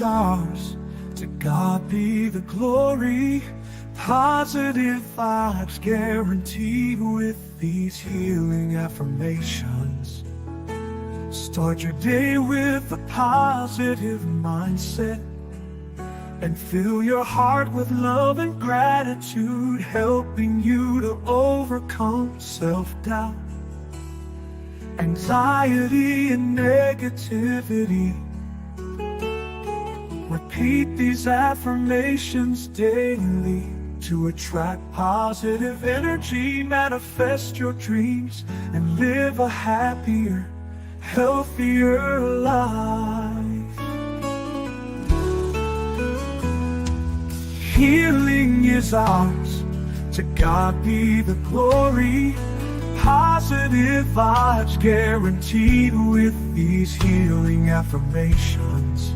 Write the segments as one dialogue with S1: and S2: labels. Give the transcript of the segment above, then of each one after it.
S1: ours. To God be the glory. Positive vibes guaranteed with these healing affirmations. Start your day with a positive mindset and fill your heart with love and gratitude, helping you to overcome self-doubt, anxiety, and negativity. Repeat these affirmations daily to attract positive energy, manifest your dreams, and live a happier, healthier life. Healing is ours. To God be the glory. Positive vibes guaranteed with these healing affirmations.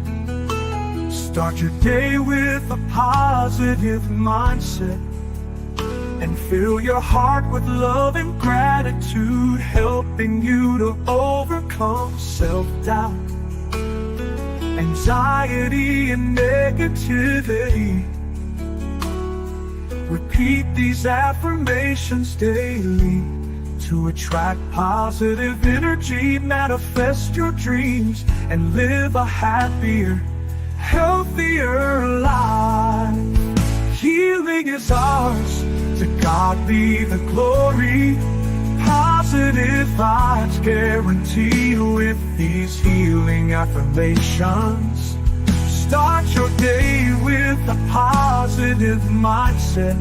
S1: Start your day with a positive mindset and fill your heart with love and gratitude, helping you to overcome self-doubt, anxiety, and negativity. Repeat these affirmations daily to attract positive energy, manifest your dreams, and live a happier, healthier life. Healing is ours. To God be the glory. Positive vibes guaranteed with these healing affirmations. Start your day with a positive mindset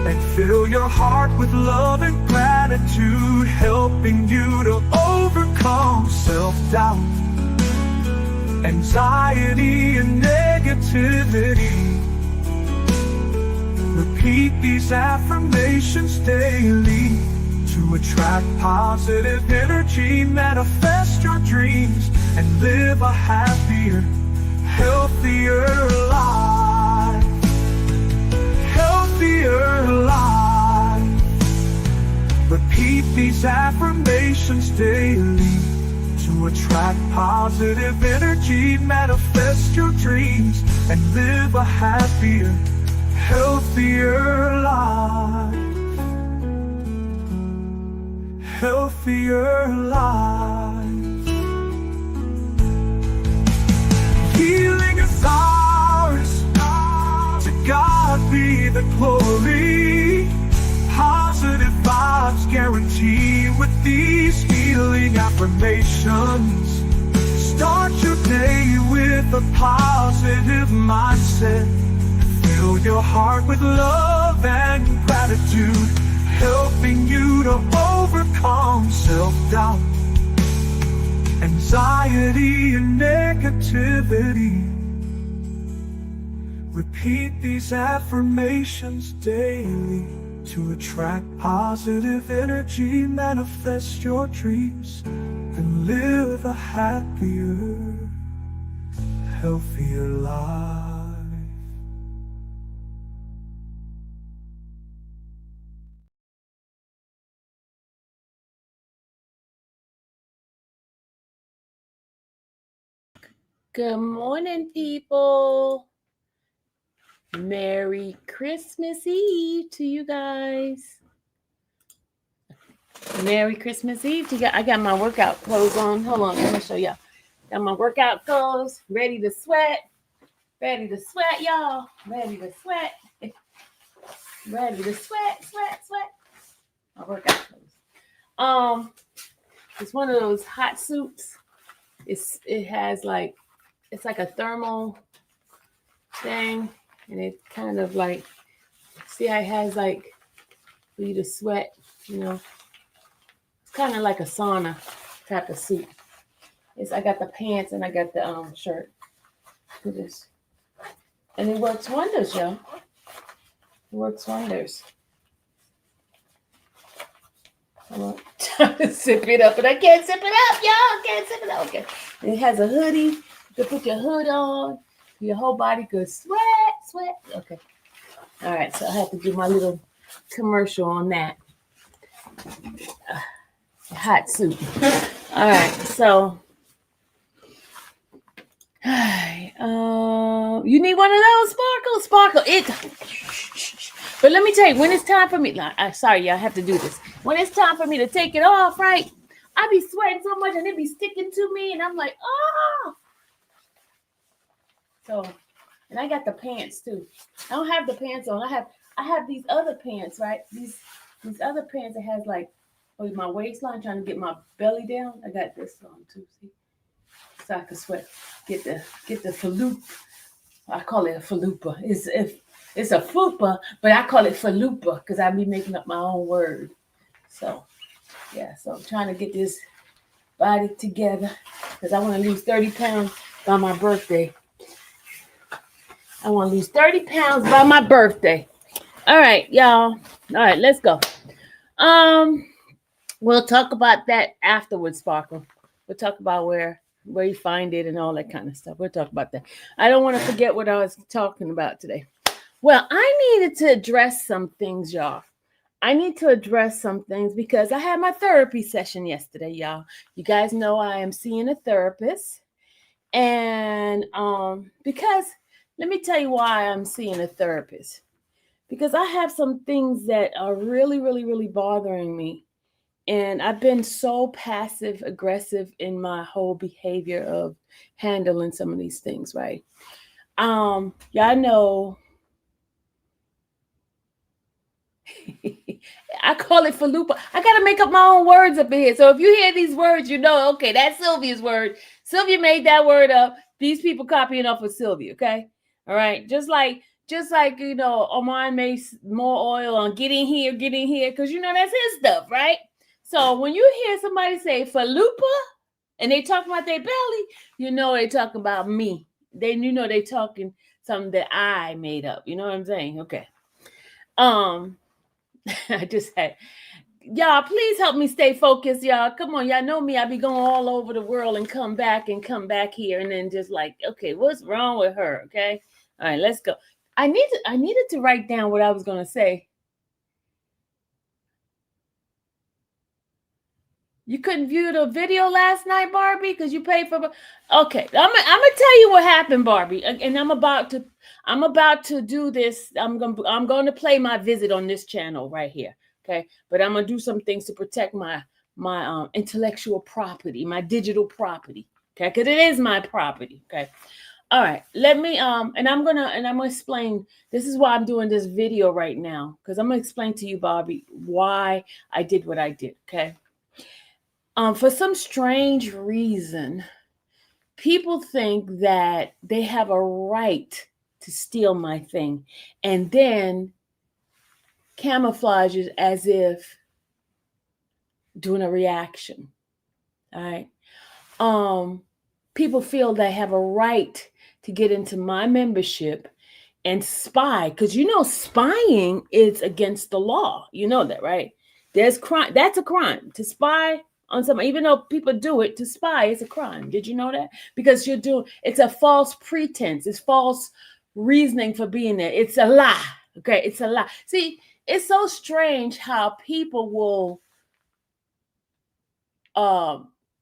S1: and fill your heart with love and gratitude, helping you to overcome self-doubt, anxiety, and negativity. Repeat these affirmations daily to attract positive energy, manifest your dreams, and live a happier, healthier life. Healthier life. Repeat these affirmations daily to attract positive energy, manifest your dreams, and live a happier, healthier life. Healthier life. Healing is ours. To God be the glory. Positive vibes guaranteed with these healing affirmations. Start your day with a positive mindset. Fill your heart with love and gratitude, helping you to overcome self-doubt, anxiety, and negativity. Repeat these affirmations daily to attract positive energy, manifest your dreams, and live a happier, healthier life.
S2: Good morning, people. Merry Christmas Eve to you guys. Merry Christmas Eve to you. I got my workout clothes on. Hold on, let me show y'all. Got my workout clothes, ready to sweat. Ready to sweat, y'all. Ready to sweat. Ready to sweat. My workout clothes. It's one of those hot suits. It has like, it's like a thermal thing, and it kind of like, see how it has like for you to sweat, you know. It's kind of like a sauna type of suit. I got the pants and I got the shirt. Look at this. And it works wonders, y'all. It works wonders. I'm gonna try to zip it up, but I can't zip it up, y'all. I can't zip it up. Okay. And it has a hoodie. You can put your hood on. Your whole body could sweat. Okay. All right. So I have to do my little commercial on that. Hot suit. All right. So You need one of those, Sparkle. It. But let me tell you, when it's time for me, sorry, I have to do this. When it's time for me to take it off, right? I be sweating so much and it be sticking to me, and I'm like, oh. So, and I got the pants too. I don't have the pants on. I have these other pants, right? These other pants that has like my waistline, trying to get my belly down. I got this on too, see? So I can sweat. Get the falupa. I call it a falupa. It's a fupa, but I call it falupa because I be making up my own word. So yeah, so I'm trying to get this body together because I want to lose 30 pounds by my birthday. I want to lose 30 pounds by my birthday. All right, y'all. All right, let's go. We'll talk about that afterwards, Sparkle. We'll talk about where you find it and all that kind of stuff. We'll talk about that. I don't want to forget what I was talking about today. Well, I needed to address some things, y'all. I need to address some things because I had my therapy session yesterday, y'all. You guys know I am seeing a therapist. And because let me tell you why I'm seeing a therapist. Because I have some things that are really, really, really bothering me. And I've been so passive aggressive in my whole behavior of handling some of these things, right? Y'all know I call it falupa. I gotta make up my own words up in here. So if you hear these words, you know, okay, that's Sylvia's word. Sylvia made that word up. These people copying off of Sylvia, okay? All right. Just like you know, Oman makes more oil on get in here, because you know that's his stuff, right? So when you hear somebody say falupa and they talk about their belly, you know they talk about me. You know they talking something that I made up. You know what I'm saying? Okay. I just had y'all, please help me stay focused, y'all. Come on, y'all know me. I be going all over the world and come back here and then just like, okay, what's wrong with her? Okay. All right, let's go. I needed to write down what I was gonna say. You couldn't view the video last night, Barbie, because you paid for. Okay, I'm gonna tell you what happened, Barbie, and I'm about to do this. I'm going to play my visit on this channel right here. Okay, but I'm gonna do some things to protect my intellectual property, my digital property. Okay, because it is my property. Okay. All right, let me and I'm gonna explain. This is why I'm doing this video right now, because I'm gonna explain to you, Barbie, why I did what I did. Okay. For some strange reason, people think that they have a right to steal my thing and then camouflage it as if doing a reaction. All right. People feel they have a right to get into my membership and spy, because you know spying is against the law. You know that, right? There's crime. That's a crime to spy on somebody, even though people do it. To spy is a crime. Did you know that? Because it's a false pretense. It's false reasoning for being there. It's a lie. Okay, it's a lie. See, it's so strange how people will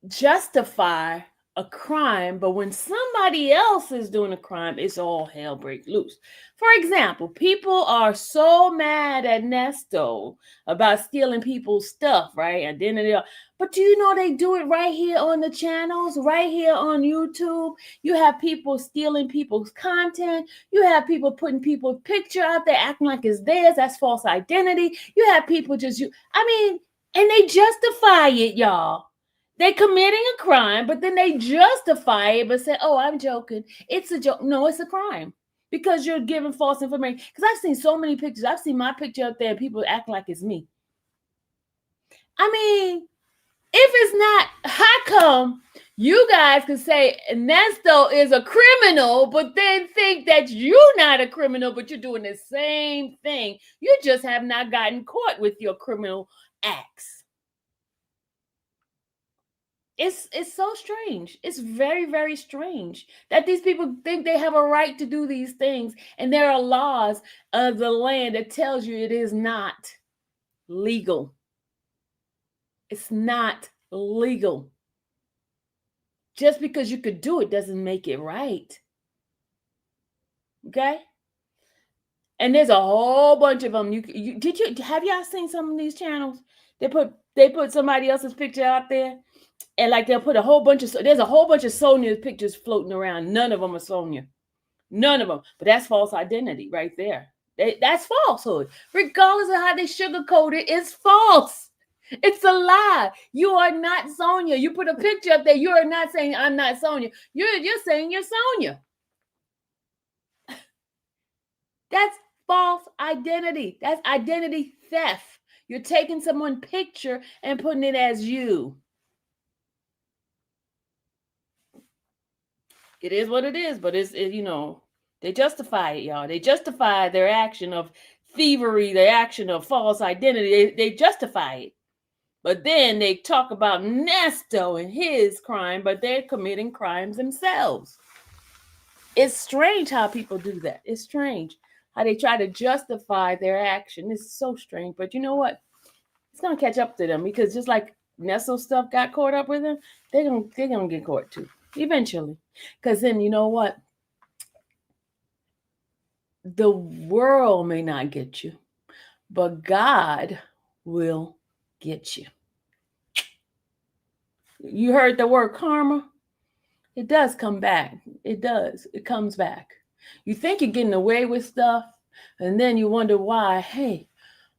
S2: justify a crime, but when somebody else is doing a crime, it's all hell break loose. For example, people are so mad at Nesto about stealing people's stuff, right? Identity. But do you know they do it right here on the channels, right here on YouTube? You have people stealing people's content. You have people putting people's picture out there acting like it's theirs. That's false identity. You have people and they justify it, y'all. They're committing a crime, but then they justify it, but say, oh, I'm joking. It's a joke. No, it's a crime because you're giving false information. Because I've seen so many pictures. I've seen my picture up there and people act like it's me. I mean, if it's not, how come you guys can say Ernesto is a criminal, but then think that you're not a criminal, but you're doing the same thing? You just have not gotten caught with your criminal acts. It's so strange. It's very, very strange that these people think they have a right to do these things, and there are laws of the land that tells you it is not legal. It's not legal. Just because you could do it doesn't make it right. Okay? And there's a whole bunch of them. Have y'all seen some of these channels? They put somebody else's picture out there, and like they'll put there's a whole bunch of Sonia pictures floating around. None of them are Sonia. None of them. But that's false identity right there. That's falsehood. Regardless of how they sugarcoat it, it's false. It's a lie. You are not Sonia. You put a picture up there. You are not saying I'm not Sonia. You're saying you're Sonia. That's false identity. That's identity theft. You're taking someone's picture and putting it as you. It is what it is, but they justify it, y'all. They justify their action of thievery, their action of false identity. They justify it. But then they talk about Nesto and his crime, but they're committing crimes themselves. It's strange how people do that. It's strange how they try to justify their action. It's so strange. But you know what? It's going to catch up to them, because just like Nesto stuff got caught up with them, they're gonna get caught too, eventually. Because then, you know what? The world may not get you, but God will get you. You heard the word karma? It does come back. It does. It comes back. You think you're getting away with stuff, and then you wonder why. Hey,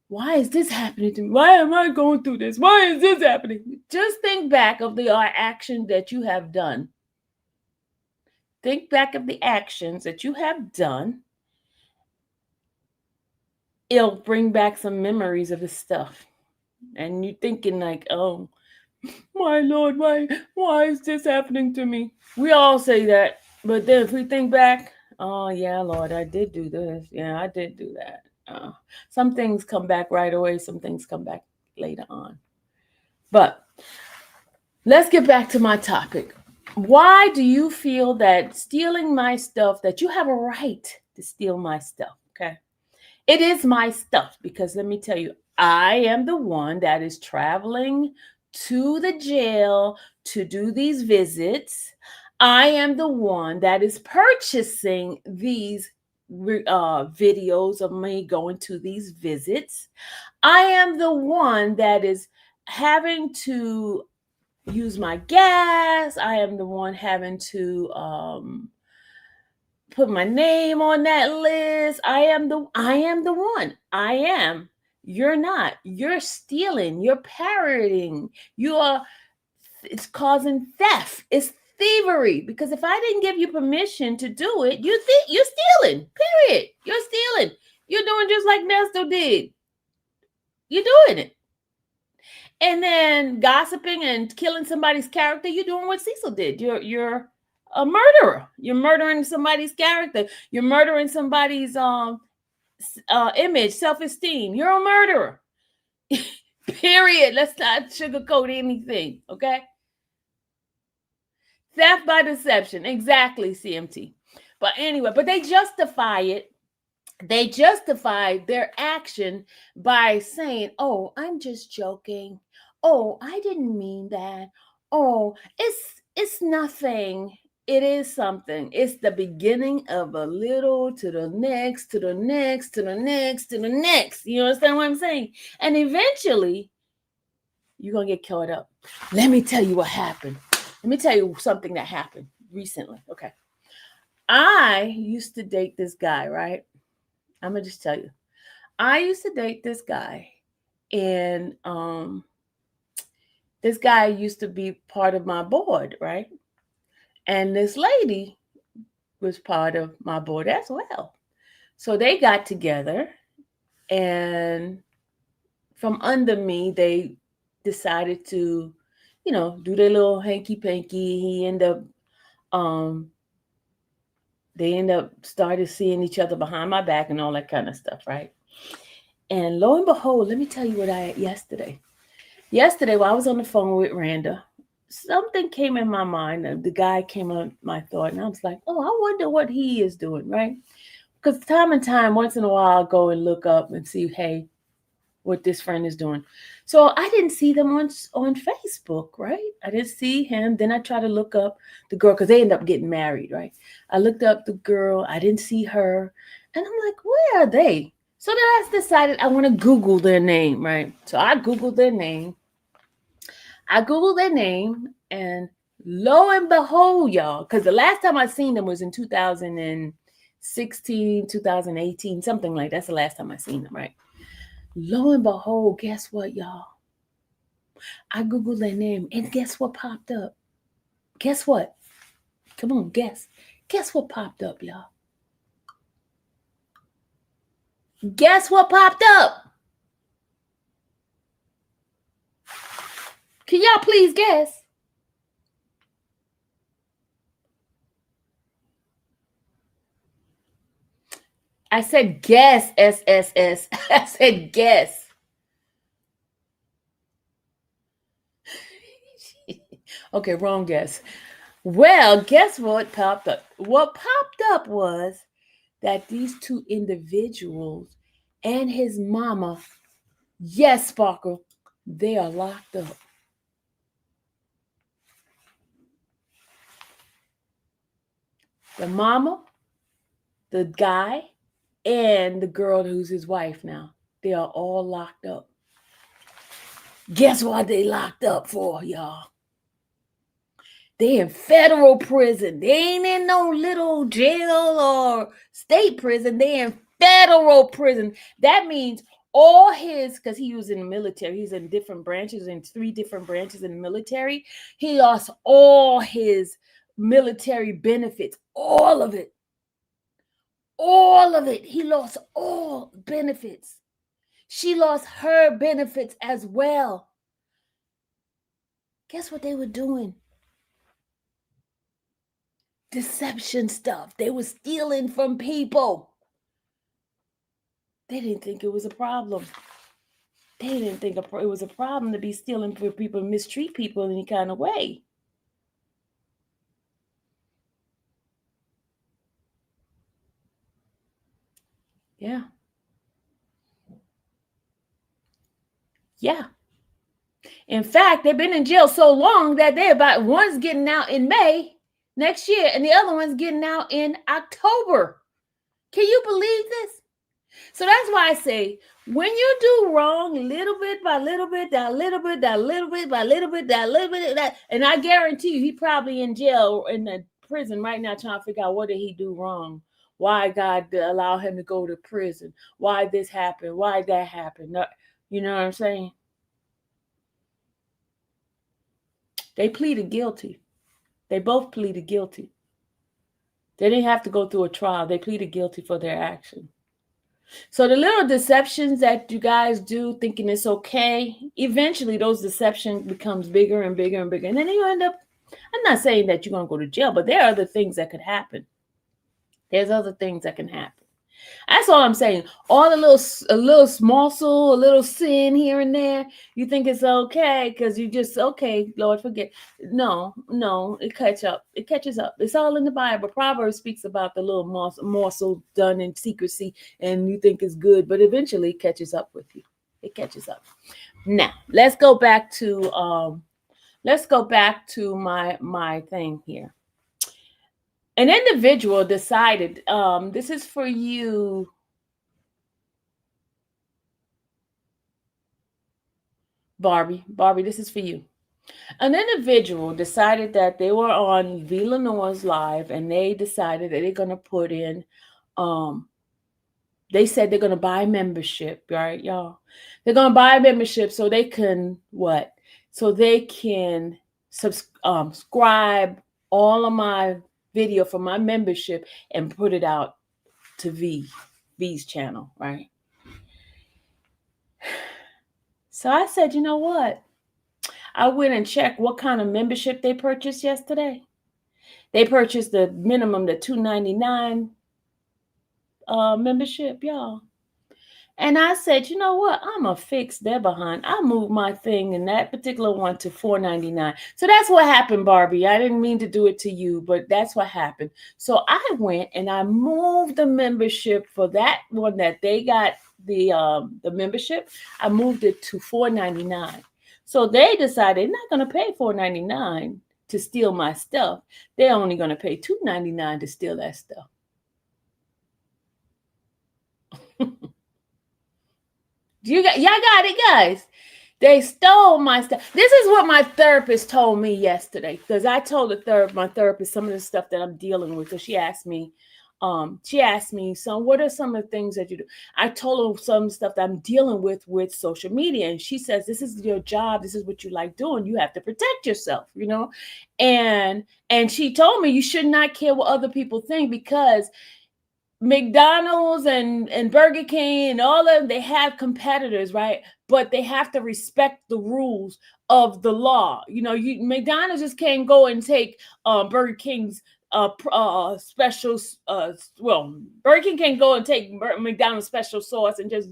S2: why is this happening to me? Why am I going through this? Why is this happening? Just think back of the action that you have done. Think back of the actions that you have done. It'll bring back some memories of the stuff. And you're thinking like, oh, my Lord, why is this happening to me? We all say that. But then if we think back, oh, yeah, Lord, I did do this. Yeah, I did do that. Some things come back right away. Some things come back later on. But let's get back to my topic. Why do you feel that stealing my stuff, that you have a right to steal my stuff? Okay. It is my stuff, because let me tell you, I am the one that is traveling to the jail to do these visits. I am the one that is purchasing these videos of me going to these visits. I am the one that is having to use my gas. I am the one having to put my name on that list. I am the one. I am. You're not. You're stealing. You're parroting. It's causing theft. It's thievery. Because if I didn't give you permission to do it, you're stealing. Period. You're stealing. You're doing just like Nesto did. You're doing it. And then gossiping and killing somebody's character, you're doing what Cecil did. You're a murderer. You're murdering somebody's character. You're murdering somebody's image, self-esteem. You're a murderer. Period. Let's not sugarcoat anything, okay? Theft by deception. Exactly, CMT. But anyway, but they justify it. They justify their action by saying, oh, I'm just joking. Oh, I didn't mean that. Oh, it's nothing. It is something. It's the beginning of a little to the next, to the next, to the next, to the next. You understand what I'm saying? And eventually, you're going to get caught up. Let me tell you what happened. Let me tell you something that happened recently. Okay. I used to date this guy, right? I'm going to just tell you. I used to date this guy, and this guy used to be part of my board, right? And this lady was part of my board as well. So they got together, and from under me, they decided to, do their little hanky-panky. They end up started seeing each other behind my back and all that kind of stuff, right? And lo and behold, let me tell you what I had yesterday. Yesterday, while I was on the phone with Randa, something came in my mind. The guy came on my thought, and I was like, oh, I wonder what he is doing, right? Because time and time, once in a while, I'll go and look up and see, hey, what this friend is doing. So I didn't see them on Facebook, right? I didn't see him. Then I tried to look up the girl because they end up getting married, right? I looked up the girl. I didn't see her, and I'm like, where are they? So then I decided I want to Google their name, right? So I Googled their name. And lo and behold, y'all, because the last time I seen them was in 2016, 2018, something like that's the last time I seen them, right? Lo and behold, guess what, y'all? I Googled their name, and guess what popped up? Guess what? Come on, guess. Guess what popped up, y'all? Guess what popped up? Can y'all please guess? I said guess, SSS. I said guess. Okay, wrong guess. Well, guess what popped up? What popped up was that these two individuals and his mama, yes, Sparkle, they are locked up. The mama, the guy, and the girl who's his wife now, they are all locked up. Guess what they locked up for, y'all? They in federal prison. They ain't in no little jail or state prison. They in federal prison. That means all his, because he was in the military, he's in different branches, in 3 different branches in the military. He lost all his military benefits, all of it. All of it. He lost all benefits. She lost her benefits as well. Guess what they were doing? Deception stuff. They were stealing from people. They didn't think it was a problem. They didn't think it was a problem to be stealing from people and mistreat people in any kind of way. Yeah. Yeah. In fact, they've been in jail so long that one's getting out in May next year and the other one's getting out in October. Can you believe this? So that's why I say, when you do wrong, little bit by little bit, that little bit, that little bit by little bit, that little bit, that, and I guarantee you, he probably in jail or in the prison right now trying to figure out what did he do wrong? Why God allow him to go to prison? Why this happened? Why that happened? You know what I'm saying? They pleaded guilty. They both pleaded guilty. They didn't have to go through a trial. They pleaded guilty for their action. So the little deceptions that you guys do thinking it's okay, eventually those deceptions becomes bigger and bigger and bigger. And then you end up, I'm not saying that you're going to go to jail, but there are other things that could happen. There's other things that can happen. That's all I'm saying. All a little morsel, a little sin here and there, you think it's okay because you just, okay, Lord, forget. No, it catches up. It catches up. It's all in the Bible. Proverbs speaks about the little morsel done in secrecy, and you think it's good, but eventually it catches up with you. It catches up. Now, let's go back to my thing here. An individual decided, this is for you, Barbie, this is for you. An individual decided that they were on Villanois Live, and they decided that they're going to put in, they said they're going to buy membership, right, y'all? They're going to buy membership so they can, what? So they can subscribe all of my video for my membership and put it out to V's channel, right? So I said, you know what? I went and checked what kind of membership they purchased yesterday. They purchased the minimum, the $2.99 membership, y'all. And I said, you know what? I'm going to fix that behind. I moved my thing in that particular one to $4.99. So that's what happened, Barbie. I didn't mean to do it to you, but that's what happened. So I went and I moved the membership for that one that they got the membership. I moved it to $4.99. So they decided they're not going to pay $4.99 to steal my stuff. They're only going to pay $2.99 to steal that stuff. Y'all got it, guys. They stole my stuff. This is what my therapist told me yesterday, because I told my therapist some of the stuff that I'm dealing with. Because she asked me, so what are some of the things that you do? I told her some stuff that I'm dealing with social media, and she says, this is your job. This is what you like doing. You have to protect yourself, and she told me you should not care what other people think, because McDonald's and Burger King and all of them, they have competitors, right? But they have to respect the rules of the law. McDonald's just can't go and take Burger King's special. Burger King can go and take McDonald's special sauce and just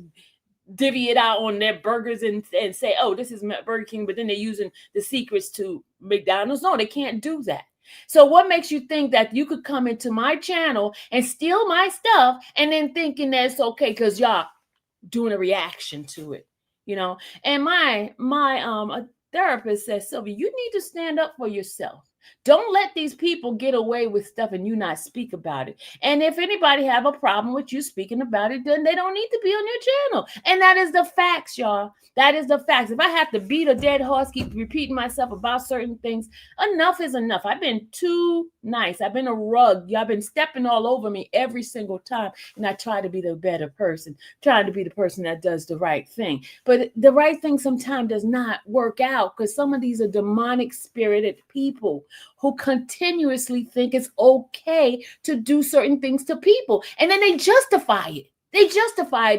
S2: divvy it out on their burgers and say, oh, this is Burger King, but then they're using the secrets to McDonald's. No, they can't do that. So what makes you think that you could come into my channel and steal my stuff and then thinking that's okay because y'all doing a reaction to it, And my therapist says, Sylvia, you need to stand up for yourself. Don't let these people get away with stuff and you not speak about it. And if anybody have a problem with you speaking about it, then they don't need to be on your channel. And that is the facts, y'all. That is the facts. If I have to beat a dead horse, keep repeating myself about certain things, enough is enough. I've been too nice. I've been a rug. Y'all been stepping all over me every single time. And I try to be the better person, trying to be the person that does the right thing. But the right thing sometimes does not work out because some of these are demonic spirited people who continuously think it's okay to do certain things to people. And then they justify it.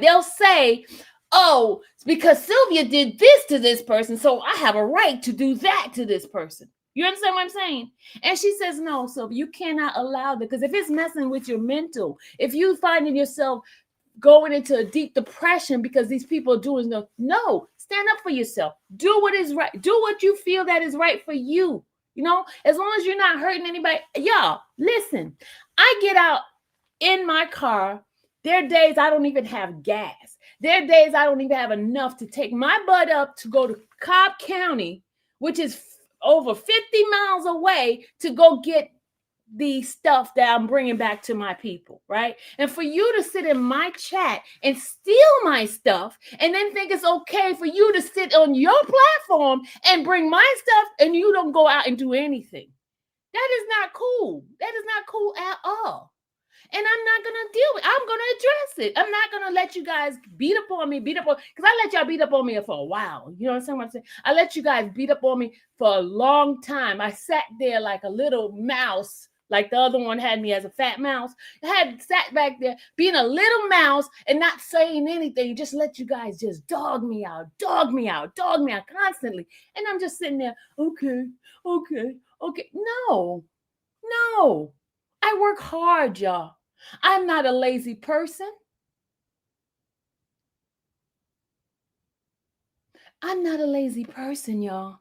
S2: They'll say, oh, it's because Sylvia did this to this person, so I have a right to do that to this person. You understand what I'm saying? And she says, no, Sylvia, you cannot allow that, because if it's messing with your mental, if you finding yourself going into a deep depression because these people are doing no, stand up for yourself. Do what is right. Do what you feel that is right for you. As long as you're not hurting anybody. Y'all, listen, I get out in my car. There are days I don't even have gas. There are days I don't even have enough to take my butt up to go to Cobb County, which is over 50 miles away, to go get the stuff that I'm bringing back to my people, right? And for you to sit in my chat and steal my stuff and then think it's okay for you to sit on your platform and bring my stuff and you don't go out and do anything. That is not cool. That is not cool at all. And I'm not going to deal with it. I'm going to address it. I'm not going to let you guys beat up on me, because I let y'all beat up on me for a while. You know what I'm saying? I let you guys beat up on me for a long time. I sat there like a little mouse, like the other one had me as a fat mouse. I had sat back there being a little mouse and not saying anything. Just let you guys just dog me out constantly. And I'm just sitting there, okay. No. I work hard, y'all. I'm not a lazy person. Y'all.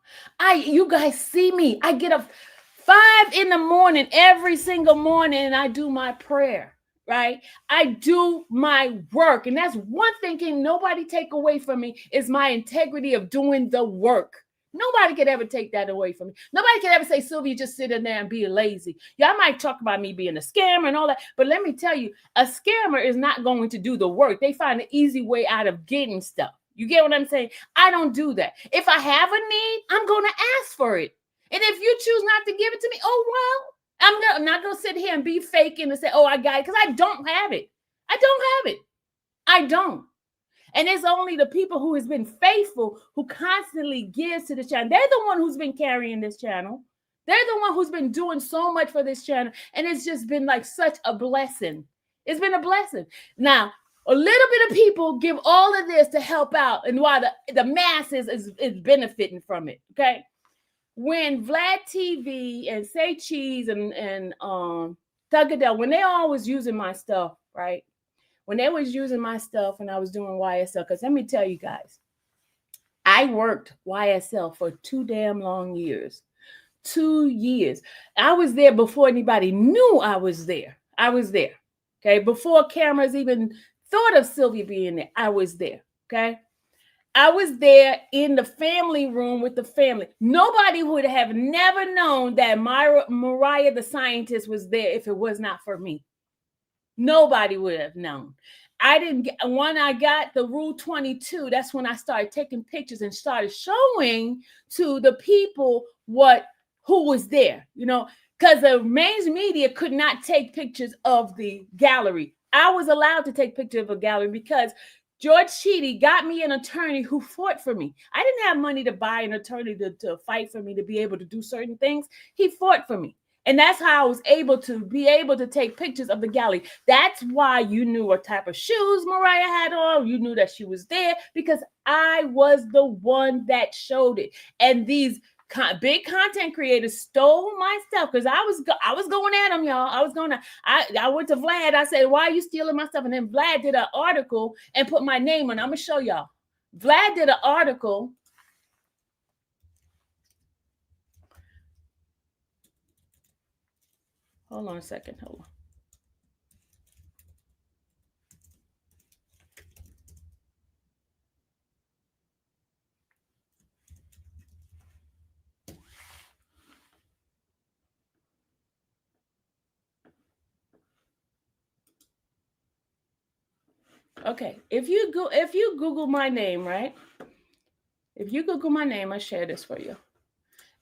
S2: You guys see me. I get up 5 a.m. every single morning and I do my prayer, right? I do my work. And that's one thing can nobody take away from me is my integrity of doing the work. Nobody could ever take that away from me. Nobody can ever say, Sylvia, just sit in there and be lazy. Y'all might talk about me being a scammer and all that, but let me tell you, a scammer is not going to do the work. They find an easy way out of getting stuff. You get what I'm saying? I don't do that. If I have a need, I'm going to ask for it. And if you choose not to give it to me, oh, well, I'm not going to sit here and be faking and say, oh, I got it, because I don't have it. I don't. And it's only the people who has been faithful who constantly gives to this channel. They're the one who's been carrying this channel. They're the one who's been doing so much for this channel. And it's just been like such a blessing. It's been a blessing. Now, a little bit of people give all of this to help out, and while the masses is benefiting from it, okay? When Vlad TV and Say Cheese and Thuggadell, when they always using my stuff, right? when they was using my stuff when I was doing YSL, because let me tell you guys, I worked YSL for 2 damn long years. 2 years. I was there before anybody knew I was there. I was there. Okay. Before cameras even thought of Sylvia being there, I was there. Okay. I was there in the family room with the family. Nobody would have never known that Mariah the scientist was there if it was not for me. Nobody would have known. I didn't get, when I got the Rule 22, that's when I started taking pictures and started showing to the people who was there, because the main media could not take pictures of the gallery. I was allowed to take pictures of a gallery because George Sheedy got me an attorney who fought for me. I didn't have money to buy an attorney to fight for me to be able to do certain things. He fought for me. And that's how I was able to take pictures of the gallery. That's why you knew what type of shoes Mariah had on. You knew that she was there because I was the one that showed it. And these big content creators stole my stuff because I was going at them, y'all. I went to Vlad. I said, why are you stealing my stuff? And then Vlad did an article and put my name on it. I'm going to show y'all. Vlad did an article. Hold on a second. Hold on. Okay, if you Google my name, right? If you Google my name, I'll share this for you.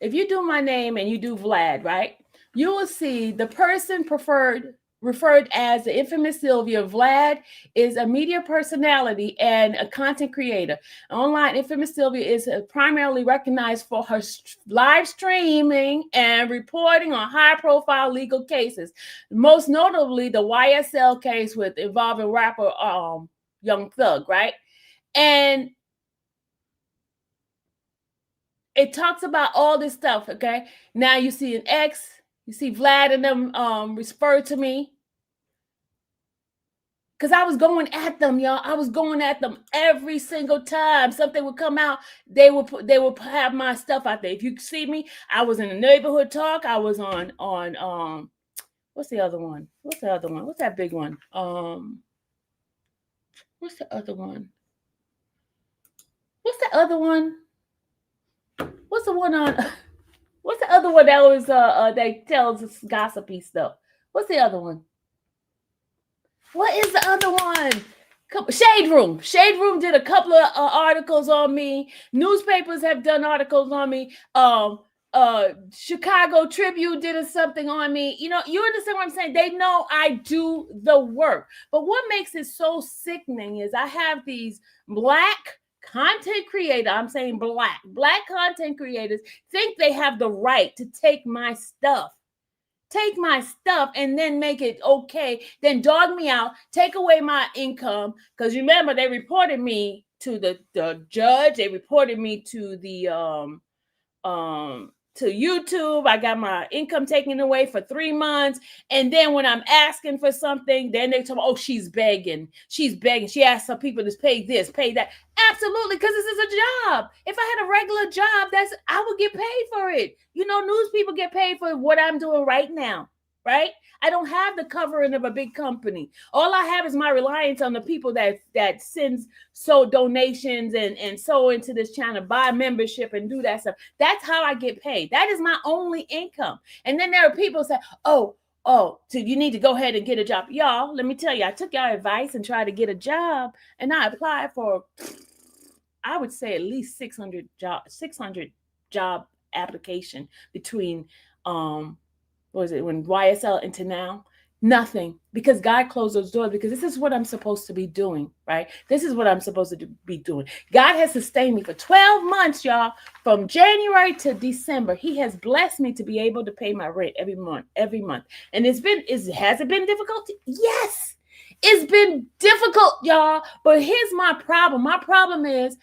S2: If you do my name and you do Vlad, right? You will see the person referred as the infamous Sylvia. Vlad is a media personality and a content creator. Online, infamous Sylvia is primarily recognized for her live streaming and reporting on high-profile legal cases, most notably the YSL case involving rapper Young Thug, right? And it talks about all this stuff, okay? Now you see an X. You see Vlad and them refer to me. Because I was going at them, y'all. I was going at them every single time. Something would come out, they would have my stuff out there. If you see me, I was in the neighborhood talk. I was on what's the other one? What's the other one? What's that big one? What's the other one? What's the other one? What's the one on? What's the other one that was that tells us gossipy stuff? What's the other one? What is the other one? Shade Room. Shade Room did a couple of articles on me. Newspapers have done articles on me. Chicago Tribune did something on me. You understand what I'm saying? They know I do the work. But what makes it so sickening is I have these black content creators. I'm saying black content creators think they have the right to take my stuff and then make it okay, then dog me out, take away my income. Because remember, they reported me to the judge. They reported me to the to YouTube. I got my income taken away for 3 months. And then when I'm asking for something, then they tell me, oh, she's begging. She asked some people to pay this, pay that. Absolutely, because this is a job. If I had a regular job, I would get paid for it. News people get paid for what I'm doing right now, right? I don't have the covering of a big company. All I have is my reliance on the people that sends donations and sow into this channel, buy membership and do that stuff. That's how I get paid. That is my only income. And then there are people who say, oh, so you need to go ahead and get a job. Y'all, let me tell you, I took y'all advice and tried to get a job, and I applied for, I would say, at least 600 job application between when YSL into now. Nothing, because God closed those doors, because this is what I'm supposed to be doing, right? This is what I'm supposed to be doing. God has sustained me for 12 months, y'all, from January to December. He has blessed me to be able to pay my rent every month. And has it been difficult? Yes, it's been difficult, y'all. But here's my problem. My problem is,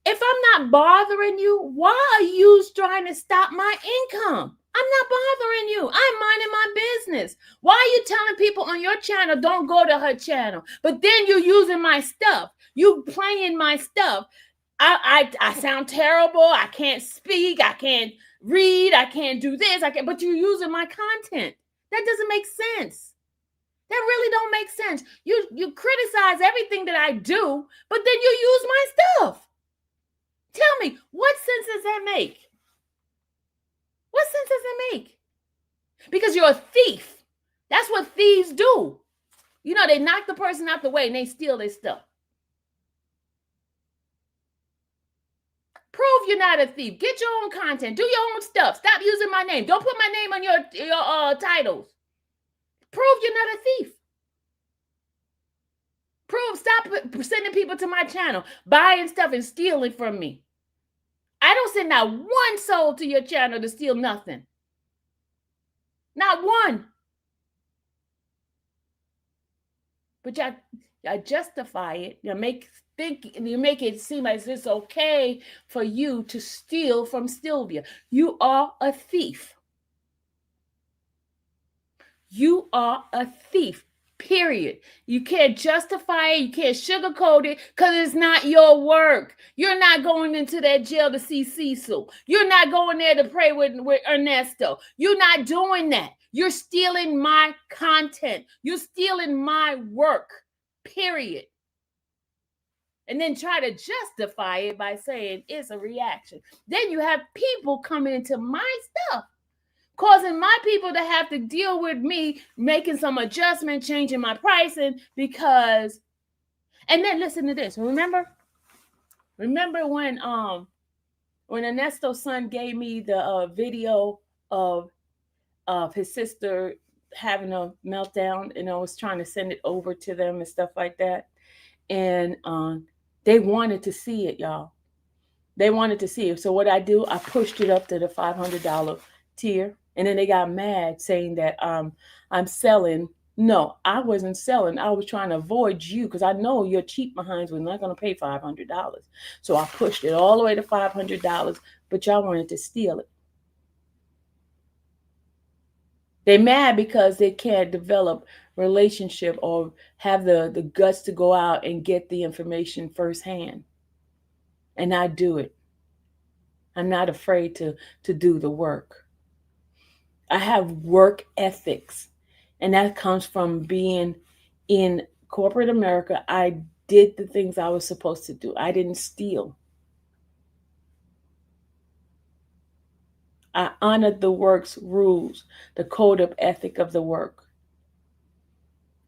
S2: if I'm not bothering you, why are you trying to stop my income? I'm not bothering you. I'm minding my business. Why are you telling people on your channel don't go to her channel? But then you're using my stuff. You playing my stuff. I sound terrible. I can't speak. I can't read. I can't do this. But you're using my content. That doesn't make sense. That really don't make sense. You criticize everything that I do, but then you use my stuff. Tell me, what sense does that make? What sense does it make? Because you're a thief. That's what thieves do. You know, they knock the person out the way and they steal their stuff. Prove you're not a thief. Get your own content. Do your own stuff. Stop using my name. Don't put my name on your titles. Prove you're not a thief. Prove, stop sending people to my channel, buying stuff and stealing from me. I don't send not one soul to your channel to steal nothing. Not one. But y'all justify it. You make it seem like it's okay for you to steal from Sylvia. You are a thief. You are a thief. Period. You can't justify it. You can't sugarcoat it because it's not your work. You're not going into that jail to see Cecil. You're not going there to pray with Ernesto. You're not doing that. You're stealing my content. You're stealing my work. Period. And then try to justify it by saying it's a reaction. Then you have people coming into my stuff, causing my people to have to deal with me making some adjustment, changing my pricing because, and then listen to this. Remember when Ernesto's son gave me the video of his sister having a meltdown, and I was trying to send it over to them and stuff like that. And they wanted to see it, y'all. They wanted to see it. So what I do, I pushed it up to the $500 tier. And then they got mad saying that I'm selling. No, I wasn't selling. I was trying to avoid you because I know your cheap behinds were not going to pay $500. So I pushed it all the way to $500, but y'all wanted to steal it. They're mad because they can't develop relationship or have the guts to go out and get the information firsthand. And I do it. I'm not afraid to do the work. I have work ethics, and that comes from being in corporate America. I did the things I was supposed to do. I didn't steal. I honored the work's rules, the code of ethic of the work.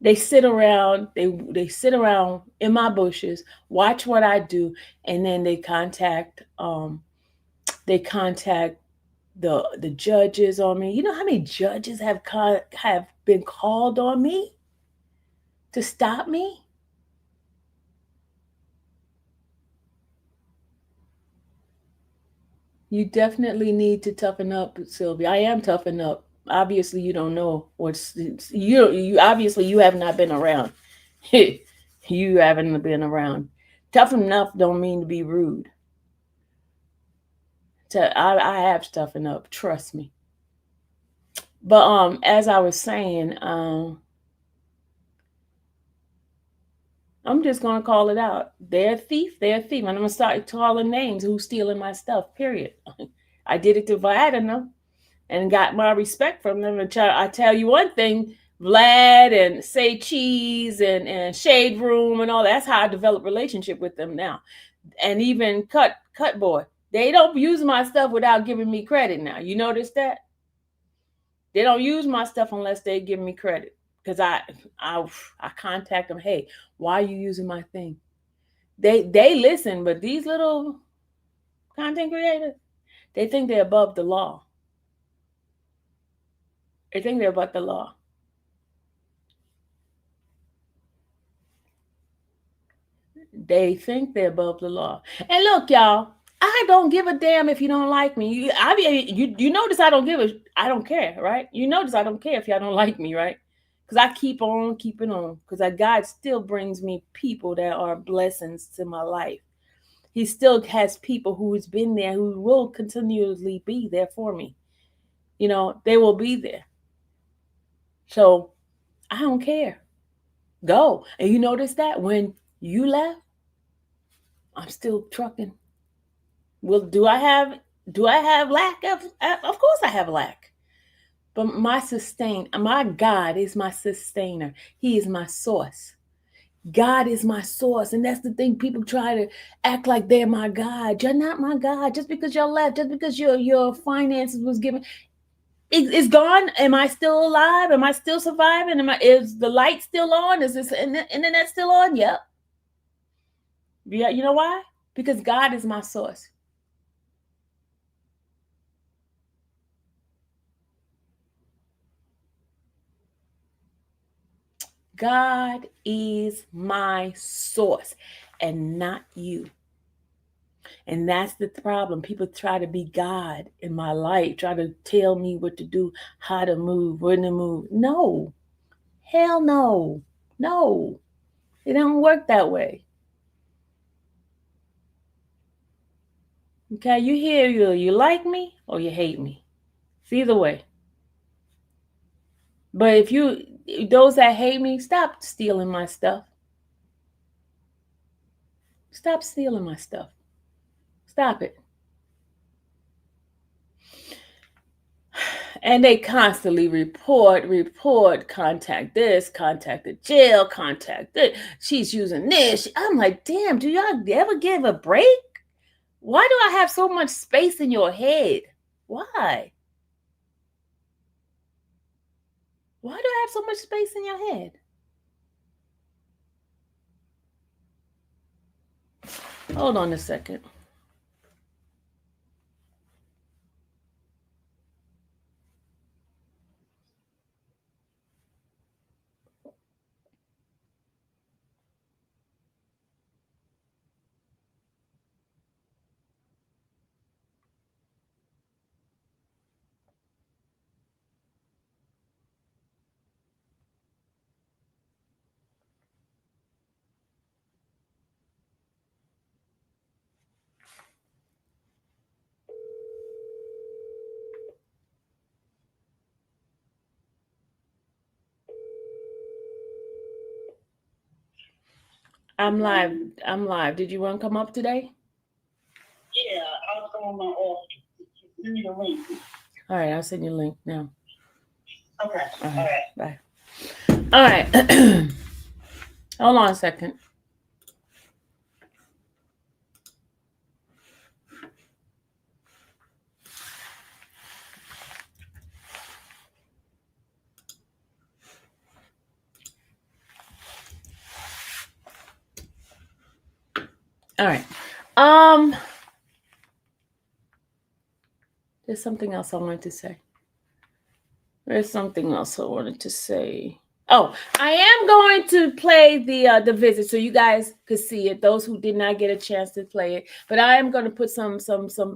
S2: They sit around, they sit around in my bushes, watch what I do, and then they contact the judges on me. You know how many judges have been called on me to stop me? You definitely need to toughen up, Sylvia. I am toughen up. Obviously, you don't know what's you. Obviously, you have not been around. You haven't been around. Toughen up don't mean to be rude. I have toughened up. Trust me. But as I was saying, I'm just gonna call it out. They're a thief. They're a thief. And I'm gonna start calling names who's stealing my stuff. Period. I did it to Vlad and them, and got my respect from them. And I tell you one thing, Vlad and Say Cheese and Shade Room and all that's how I develop relationship with them now. And even Cut Boy, they don't use my stuff without giving me credit now. You notice that? They don't use my stuff unless they give me credit. Because I contact them, hey, why are you using my thing? They listen, but these little content creators, they think they're above the law. They think they're above the law. They think they're above the law. And look, y'all, I don't give a damn if you don't like me. You notice I don't care, right? You notice I don't care if y'all don't like me, right? Because I keep on keeping on. Because God still brings me people that are blessings to my life. He still has people who has been there, who will continually be there for me. they will be there. So I don't care. Go. And you notice that when you left, I'm still trucking. Well, do I have lack of course I have lack. But my God is my sustainer. He is my source. God is my source. And that's the thing. People try to act like they're my God. You're not my God. Just because you're left, just because your finances was given, it's gone. Am I still alive? Am I still surviving? Is the light still on? Is this internet still on? Yep. Yeah, you know why? Because God is my source. God is my source and not you. And that's the problem. People try to be God in my life, try to tell me what to do, how to move, when to move. No, hell no. No, it don't work that way. Okay, you hear you like me or you hate me. It's either way. But if those that hate me, stop stealing my stuff. Stop stealing my stuff. Stop it. And they constantly report, contact this, contact the jail, contact this. She's using this. I'm like, damn, do y'all ever give a break? Why do I have so much space in your head? Why? Why do I have so much space in your head? Hold on a second. I'm live. I'm live. Did you want to come up today?
S3: Yeah, I'll go on my office. Send me the link.
S2: All right, I'll send you a link now.
S3: Okay.
S2: All right. Bye. All right. Hold on a second. All right. There's something else I wanted to say. Oh, I am going to play the visit so you guys could see it. Those who did not get a chance to play it, but I am going to put some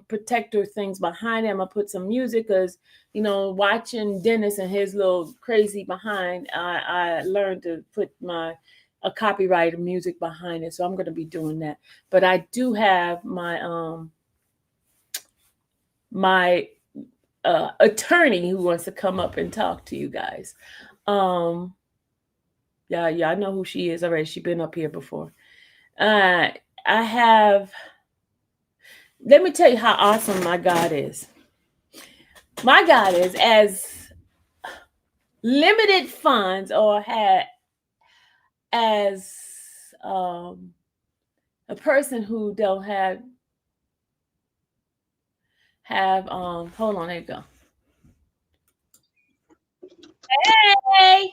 S2: protector things behind it. I'm gonna put some music because watching Dennis and his little crazy behind, I learned to put a copyrighted music behind it. So I'm going to be doing that. But I do have my attorney who wants to come up and talk to you guys. Yeah, I know who she is already. She's been up here before. Let me tell you how awesome my God is. My God is as limited funds or had as a person who don't have hold on, there you go. Hey,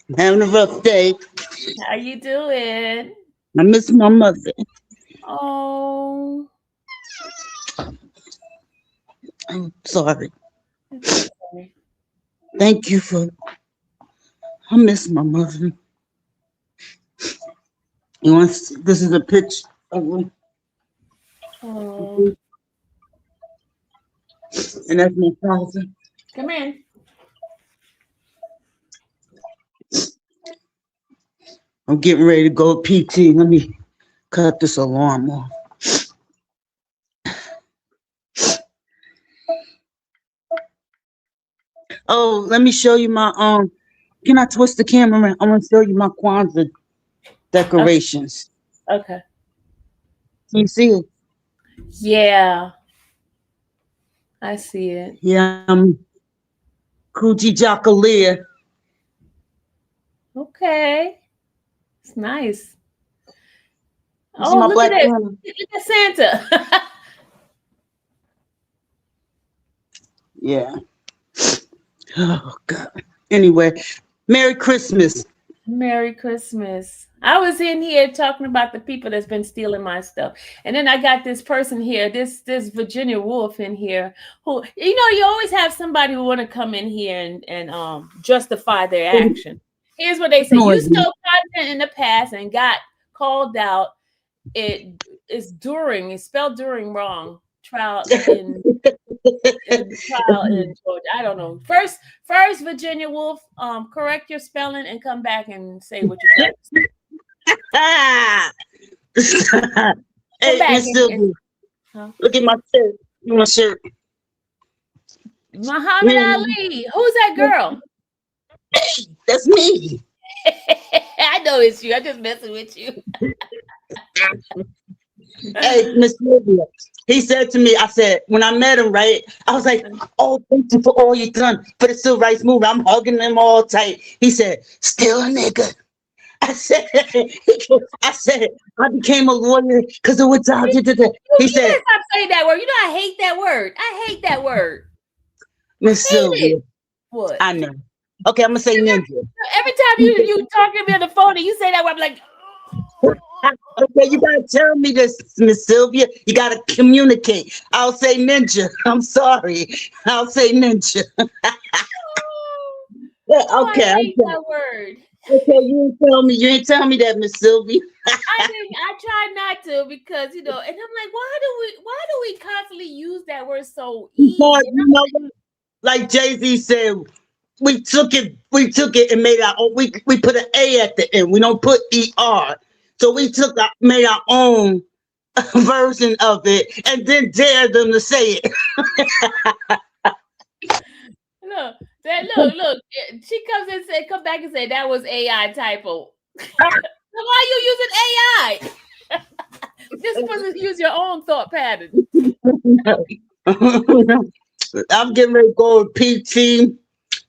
S3: I'm having a rough day.
S2: how you doing?
S3: I miss my mother.
S2: Oh,
S3: I'm sorry.
S2: it's okay.
S3: Thank you for. I miss my mother. You want? This is a picture of her,
S2: Oh,
S3: and that's my father.
S2: come in.
S3: I'm getting ready to go PT. Let me cut this alarm off.
S4: Oh, let me show you my Can I twist the camera around? I want to show you my Kwanzaa
S2: Okay.
S4: decorations.
S2: Okay.
S4: Can you see it?
S2: Yeah, I see it.
S4: Yeah, Kuji Jakalia.
S2: Okay. It's nice.
S4: You see
S2: Oh,
S4: my
S2: look at
S4: black
S2: this.
S4: Santa?
S2: Look at Santa.
S4: Yeah. Oh God. Anyway, Merry Christmas.
S2: Merry Christmas. I was in here talking about the people that's been stealing my stuff. And then I got this person here, this Virginia Woolf in here who you always have somebody who want to come in here and justify their action. Here's what they say. You stole content in the past and got called out. It's during, it's spelled during wrong. Trial in Georgia. I don't know. First, Virginia Woolf, correct your spelling and come back and say what you tried to say. Come
S4: Hey,
S2: back
S4: Miss Sylvia,
S2: huh?
S4: look at my shirt. My shirt.
S2: Muhammad
S4: Man,
S2: Ali. Who's that girl?
S4: that's me.
S2: I know it's you. I'm just messing with you.
S4: Hey, Miss Sylvia. He said to me, I said, when I met him, right? I was like, oh, thank you for all you done for the civil rights movement. I'm hugging him all tight. He said, still a nigga. I said, I became a lawyer because of what I did. He
S2: You
S4: said,
S2: gotta stop saying that word. You know I hate that word. I hate that word.
S4: Miss
S2: Hate it.
S4: Sylvia,
S2: What?
S4: I know. Okay, I'm gonna say ninja.
S2: Every time you talking to me on the phone and you say that word, I'm like,
S4: Okay, you gotta tell me this, Miss Sylvia. You gotta communicate. I'll say ninja. I'm sorry. I'll say ninja. Yeah,
S2: oh, I
S4: okay,
S2: hate
S4: okay.
S2: that word.
S4: Okay, you didn't tell me. You didn't tell me that, Miss Sylvia.
S2: I try not to because and I'm like, why do we constantly use that word so easy?
S4: Because you know what? Like Jay-Z said, we took it and made our own. We put an A at the end. We don't put ER. So made our own version of it and then dared them to say it.
S2: Look. She comes and come back and say that was AI typo. So why are you using AI? You're supposed to use your own thought pattern.
S4: I'm getting ready to go to PT,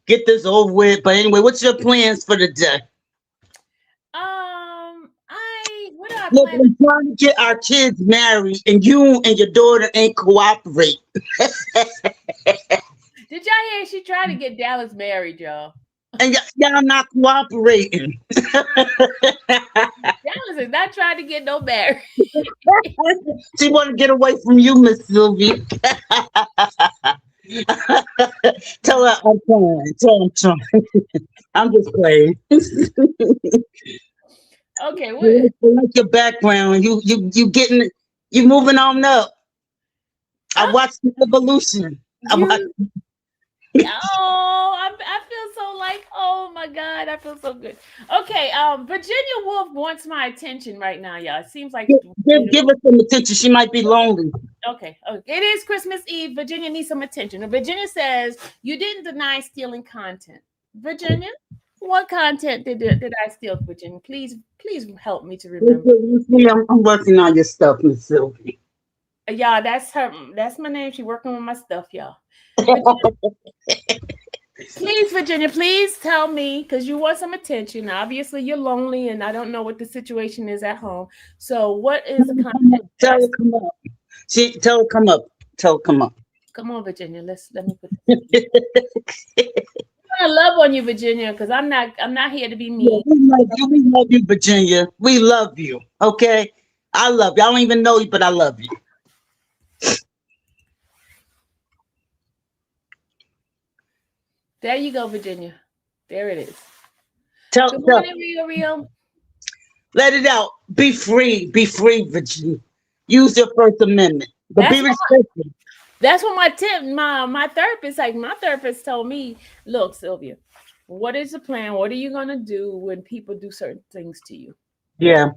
S4: get this over with. But anyway, what's your plans for the day?
S2: What do I
S4: Look,
S2: plan?
S4: I'm trying to get our kids married, and you and your daughter ain't cooperate.
S2: Did y'all hear she tried to get Dallas married, y'all?
S4: And y'all not cooperating.
S2: Dallas is not trying to get no married.
S4: She want to get away from you, Miss Sylvia. Tell her I'm trying. Tell her I'm trying. I'm just playing.
S2: Okay,
S4: I
S2: what?
S4: like your background. You moving on up. I watched the evolution.
S2: I feel so like, oh my God, I feel so good. Okay, Virginia Woolf wants my attention right now, y'all. It seems like
S4: give her some attention. She might be lonely.
S2: okay. It is Christmas Eve. Virginia needs some attention. And Virginia says you didn't deny stealing content. Virginia, what content did I steal, Virginia? Please help me to remember.
S4: I'm working on your stuff, Miss Sylvia.
S2: Y'all, that's her. That's my name. She working with my stuff, y'all. Please, Virginia, please tell me because you want some attention. Obviously, you're lonely, and I don't know what the situation is at home. So, what is the content?
S4: Tell her come up. Tell her come up. Tell her come up.
S2: Come on, Virginia. Let me put this. I love on you, Virginia, because I'm not here to be mean.
S4: Yeah, we love you, Virginia. We love you. Okay, I love you. I don't even know you, but I love you.
S2: There you go, Virginia. There it is.
S4: Good
S2: morning, Real.
S4: Let it out. Be free, Virginia. Use your First Amendment, but be respectful.
S2: That's what my therapist told me. Look, Sylvia, what is the plan? What are you gonna do when people do certain things to you?
S4: Yeah.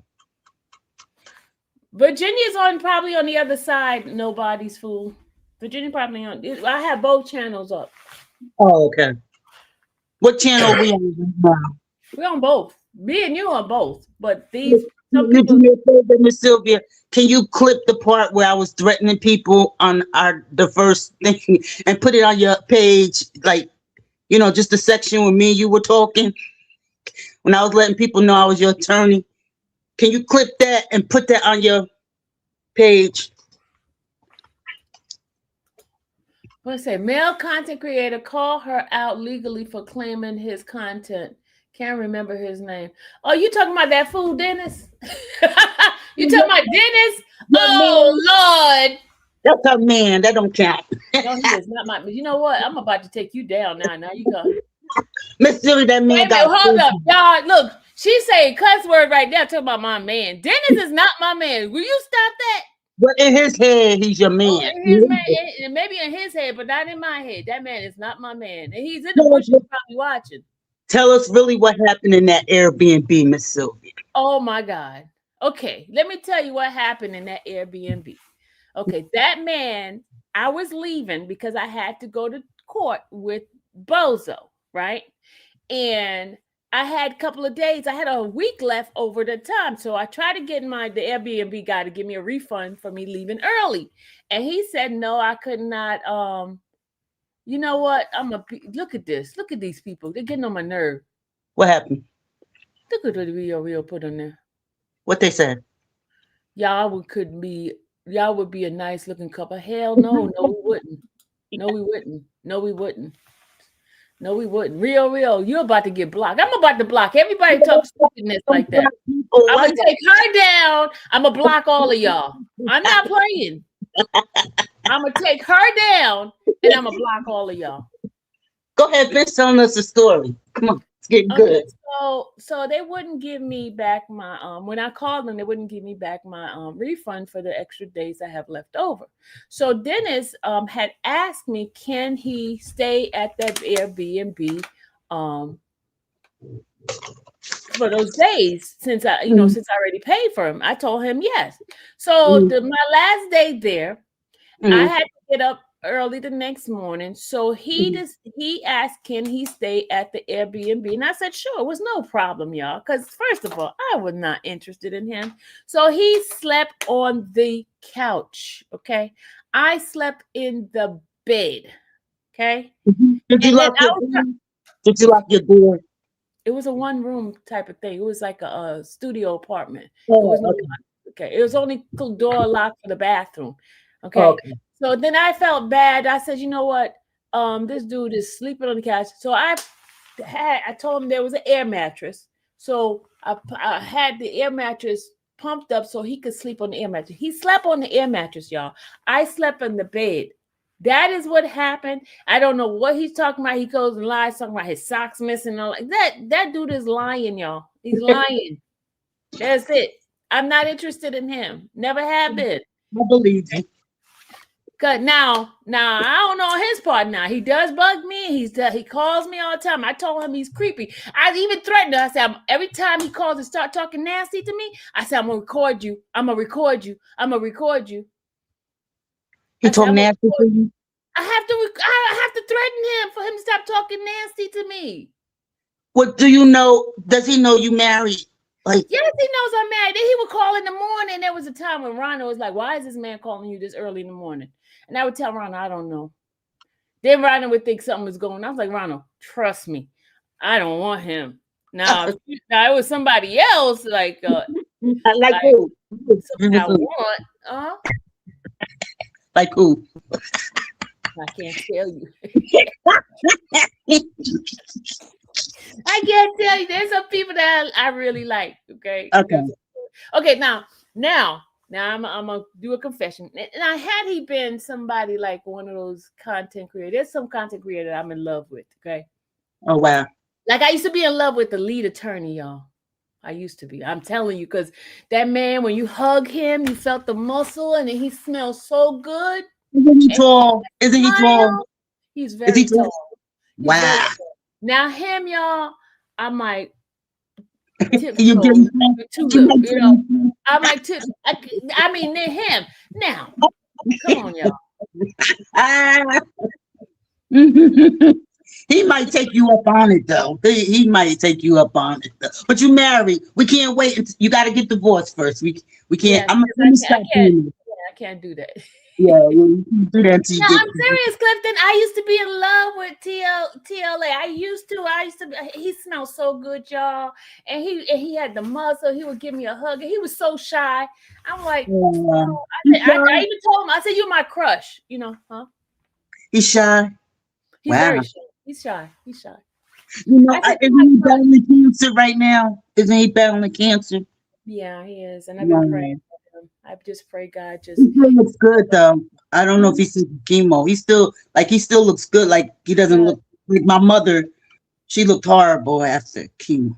S2: Virginia's probably on the other side. Nobody's fool. Virginia probably on. I have both channels up.
S4: Oh, okay. What channel we on right now?
S2: We're on both. Me and you on both. But these some
S4: You do
S2: people.
S4: me a favor, Miss Sylvia. Can you clip the part where I was threatening people on the first thing and put it on your page, like just the section where me and you were talking when I was letting people know I was your attorney? Can you clip that and put that on your page?
S2: What's it? Male content creator call her out legally for claiming his content. Can't remember his name. Oh, you talking about that fool, Dennis? You talking about Dennis? Oh, Lord.
S4: That's a man. That don't count.
S2: No, he is not my. You know what? I'm about to take you down now. Now you go.
S4: Miss Sylvia, that man
S2: Wait a minute, hold up, y'all. Look, she saying cuss word right there. Talking about my man. Dennis is not my man. Will you stop that?
S4: But in his head, he's your man.
S2: Oh, in his man, maybe in his head, but not in my head. That man is not my man, and he's in the bushes probably watching.
S4: Tell us really what happened in that Airbnb, Miss Sylvia.
S2: Oh my God. Okay, let me tell you what happened in that Airbnb. Okay, that man, I was leaving because I had to go to court with Bozo, right? And I had a couple of days. I had a week left over the time. So I tried to get the Airbnb guy to give me a refund for me leaving early. And he said, no, I could not. You know what? Look at this. Look at these people. They're getting on my nerve.
S4: What happened?
S2: Look at what the real put on there.
S4: What they said?
S2: Y'all would be a nice looking couple. Hell no, we wouldn't. No, we wouldn't. No, we wouldn't. No, we wouldn't. Real. You're about to get blocked. I'm about to block everybody talks stupidness like that. I'm gonna take her down. I'm gonna block all of y'all. I'm not playing. I'm gonna take her down and I'm gonna block all of y'all.
S4: Go ahead, finish telling us the story. Come on, it's getting good.
S2: So they wouldn't give me back my when I called them, they wouldn't give me back my refund for the extra days I have left over. So Dennis had asked me, can he stay at that Airbnb for those days since I already paid for him. I told him yes. So my last day there, I had to get up early the next morning. So he asked, can he stay at the Airbnb? And I said, sure, it was no problem, y'all. Because first of all, I was not interested in him. So he slept on the couch. Okay. I slept in the bed. Okay.
S4: Did you lock your door? It
S2: was a one room type of thing. It was like a studio apartment.
S4: Oh,
S2: it was okay. It was only door locked for the bathroom. Okay. So then I felt bad. I said, you know what? This dude is sleeping on the couch. So I told him there was an air mattress. So I had the air mattress pumped up so he could sleep on the air mattress. He slept on the air mattress, y'all. I slept in the bed. That is what happened. I don't know what he's talking about. He goes and lies, talking about his socks missing and all like that. That dude is lying, y'all. He's lying. That's it. I'm not interested in him. Never have been.
S4: I believe you.
S2: Cause now I don't know his part. Now he does bug me. He calls me all the time. I told him he's creepy. I even threatened him. I said, every time he calls and start talking nasty to me, I said, I'm gonna record you. I'm gonna record you. I'm gonna record you.
S4: He told nasty to you?
S2: I have to threaten him for him to stop talking nasty to me.
S4: What do you know? Does he know you married? Like,
S2: yes, he knows I'm married. Then he would call in the morning. There was a time when Ronald was like, why is this man calling you this early in the morning? And I would tell Ronald, I don't know. Then Ronald would think something was going on. I was like, Ronald, trust me. I don't want him. Now it was somebody else, like
S4: like who?
S2: I want.
S4: Like who?
S2: I can't tell you. I can't tell you. There's some people that I really like. Okay. Okay. Now I'm gonna do a confession. Now, had he been somebody like one of those content creators, there's some content creator I'm in love with. Okay.
S4: Oh wow.
S2: Like I used to be in love with the lead attorney, y'all. I used to be. I'm telling you, because that man, when you hug him, you felt the muscle, and he smells so good.
S4: Isn't he tall? Isn't he tall?
S2: He's very tall.
S4: Wow.
S2: Very tall. Now him, y'all, I might
S4: you
S2: know. I might tip. I mean, him. Now, come on, y'all.
S4: He might take you up on it though. He might take you up on it though. But you married. We can't wait. You got to get divorced first. We can't.
S2: Yeah,
S4: Let
S2: I
S4: me
S2: can't,
S4: stop doing it.
S2: I can't do that.
S4: Yeah, you can't do that until you
S2: No,
S4: get.
S2: I'm serious, Clifton. I used to be in love with TLA. I used to. He smelled so good, y'all. And he had the muscle. He would give me a hug. And he was so shy. I'm like, oh, I even told him. I said, "You're my crush." You know, huh?
S4: He's shy.
S2: He's very shy. He's shy. He's shy.
S4: You know, isn't he battling cancer right now? Isn't he battling cancer?
S2: Yeah, he is. And I've been praying for him. I just pray God just.
S4: He still looks good though. I don't know if he's chemo. He still looks good. Like he doesn't look like my mother. She looked horrible after chemo.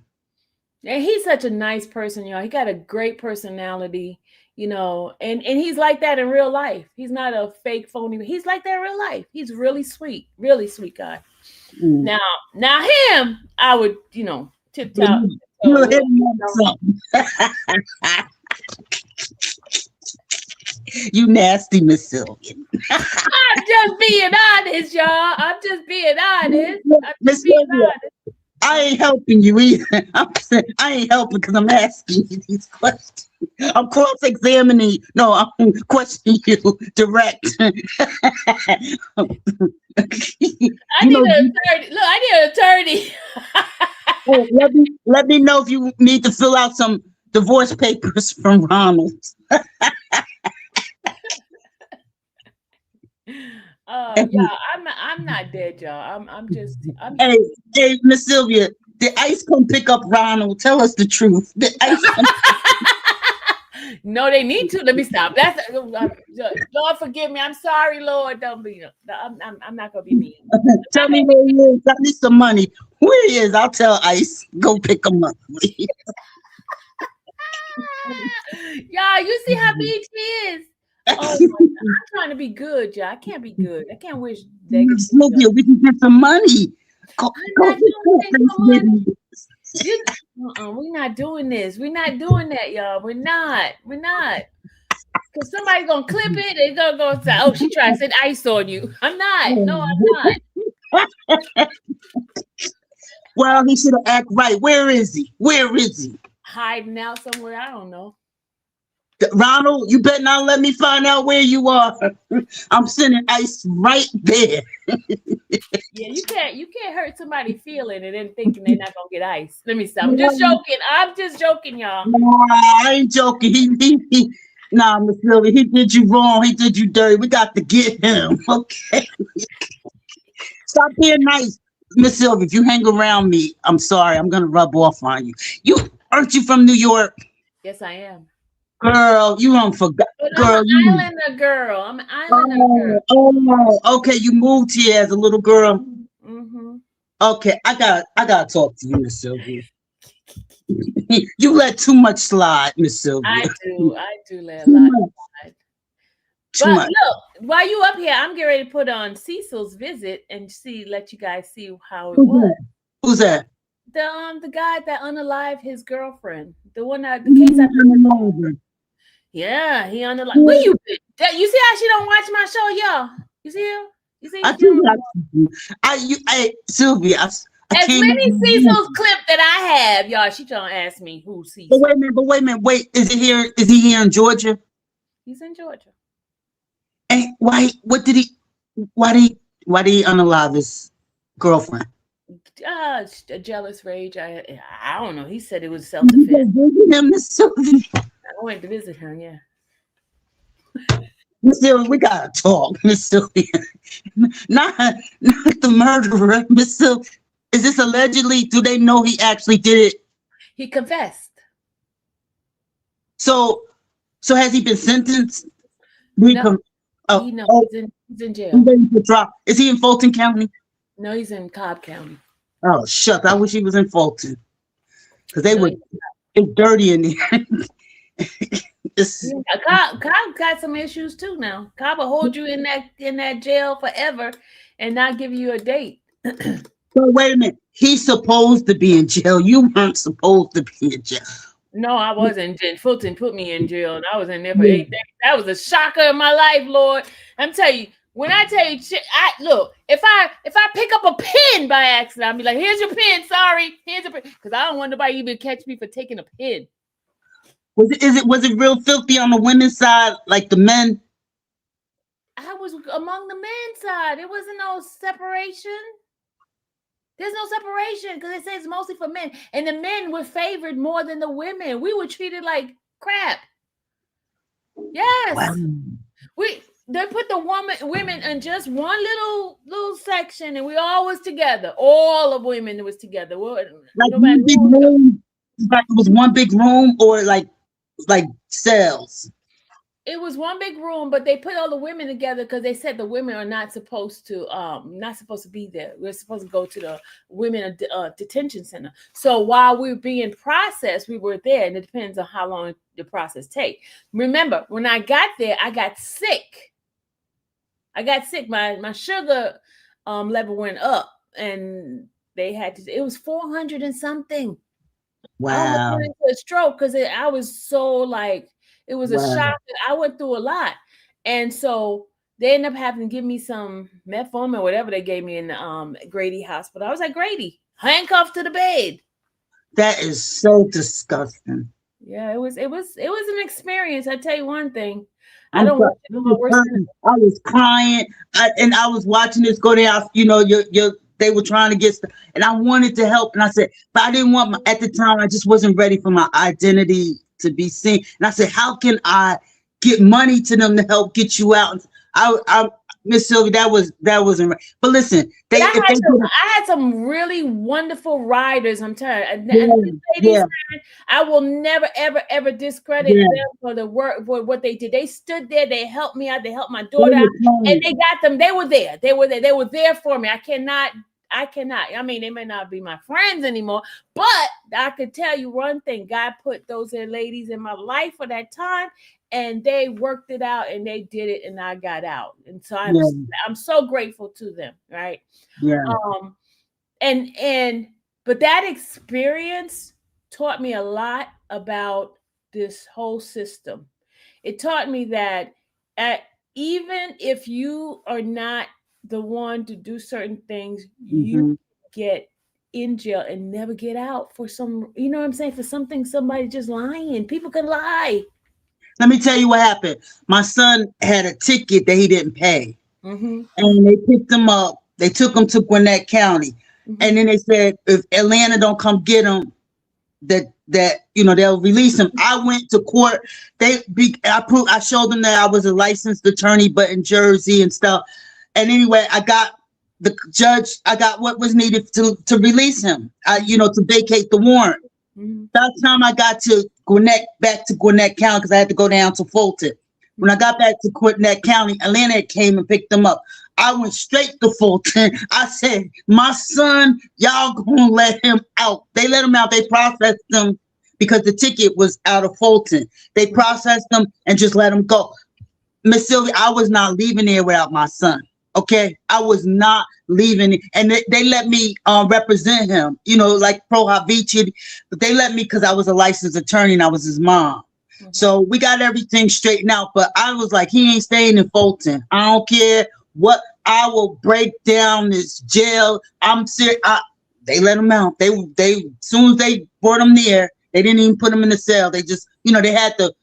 S2: And he's such a nice person, y'all. He got a great personality, you know, and he's like that in real life. He's not a fake phony. He's like that in real life. He's really sweet guy. Now him, I would, you know, tip-top.
S4: You nasty, Miss Sylvia.
S2: I'm just being honest, y'all. I'm just being honest.
S4: Miss Sylvia, I ain't helping you either. I ain't helping because I'm asking you these questions. I'm cross-examining. No, I'm questioning you direct.
S2: I need an attorney. Look, I need an attorney.
S4: Oh, let me know if you need to fill out some divorce papers from Ronald.
S2: Yeah, I'm not dead, y'all.
S4: Hey, Miss Sylvia, did ICE come pick up Ronald? Tell us the truth. Did ICE
S2: No, they need to. Let me stop. That's Lord, forgive me. I'm sorry, Lord. Don't be. I'm not gonna be mean.
S4: Tell me where he is. I need some money. Where he is? I'll tell ICE. Go pick him up.
S2: Y'all, you see how big she is. Oh my God. I'm trying to be good, y'all. I can't be good. I can't wish negative.
S4: Sylvia, we can get some money. Go
S2: we're not doing this. We're not doing that, y'all. We're not. Because somebody's gonna clip it. They're gonna go say, "Oh, she tried to set ice on you." I'm not. No, I'm not.
S4: Well, he should have acted right. Where is he?
S2: Hiding out somewhere. I don't know.
S4: Ronald, you better not let me find out where you are. I'm sending ICE right there.
S2: Yeah, you can't hurt somebody feeling and then thinking they're not gonna get ice. Let me stop. I'm just joking, y'all.
S4: No, I ain't joking. Nah, Miss Sylvia, he did you wrong. He did you dirty. We got to get him. Okay. Stop being nice, Miss Sylvia. If you hang around me, I'm sorry. I'm gonna rub off on you. Aren't you from New York?
S2: Yes, I am.
S4: Girl, you don't forget. Girl,
S2: I'm an islander girl. I'm an islander girl.
S4: Oh, okay. You moved here as a little girl.
S2: Mm-hmm.
S4: Okay, I gotta talk to you, Miss Sylvia. You let too much slide, Miss Sylvia.
S2: I do let a lot slide. But look, while you up here, I'm getting ready to put on Cecil's visit and let you guys see how it was.
S4: Who's that?
S2: The guy that unalived his girlfriend. The one that the case I Yeah, he unalived. Where you been? You see how she don't watch my show, y'all? You see him? You see?
S4: I do like you. Sylvia.
S2: As many Cecil's clip that I have, y'all. She trying to ask me who Cecil.
S4: But wait a minute. Wait, is he here in Georgia?
S2: He's in Georgia.
S4: And why did he unalive his girlfriend?
S2: A jealous rage. I don't know. He said it was self-defense. I went to visit her. Yeah.
S4: Miss Sylvia, we gotta talk, Miss Sylvia. Not the murderer, Miss Sylvia. Is this allegedly? Do they know he actually did it?
S2: He confessed.
S4: So has he been sentenced?
S2: No. He's in jail.
S4: Is he in Fulton County?
S2: No, he's in Cobb County.
S4: Oh, shucks. I wish he was in Fulton. Because it's dirty in there.
S2: Cobb got some issues too now. Cobb will hold you in that jail forever and not give you a date.
S4: So wait a minute. He's supposed to be in jail. You weren't supposed to be in jail.
S2: No, I wasn't. Fulton put me in jail and I was in there for 8 days. That was a shocker in my life, Lord. I'm telling you, When I tell you, I look, if I pick up a pen by accident, I'll be like, "Here's your pen. Sorry, here's your pen," because I don't want nobody even catch me for taking a pen.
S4: Was it real filthy on the women's side, like the men?
S2: I was among the men's side. There wasn't no separation. There's no separation because it says mostly for men, and the men were favored more than the women. We were treated like crap. Yes,
S4: Wow.
S2: they put the women in just one little section, and we all was together. All of women was together.
S4: Like
S2: No matter
S4: one big
S2: who was
S4: room, like it was one big room, or like cells.
S2: It was one big room, but they put all the women together because they said the women are not supposed to be there. We're supposed to go to the women detention center. So while we were being processed, we were there, and it depends on how long the process take. Remember, when I got there, I got sick. My sugar level went up, and they had to. It was 400 and something. I almost
S4: Wow.
S2: went into a stroke because I was so like. It was a
S4: Wow.
S2: shock that I went through a lot. And so they ended up having to give me some metformin or whatever they gave me in the Grady hospital. I was like, Grady, handcuffed to the bed.
S4: That is so disgusting.
S2: Yeah, it was an experience. I tell you one thing. I
S4: I'm
S2: don't
S4: sorry.
S2: want to do my worst.
S4: I was crying, and I was watching this go down. They were trying to get stuff, and I wanted to help, and I said, but I didn't want at the time. I just wasn't ready for my identity to be seen, and I said, how can I get money to them to help get you out? I Miss Sylvia, that wasn't right. But listen,
S2: I had some really wonderful riders. I'm telling you,
S4: yeah.
S2: I will never, ever, ever discredit them for the work for what they did. They stood there, they helped me out, they helped my daughter out, and they got them. They were there. They were there for me. I cannot. I mean, they may not be my friends anymore, but I could tell you one thing. God put those ladies in my life for that time, and they worked it out, and they did it, and I got out. And so I'm so grateful to them, right?
S4: Yeah.
S2: But that experience taught me a lot about this whole system. It taught me that even if you are not the one to do certain things, you get in jail and never get out for some, you know what I'm saying? For something, somebody just lying. People can lie.
S4: Let me tell you what happened. My son had a ticket that he didn't pay,
S2: Mm-hmm.
S4: and they picked him up. They took him to Gwinnett County, and then they said if Atlanta don't come get him, that they'll release him. I went to court. I showed them that I was a licensed attorney, but in Jersey and stuff. And anyway, I got the judge. I got what was needed to release him. To vacate the warrant.
S2: Mm-hmm.
S4: That time I got to back to Gwinnett County because I had to go down to Fulton. When I got back to Gwinnett County, Atlanta came and picked them up. I went straight to Fulton. I said, my son, y'all gonna let him out. They let him out. They processed him because the ticket was out of Fulton. They processed him and just let him go. Miss Sylvia, I was not leaving there without my son. Okay, I was not leaving, and they let me represent him. Like Pro Havici, but they let me because I was a licensed attorney and I was his mom. Mm-hmm. So we got everything straightened out. But I was like, he ain't staying in Fulton. I don't care what. I will break down this jail. I'm serious. They let him out. They soon as they brought him there, they didn't even put him in the cell. They just they had to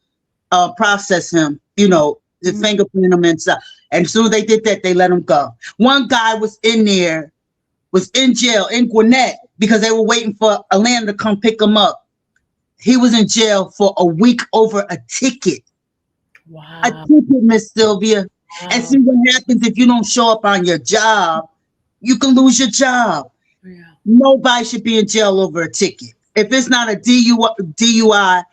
S4: process him. The fingerprint him and stuff. And as soon as they did that, they let him go. One guy was in jail in Gwinnett because they were waiting for Atlanta to come pick him up. He was in jail for a week over a ticket.
S2: Wow.
S4: A ticket, Miss Sylvia.
S2: Wow.
S4: And see what happens if you don't show up on your job, you can lose your job.
S2: Yeah.
S4: Nobody should be in jail over a ticket. If it's not a DUI,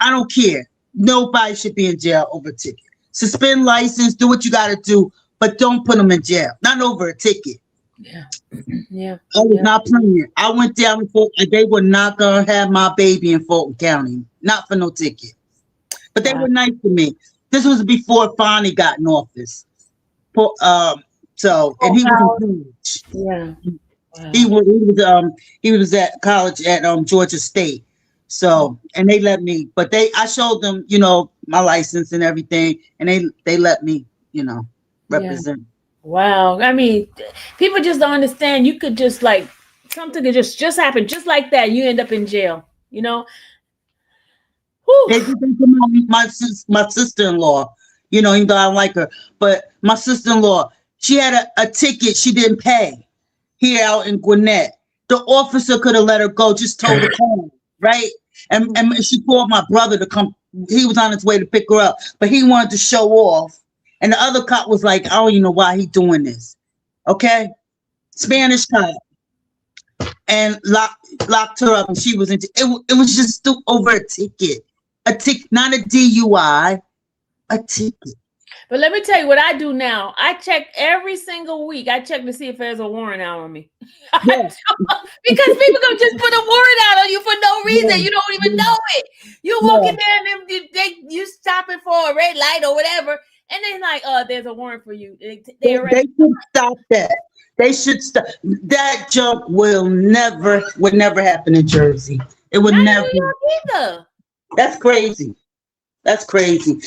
S4: I don't care. Nobody should be in jail over a ticket. Suspend license, do what you got to do, but don't put them in jail. Not over a ticket.
S2: Yeah. Yeah.
S4: I was not playing. I went down and they were not going to have my baby in Fulton County. Not for no ticket. But they were nice to me. This was before Fonnie got in office. And he was in college.
S2: Yeah. Wow.
S4: He was at college at Georgia State. So, and they let me, I showed them, my license and everything, and they let me, represent.
S2: Wow. I mean, people just don't understand. You could just like something could just happen just like that. You end up in jail. You know. Whew.
S4: They did that to my sister-in-law. You know, even though I don't like her, but my sister-in-law, she had a ticket she didn't pay here out in Gwinnett. The officer could have let her go, just told her home, right? And she called my brother to come. He was on his way to pick her up, but he wanted to show off. And the other cop was like, I don't even know why he doing this. Okay? Spanish cop. And locked her up, and she was it was just over a ticket. A ticket, not a DUI, a ticket.
S2: But let me tell you what I do now. I check every single week. I check to see if there's a warrant out on me.
S4: Yeah.
S2: Because people gonna just put a warrant out on you for no reason. You don't even know it. You walk in there and you stopping for a red light or whatever, and they're like, there's a warrant for you. They
S4: should stop that. They should stop. That jump would never happen in Jersey. It would never
S2: either.
S4: That's crazy. That's crazy.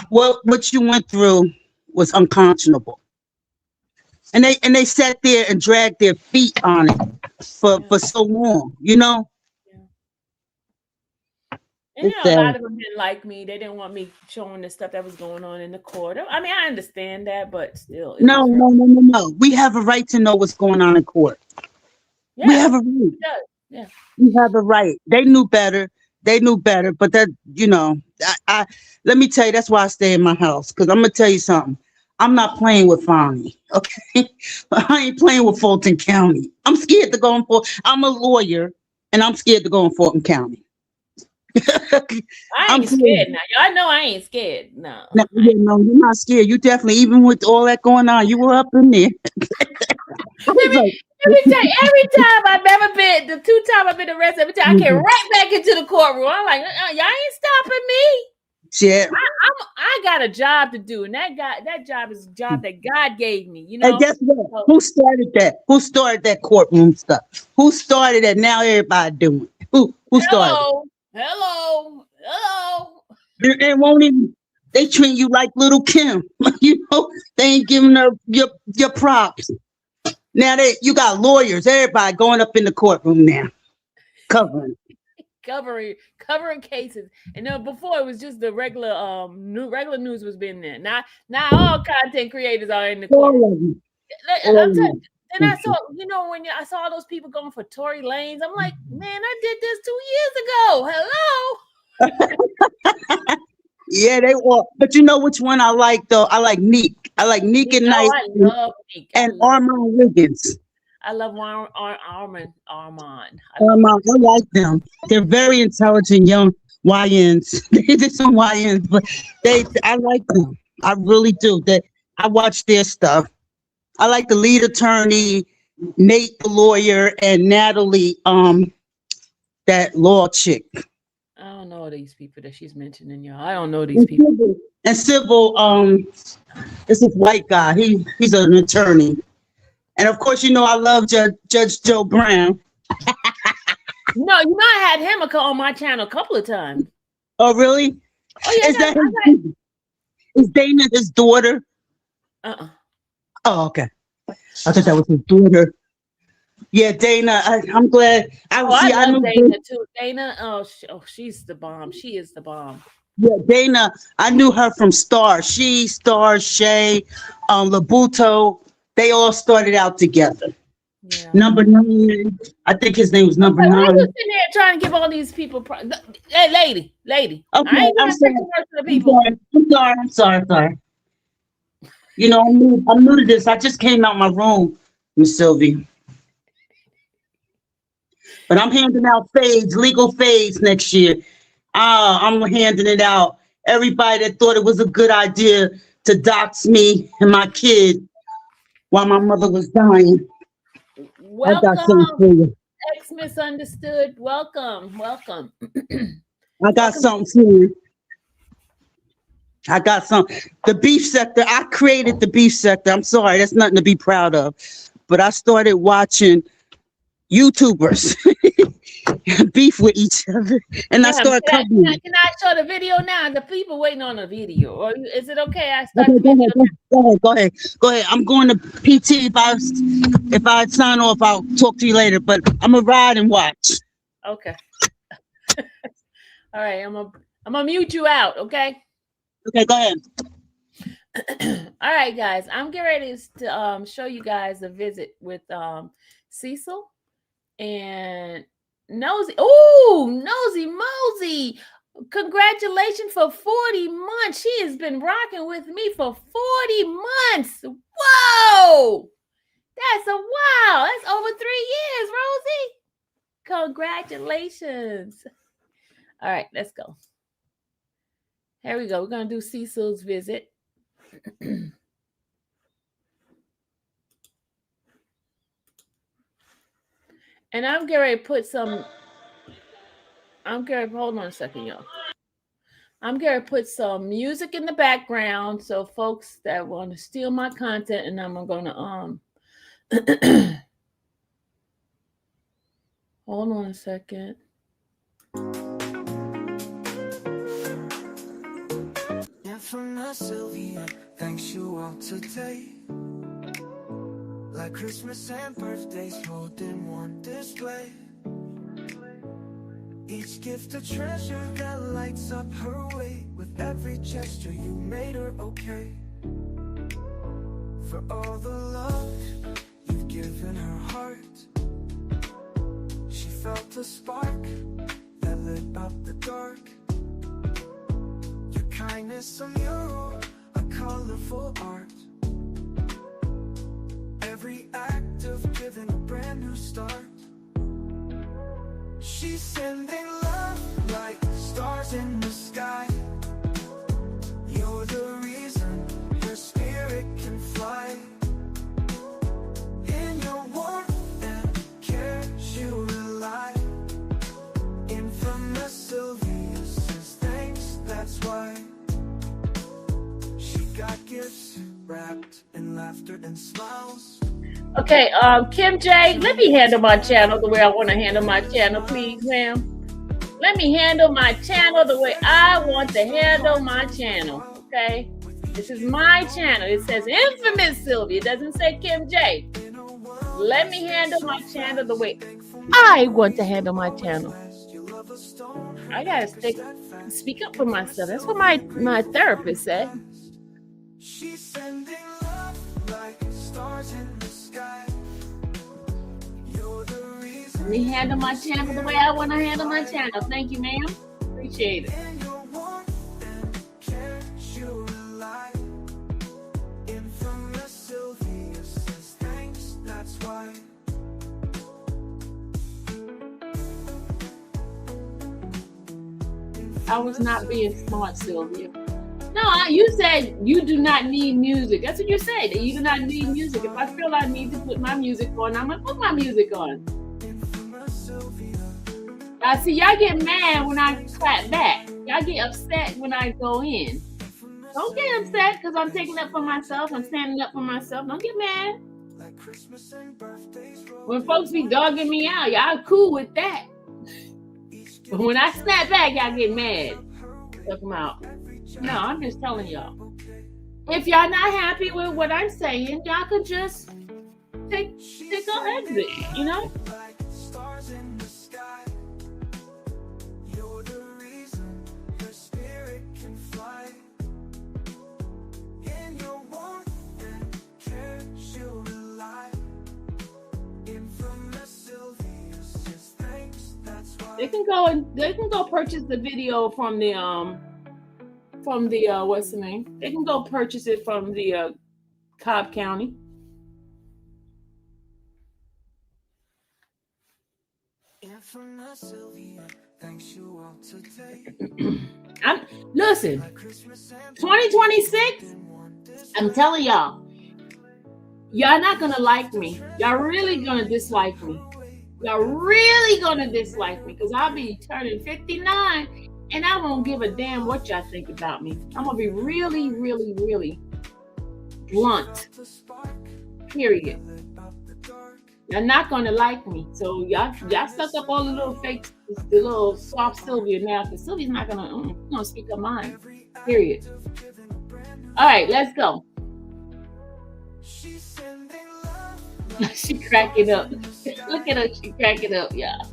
S4: What you went through was unconscionable. And they sat there and dragged their feet on it for so long, you know?
S2: And a lot of them didn't like me. They didn't want me showing the stuff that was going on in the court. I mean, I understand that, but still.
S4: No. We have a right to know what's going on in court. Yeah, we have a right.
S2: Yeah.
S4: We have a right. They knew better. But that, you know, I let me tell you, that's why I stay in my house. Because I'm going to tell you something. I'm not playing with Fonnie, okay? I ain't playing with Fulton County. I'm scared to go in I'm a lawyer, and I'm scared to go in Fulton County.
S2: I ain't scared now. Y'all know I ain't scared. No,
S4: you're not scared. You definitely, even with all that going on, you were up in there.
S2: Let me tell you, every time I've ever been, the 2 times I've been arrested, every time I came right back into the courtroom. I'm like, y'all ain't stopping me.
S4: Yeah.
S2: I got a job to do, and that job is a job that God gave me. You know.
S4: And guess what? Who started that? Who started that courtroom stuff? Who started it? Now everybody doing it. Who started?
S2: Hello.
S4: They won't even. They treat you like Little Kim. You know, they ain't giving her your props. Now you got lawyers, everybody going up in the courtroom now, covering
S2: cases. And before it was just the regular news was being there. Now all content creators are in the courtroom. Then I saw, when I saw all those people going for Tory Lanez, I'm like, man, I did this 2 years ago. Hello.
S4: Yeah, they were. But you know which one I like though? I like Neek. I like Neek and Nice.
S2: I love Neek.
S4: And Armand Wiggins.
S2: I love Armand.
S4: I like them. They're very intelligent young YNs. They're some YNs, but I like them. I really do. I watch their stuff. I like the lead attorney, Nate the lawyer, and Natalie, that law chick.
S2: I don't know these people that she's mentioning, y'all. I don't know these people.
S4: And Civil, it's this white guy. He's an attorney. And of course, I love Judge Joe Brown.
S2: No, I had him on my channel a couple of times.
S4: Oh, really?
S2: Oh, yeah.
S4: Is Dana his daughter?
S2: Uh-uh.
S4: Oh, okay. I thought that was his daughter. Yeah, Dana. I'm glad.
S2: I love Dana too. Dana, she's the bomb. She is the bomb.
S4: Yeah, Dana. I knew her from Star. Star, Shay, Labuto. They all started out together. Yeah. Number 9. I think his name was Number 9.
S2: Why are you sitting there trying to give all these people? Hey, lady.
S4: Okay,
S2: I'm
S4: sorry. I'm new to this. I just came out my room, Miss Sylvia. But I'm handing out legal fades next year. I'm handing it out. Everybody that thought it was a good idea to dox me and my kid while my mother was dying.
S2: Welcome,
S4: I got something for you.
S2: Ex-misunderstood. Welcome.
S4: I got something for you. I got some. The beef sector. I created the beef sector. I'm sorry, that's nothing to be proud of. But I started watching YouTubers beef with each other, and I
S2: Ma'am,
S4: start
S2: can
S4: covering it.
S2: I show the video now? The people waiting on the video. Or is it okay? I start
S4: Okay,
S2: the video.
S4: go ahead. I'm going to PT. If I sign off, I'll talk to you later. But I'm gonna ride and watch.
S2: Okay. All right. I'm gonna mute you out. Okay.
S4: Okay, go ahead.
S2: All right, guys. I'm getting ready to show you guys a visit with Cecil and Nosy. Oh, Nosy Mosey. Congratulations for 40 months. She has been rocking with me for 40 months. Whoa. That's over 3 years, Rosie. Congratulations. All right, let's go. Here we go. We're going to do Cecil's visit. And I'm getting ready to put some. Hold on a second, y'all. I'm going to put some music in the background so folks that want to steal my content, and I'm going to hold on a second.
S1: From Sylvia, thanks you all today. Like Christmas and birthdays rolled in one display. Each gift a treasure that lights up her way. With every gesture you made her okay. For all the love you've given her heart, she felt a spark that lit up the dark. Your kindness a mural, a colorful art. Every act of giving a brand new start. She's sending love like stars in the sky. You're the reason her spirit can fly. In your warmth and care she'll rely. Infamous Sylvia says thanks, that's why. She got gifts wrapped in laughter and smiles.
S2: Okay, Kim J, let me handle my channel the way I want to handle my channel, please, ma'am. Let me handle my channel the way I want to handle my channel, okay? This is my channel. It says Infamous Sylvia. It doesn't say Kim J. Let me handle my channel the way I want to handle my channel. I gotta speak up for myself. That's what my therapist said.
S1: She's sending love like stars in the sky. You're the reason.
S2: Let me handle my channel the way I want to handle my channel. Thank you, ma'am. Appreciate it.
S1: In your warmth and care she'll rely. Infamous Sylvia says thanks, that's why.
S2: I was not being smart, Sylvia. No, you said you do not need music. That's what you said. That you do not need music. If I feel I need to put my music on, I'm gonna put my music on. I see y'all get mad when I clap back. Y'all get upset when I go in. Don't get upset because I'm taking up for myself. I'm standing up for myself. Don't get mad. When folks be dogging me out, y'all cool with that. But when I snap back, y'all get mad. Check them out. No, I'm just telling y'all. If y'all not happy with what I'm saying, y'all could just take an exit, you know? They can go purchase the video from the what's the name? They can go purchase it from the Cobb County. Listen, 2026, I'm telling y'all not gonna like me. Y'all really gonna dislike me. Y'all really gonna dislike me because I'll be turning 59 and I won't give a damn what y'all think about me. I'm gonna be really, really, really blunt. Period. You're not gonna like me. So y'all suck up all the little fakes, the little soft Sylvia now, because Sylvia's not gonna speak her mind. Period. All right, let's go. She cracking up. Look at her, she cracking up, y'all.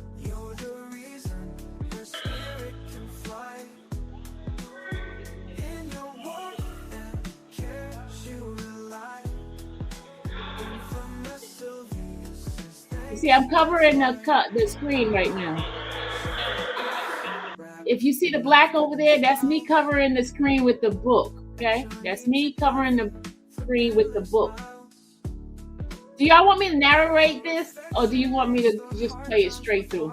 S2: You see, I'm covering the screen right now. If you see the black over there, that's me covering the screen with the book. Okay, that's me covering the screen with the book. Do y'all want me to narrate this, or do you want me to just play it straight through?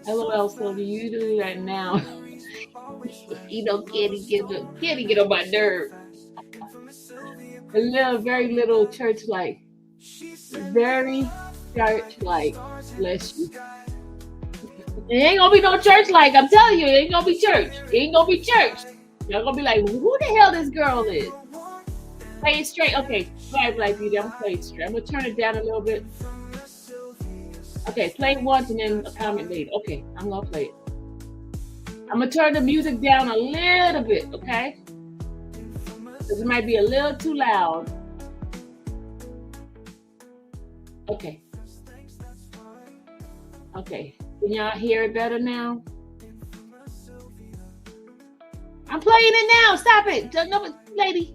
S2: LOL, Sylvia, you do that now. You know, Kitty get on my nerve. Very little church-like. Very church-like. Bless you. It ain't gonna be no church-like. I'm telling you, it ain't gonna be church. It ain't gonna be church. Y'all gonna be like, who the hell this girl is? Play it straight. Okay, sorry, Black Beauty. I'm gonna play it straight. I'm gonna turn it down a little bit. Okay, play it once and then a comment later. Okay, I'm gonna play it. I'm gonna turn the music down a little bit, okay? Because it might be a little too loud. Okay. Okay. Can y'all hear it better now? I'm playing it now. Stop it. No, lady.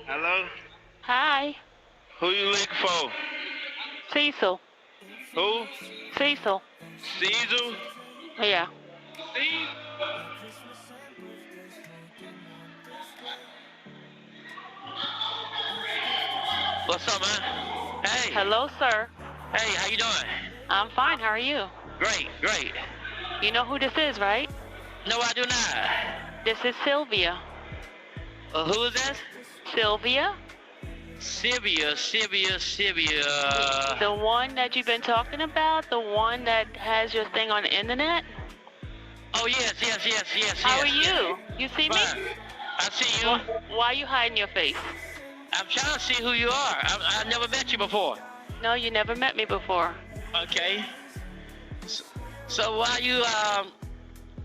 S5: Hello?
S6: Hi,
S5: Who you looking for?
S6: Cecil.
S5: Who?
S6: Cecil.
S5: Caesar?
S6: Yeah.
S5: What's up, man? Hey.
S6: Hello, sir.
S5: Hey, how you doing?
S6: I'm fine. How are you?
S5: Great, great.
S6: You know who this is, right?
S5: No, I do not.
S6: This is Sylvia.
S5: Who is that?
S6: Sylvia?
S5: Sylvia.
S6: The one that you've been talking about? The one that has your thing on the internet?
S5: Oh, yes.
S6: How are you? You see me?
S5: Fine. I see you.
S6: Why are you hiding your face?
S5: I'm trying to see who you are. I've never met you before.
S6: No, you never met me before.
S5: Okay. So why you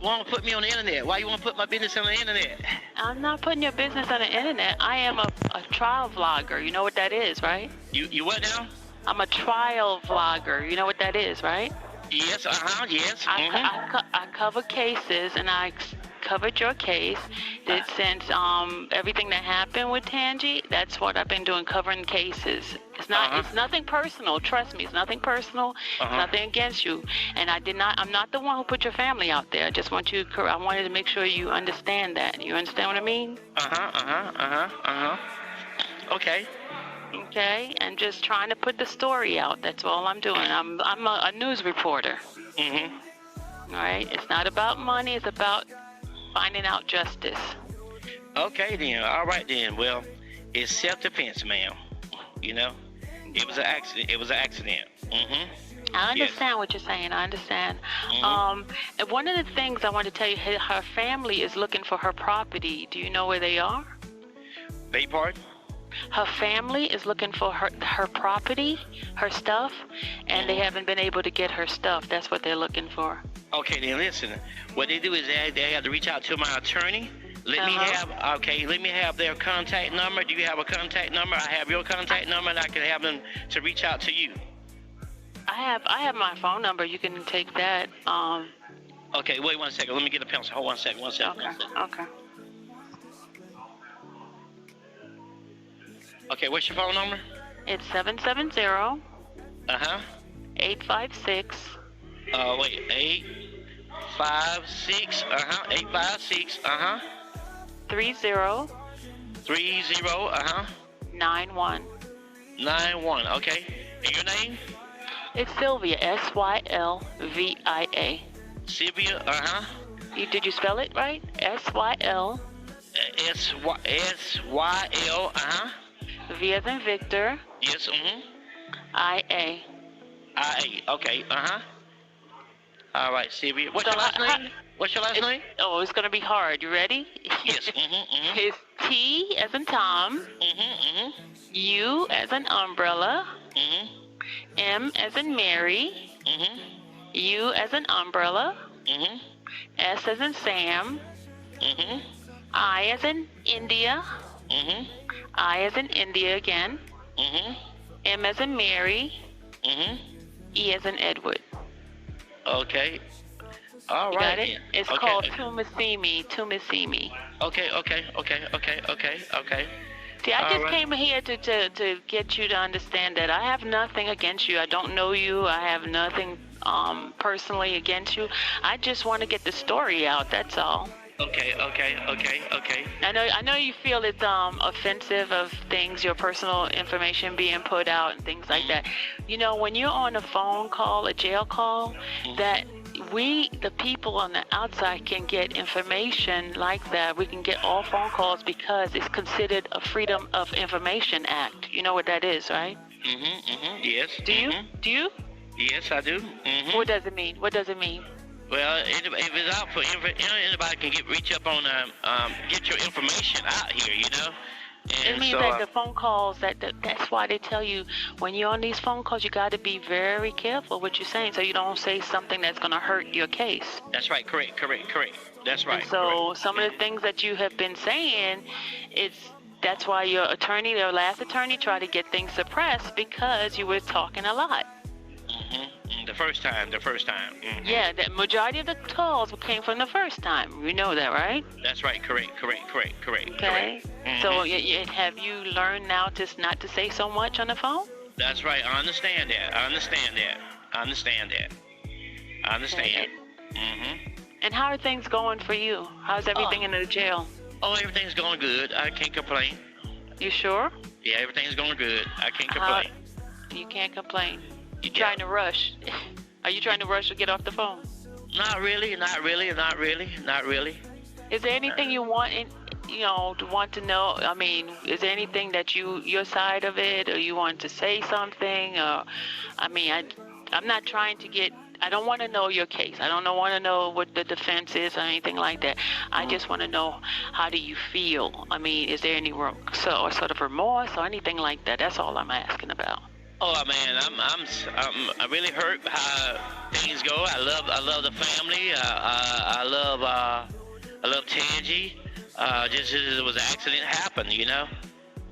S5: want to put me on the internet? Why you want to put my business on the internet?
S6: I'm not putting your business on the internet. I am a trial vlogger. You know what that is, right?
S5: You what now?
S6: I'm a trial vlogger. You know what that is, right?
S5: Yes, yes.
S6: I cover cases, and I covered your case. That since everything that happened with Tangi, that's what I've been doing, covering cases. It's not. It's nothing personal. Trust me, it's nothing personal. It's nothing against you. And I'm not the one who put your family out there. I just want you. I wanted to make sure you understand that. You understand what I mean?
S5: Okay.
S6: Okay, and just trying to put the story out. That's all I'm doing. I'm a news reporter. All right. It's not about money. It's about finding out justice.
S5: Okay then. All right then. Well, it's self-defense, ma'am. You know, it was an accident.
S6: I understand what you're saying. I understand. And one of the things I want to tell you, her family is looking for her property. Do you know where they are?
S5: Beg pardon?
S6: Her family is looking for her property, her stuff, and they haven't been able to get her stuff. That's what they're looking for.
S5: Okay, then listen. What they do is they have to reach out to my attorney. Let me have their contact number. Do you have a contact number? I have your contact number, and I can have them to reach out to you.
S6: I have my phone number. You can take that.
S5: Okay, wait 1 second. Let me get a pencil. Hold 1 second. 1 second.
S6: Okay.
S5: 1 second.
S6: Okay.
S5: Okay, what's your phone number?
S6: It's 770
S5: Uh-huh.
S6: 856
S5: Wait, 856. Uh-huh. 856. Uh-huh.
S6: 3091.
S5: 91. Okay. And your name?
S6: It's Sylvia, Sylvia.
S5: Sylvia. Uh-huh.
S6: Did you spell it right? Syl.
S5: SYL. Uh-huh.
S6: V as in Victor.
S5: Yes. Mm-hmm.
S6: IA.
S5: Okay. Uh-huh. All right, Sylvia. What's your last name? What's your last name?
S6: Oh, it's gonna be hard. You ready?
S5: Yes. Mm-hmm.
S6: It's T as in Tom. U as in umbrella. M as in Mary. U as in umbrella. S as in Sam. I as in India. I as in India again. M as in Mary. E as in Edward.
S5: Okay. All
S6: You
S5: right.
S6: got it? It's
S5: Okay.
S6: called Tumasimi.
S5: Okay.
S6: See, I
S5: All
S6: just
S5: right.
S6: came here to get you to understand that I have nothing against you. I don't know you. I have nothing personally against you. I just want to get the story out. That's all.
S5: Okay.
S6: I know you feel it's offensive of things, your personal information being put out and things like that. You know, when you're on a phone call, a jail call, that we, the people on the outside, can get information like that. We can get all phone calls because it's considered a Freedom of Information Act. You know what that is, right?
S5: Yes.
S6: Do you? Do you?
S5: Yes, I do.
S6: What does it mean? What does it mean?
S5: Well, if it's out for anybody can reach up on get your information out here, you know.
S6: It
S5: And
S6: means
S5: so,
S6: that the phone calls, that's why they tell you when you're on these phone calls, you got to be very careful what you're saying so you don't say something that's going to hurt your case.
S5: that's right. Correct. That's right.
S6: And so
S5: correct.
S6: some of the things that you have been saying, that's why your attorney, their last attorney, tried to get things suppressed because you were talking a lot.
S5: The first time.
S6: Yeah, the majority of the calls came from the first time. You know that, right?
S5: That's right. Correct.
S6: Okay. So have you learned now just not to say so much on the phone?
S5: That's right. I understand that.
S6: Okay. And how are things going for you? How's everything in the jail?
S5: Oh, everything's going good. I can't complain.
S6: You sure?
S5: Yeah, everything's going good. I can't complain.
S6: You can't complain. You're trying to rush. Are you trying to rush to get off the phone?
S5: Not really.
S6: Is there anything you want to know? I mean, is there anything that your side of it, or you want to say something? Or, I mean, I'm not trying to get. I don't want to know your case. I don't want to know what the defense is or anything like that. I just want to know, how do you feel? I mean, is there any sort of remorse or anything like that? That's all I'm asking about.
S5: Oh man, I'm really hurt how things go. I love the family. I love Tangi. Just as it was an accident happened, you know.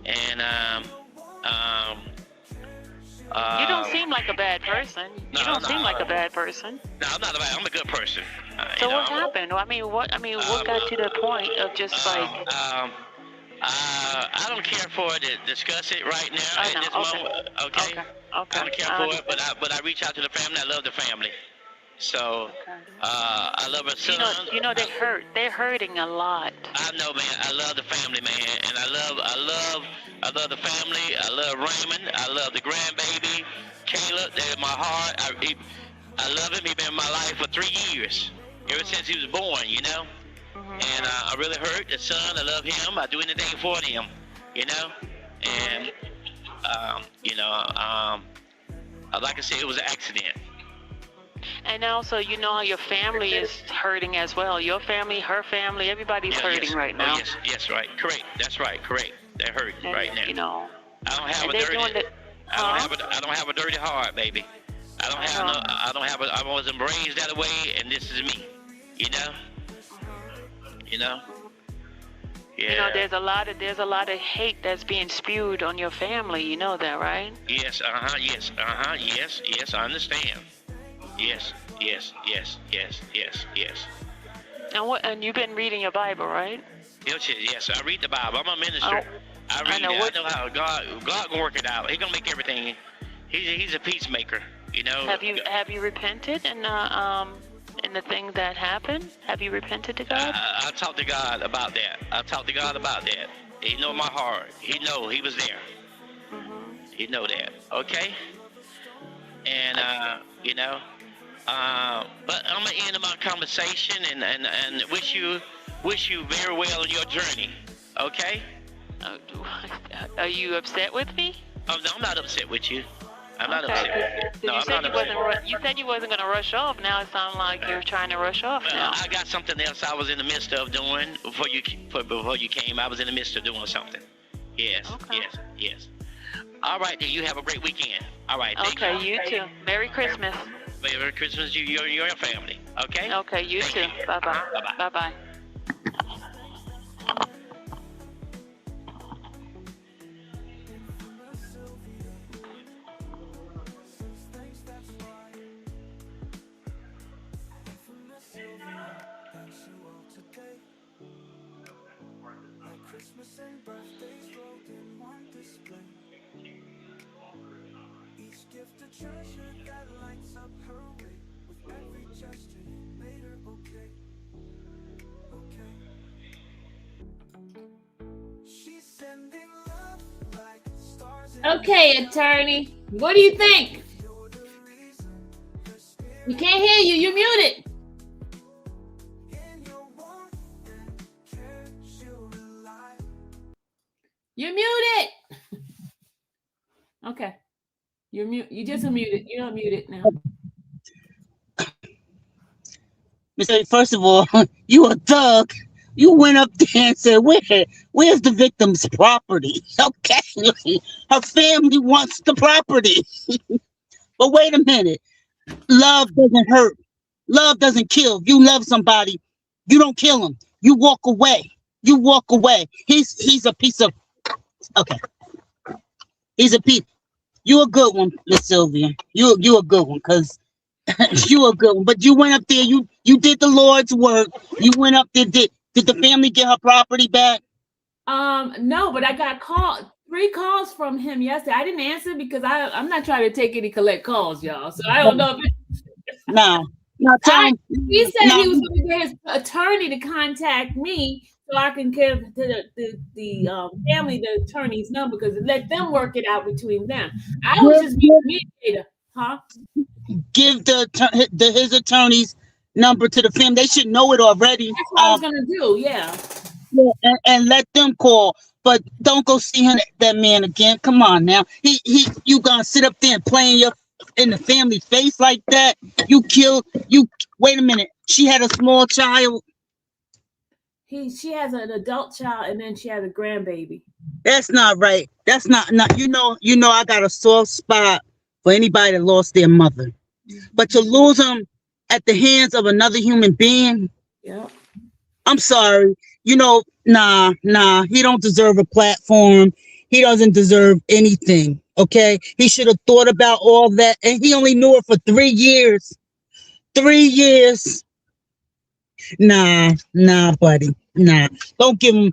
S5: And
S6: you don't seem like a bad person. You don't seem like a bad person.
S5: No, I'm not I'm a good person.
S6: So what happened? What got you to the point of just like?
S5: I don't care for it to discuss it right now at this moment. Okay. I don't care for it, but I reach out to the family. I love the family. So I love her son.
S6: You know they're hurting a lot.
S5: I know, man. I love the family, man, and I love the family. I love Raymond. I love the grandbaby, Caleb. They're in my heart. I love him. He's been in my life for 3 years, ever since he was born. You know. And I really hurt the son. I love him. I do anything for him, you know. And like I said, it was an accident.
S6: And also, you know how your family is hurting as well. Your family, her family, everybody's hurting right now.
S5: Oh, yes, right. Correct. That's right. Correct. They're hurting right now.
S6: You know.
S5: I don't have I don't have a dirty heart, baby. I wasn't raised that way, and this is me. You know. Yeah.
S6: You know, there's a lot of hate that's being spewed on your family. You know that, right?
S5: Yes. Yes. I understand. Yes. yes, yes, yes, yes, yes.
S6: And you've been reading your Bible, right?
S5: Yes, I read the Bible. I'm a
S6: Oh,
S5: minister. I
S6: I
S5: read
S6: know
S5: it. I
S6: what.
S5: know how God can work it out. He gonna make everything. He's a peacemaker. You know.
S6: Have you repented in the thing that happened? Have you repented to God?
S5: I talked to God about that. I talked to God about that. He know my heart. He know He was there.
S6: Hmm.
S5: He know that. Okay. And you know. But I'm gonna end my conversation and wish you very well in your journey. Okay.
S6: Uh, Are you upset with me?
S5: Oh, no, I'm not upset with you. I'm not
S6: Okay,
S5: upset with you. No,
S6: you
S5: I'm
S6: said
S5: not upset.
S6: you said you wasn't gonna rush off. Now it sounds like you're trying to rush off now.
S5: I got something else I was in the midst of doing before you came. I was in the midst of doing something. Yes,
S6: Okay.
S5: yes, yes. All right, then you have a great weekend. All right, thank
S6: Okay,
S5: you.
S6: you too. Merry Christmas.
S5: Merry Christmas, your family. Okay.
S6: Okay, you too.
S5: Thank you.
S6: Bye bye.
S5: Bye bye.
S6: Bye bye.
S1: Christmas and birthdays rolled in one display. Each gift a treasure that lights up her way. With every gesture made her okay. She's sending love like stars in
S2: Okay, attorney. What do you think? We can't hear you. You're muted. You're muted. Okay. You're mute. You just unmuted. You're unmuted now.
S4: First of all, you a thug. You went up there and said, where's the victim's property? Okay. Her family wants the property. But wait a minute. Love doesn't hurt. Love doesn't kill. If you love somebody, you don't kill him. You walk away. You walk away. He's a piece of okay. He's a piece. You a good one, Miss Sylvia. You a good one, because you a good one. But you went up there, you did the Lord's work. You went up there, did the family get her property back?
S2: No, but I got 3 calls from him yesterday. I didn't answer because I'm not trying to take any collect calls, y'all. So I don't know if
S4: No, tell him.
S2: he said he was going to get his attorney to contact me so I can give the family the attorney's number because let them work it out between them. I was just being a mediator, huh?
S4: Give his attorney's number to the family. They should know it already.
S2: That's what I was gonna do, yeah.
S4: And let them call, but don't go see that man again. Come on now. You gonna sit up there and play in the family face like that? You wait a minute. She had a small child.
S2: She has an adult child and then she has a grandbaby.
S4: That's not right. That's not you know I got a soft spot for anybody that lost their mother. But to lose them at the hands of another human being,
S2: yeah.
S4: I'm sorry. Nah. He don't deserve a platform. He doesn't deserve anything. Okay. He should have thought about all that. And he only knew her for 3 years. 3 years. Nah, buddy. Nah. Don't give him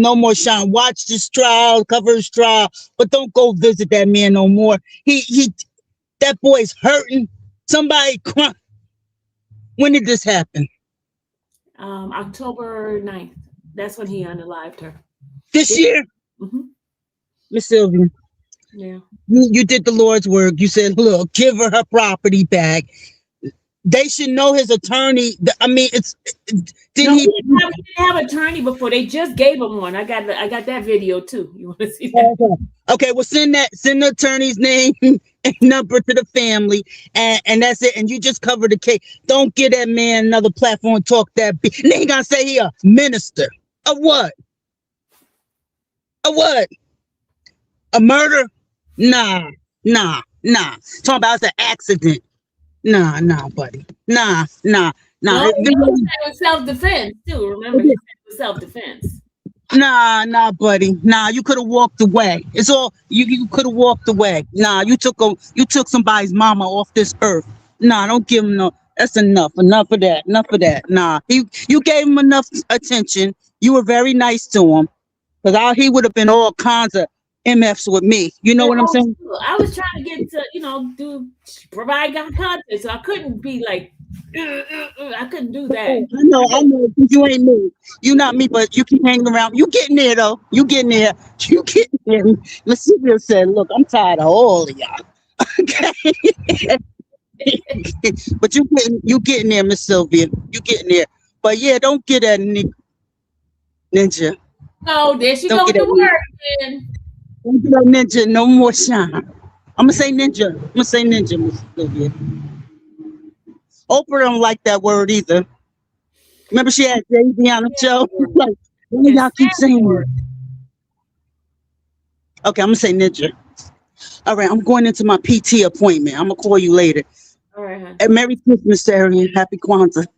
S4: no more shine. Watch this trial, cover his trial, but don't go visit that man no more. That boy's hurting. Somebody cry. When did this happen?
S2: October 9th. That's when he unalived her.
S4: This year?
S2: Mm-hmm.
S4: Miss Sylvia.
S2: Yeah.
S4: You did the Lord's work. You said, look, give her property back. They should know his attorney. I mean, he
S2: didn't have an attorney before. They just gave him one. I got that video too. You want to see that?
S4: Okay, well, send the attorney's name and number to the family, and that's it. And you just cover the case. Don't give that man another platform and talk that. And then he gonna say he a minister. A what? A what? A murder? Nah. Talking about it's an accident. Nah, buddy. Nah.
S2: No, it was self-defense too. Remember, he said it was self-defense.
S4: Nah, buddy. Nah, you could have walked away. It's all you could have walked away. Nah, you took somebody's mama off this earth. Nah, don't give him no. That's enough. Enough of that. Enough of that. Nah, you gave him enough attention. You were very nice to him because he would have been all kinds of MFs with me. You know
S2: And
S4: what I'm saying?
S2: also, I was trying to get to, do provide content, so I couldn't be like, I couldn't do that.
S4: I know. 'Cause you ain't me. You not me, but you keep hanging around. You getting there though. You getting there. You getting there. Miss Sylvia said, "Look, I'm tired of all of y'all." Okay, but you getting there, Miss Sylvia. You getting there. But yeah, don't get that ninja.
S2: Oh, there she
S4: Don't
S2: go
S4: get
S2: with the
S4: that ninja.
S2: word again.
S4: Don't get that ninja no more shine. I'm gonna say ninja. I'm gonna say ninja, Miss Sylvia. Oprah don't like that word either. Remember she had Jay-Z on the show? Like, why
S2: Yes,
S4: y'all keep saying
S2: word.
S4: that? Okay, I'm gonna say ninja. All right, I'm going into my PT appointment. I'm gonna call you later.
S2: All right, hon.
S4: And Merry Christmas, Sarah, and Happy Kwanzaa.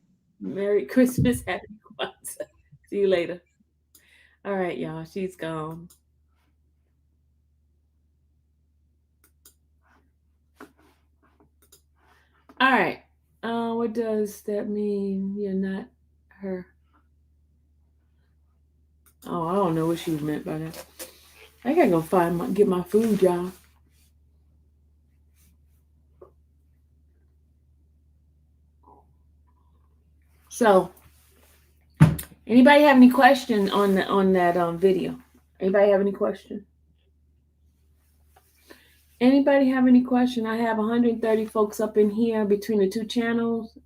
S2: Merry Christmas, Happy Kwanzaa. See you later. All right, y'all. She's gone. All right. What does that mean? You're not her. Oh, I don't know what she meant by that. I gotta go get my food, y'all. So, anybody have any question on that video? Anybody have any question? Anybody have any question? I have 130 folks up in here between the two channels.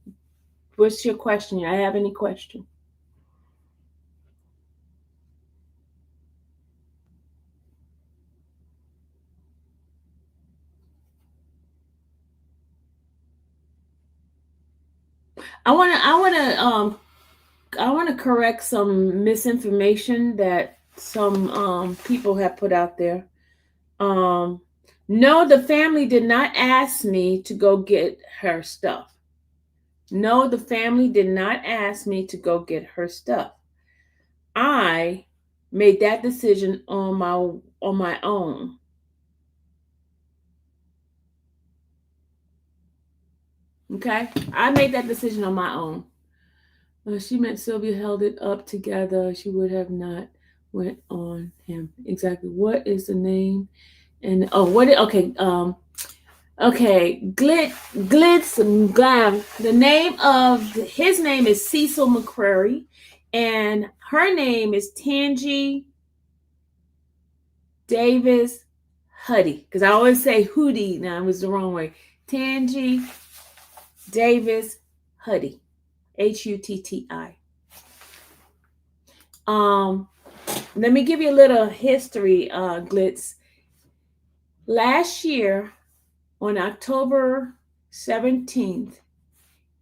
S2: What's your question? I have any question? I want to correct some misinformation that some people have put out there. No, the family did not ask me to go get her stuff. No, the family did not ask me to go get her stuff. I made that decision on my own. Okay? I made that decision on my own. She meant Sylvia held it up together. She would have not went on him. Exactly. What is the name? And okay, Glitz Glam. The name of his name is Cecil McCrary, and her name is Tangi Davis Huddy. Because I always say Hootie. Now it was the wrong way. Tangi Davis Huddy. Hutti. Let me give you a little history, Glitz. Last year, on October 17th,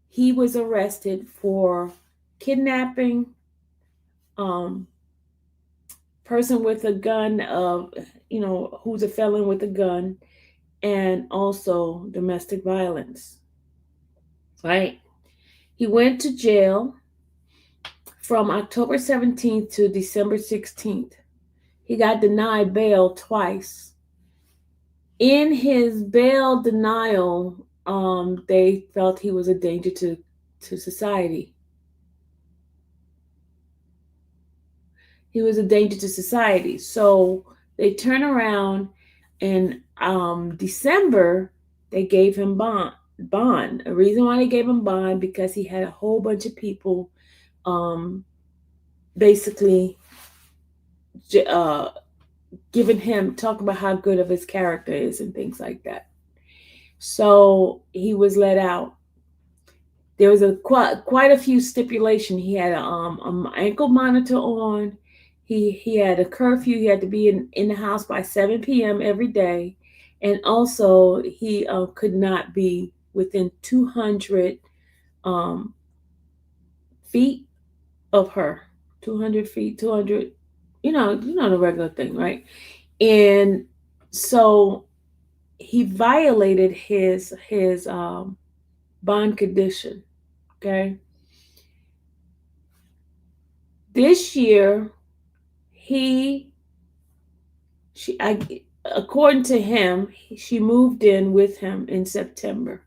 S2: he was arrested for kidnapping, person with a gun who's a felon with a gun, and also domestic violence. Right? He went to jail from October 17th to December 16th. He got denied bail twice. In his bail denial, they felt he was a danger to society. He was a danger to society. So they turn around in December, they gave him bond. A reason why they gave him bond, because he had a whole bunch of people basically giving him, talking about how good of his character is and things like that. So he was let out. There was quite a few stipulation. He had an ankle monitor on. He had a curfew. He had to be in the house by 7 p.m. every day, and also he could not be within 200 feet of her. 200 feet, 200. You know the regular thing, right? And so he violated his bond condition. Okay. This year, according to him, she moved in with him in September,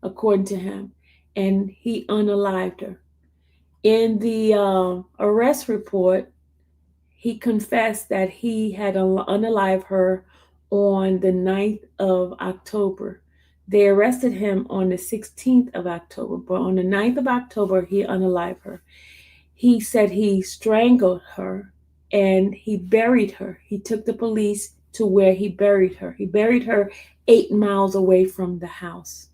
S2: according to him. and he unalived her. In the arrest report, he confessed that he had unalived her on the 9th of October. They arrested him on the 16th of October, but on the 9th of October, he unalived her. He said he strangled her and he buried her. He took the police to where he buried her. He buried her 8 miles away from the house.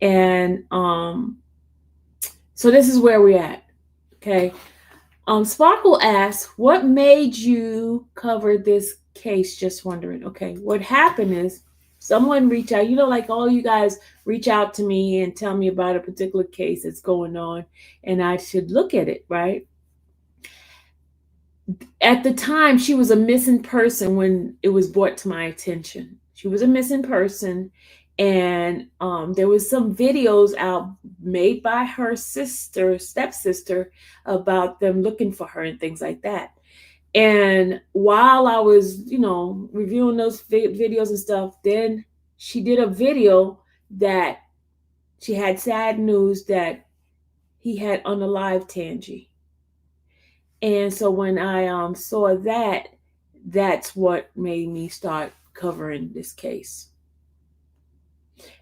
S2: And so this is where we're at. Okay. Sparkle asks, what made you cover this case? Just wondering. Okay, what happened is someone reached out, like all you guys reach out to me and tell me about a particular case that's going on, and I should look at it, right? At the time, she was a missing person when it was brought to my attention. She was a missing person, and there was some videos out made by her stepsister, about them looking for her and things like that. And while I was, reviewing those videos and stuff, then she did a video that she had sad news that he had unalived Tangi. And so when I saw that, that's what made me start covering this case.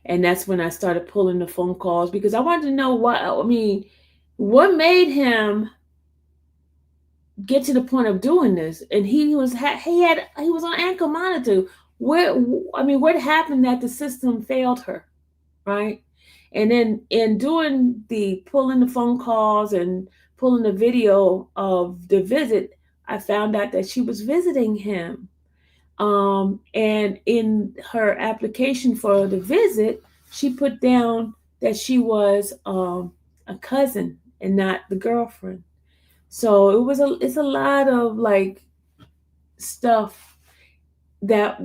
S2: And that's when I started pulling the phone calls, because I wanted to know what made him get to the point of doing this. And he was on ankle monitor. What happened that the system failed her, right? And then in doing the pulling the phone calls and pulling the video of the visit, I found out that she was visiting him. And in her application for the visit, she put down that she was a cousin and not the girlfriend. So it's a lot of like stuff that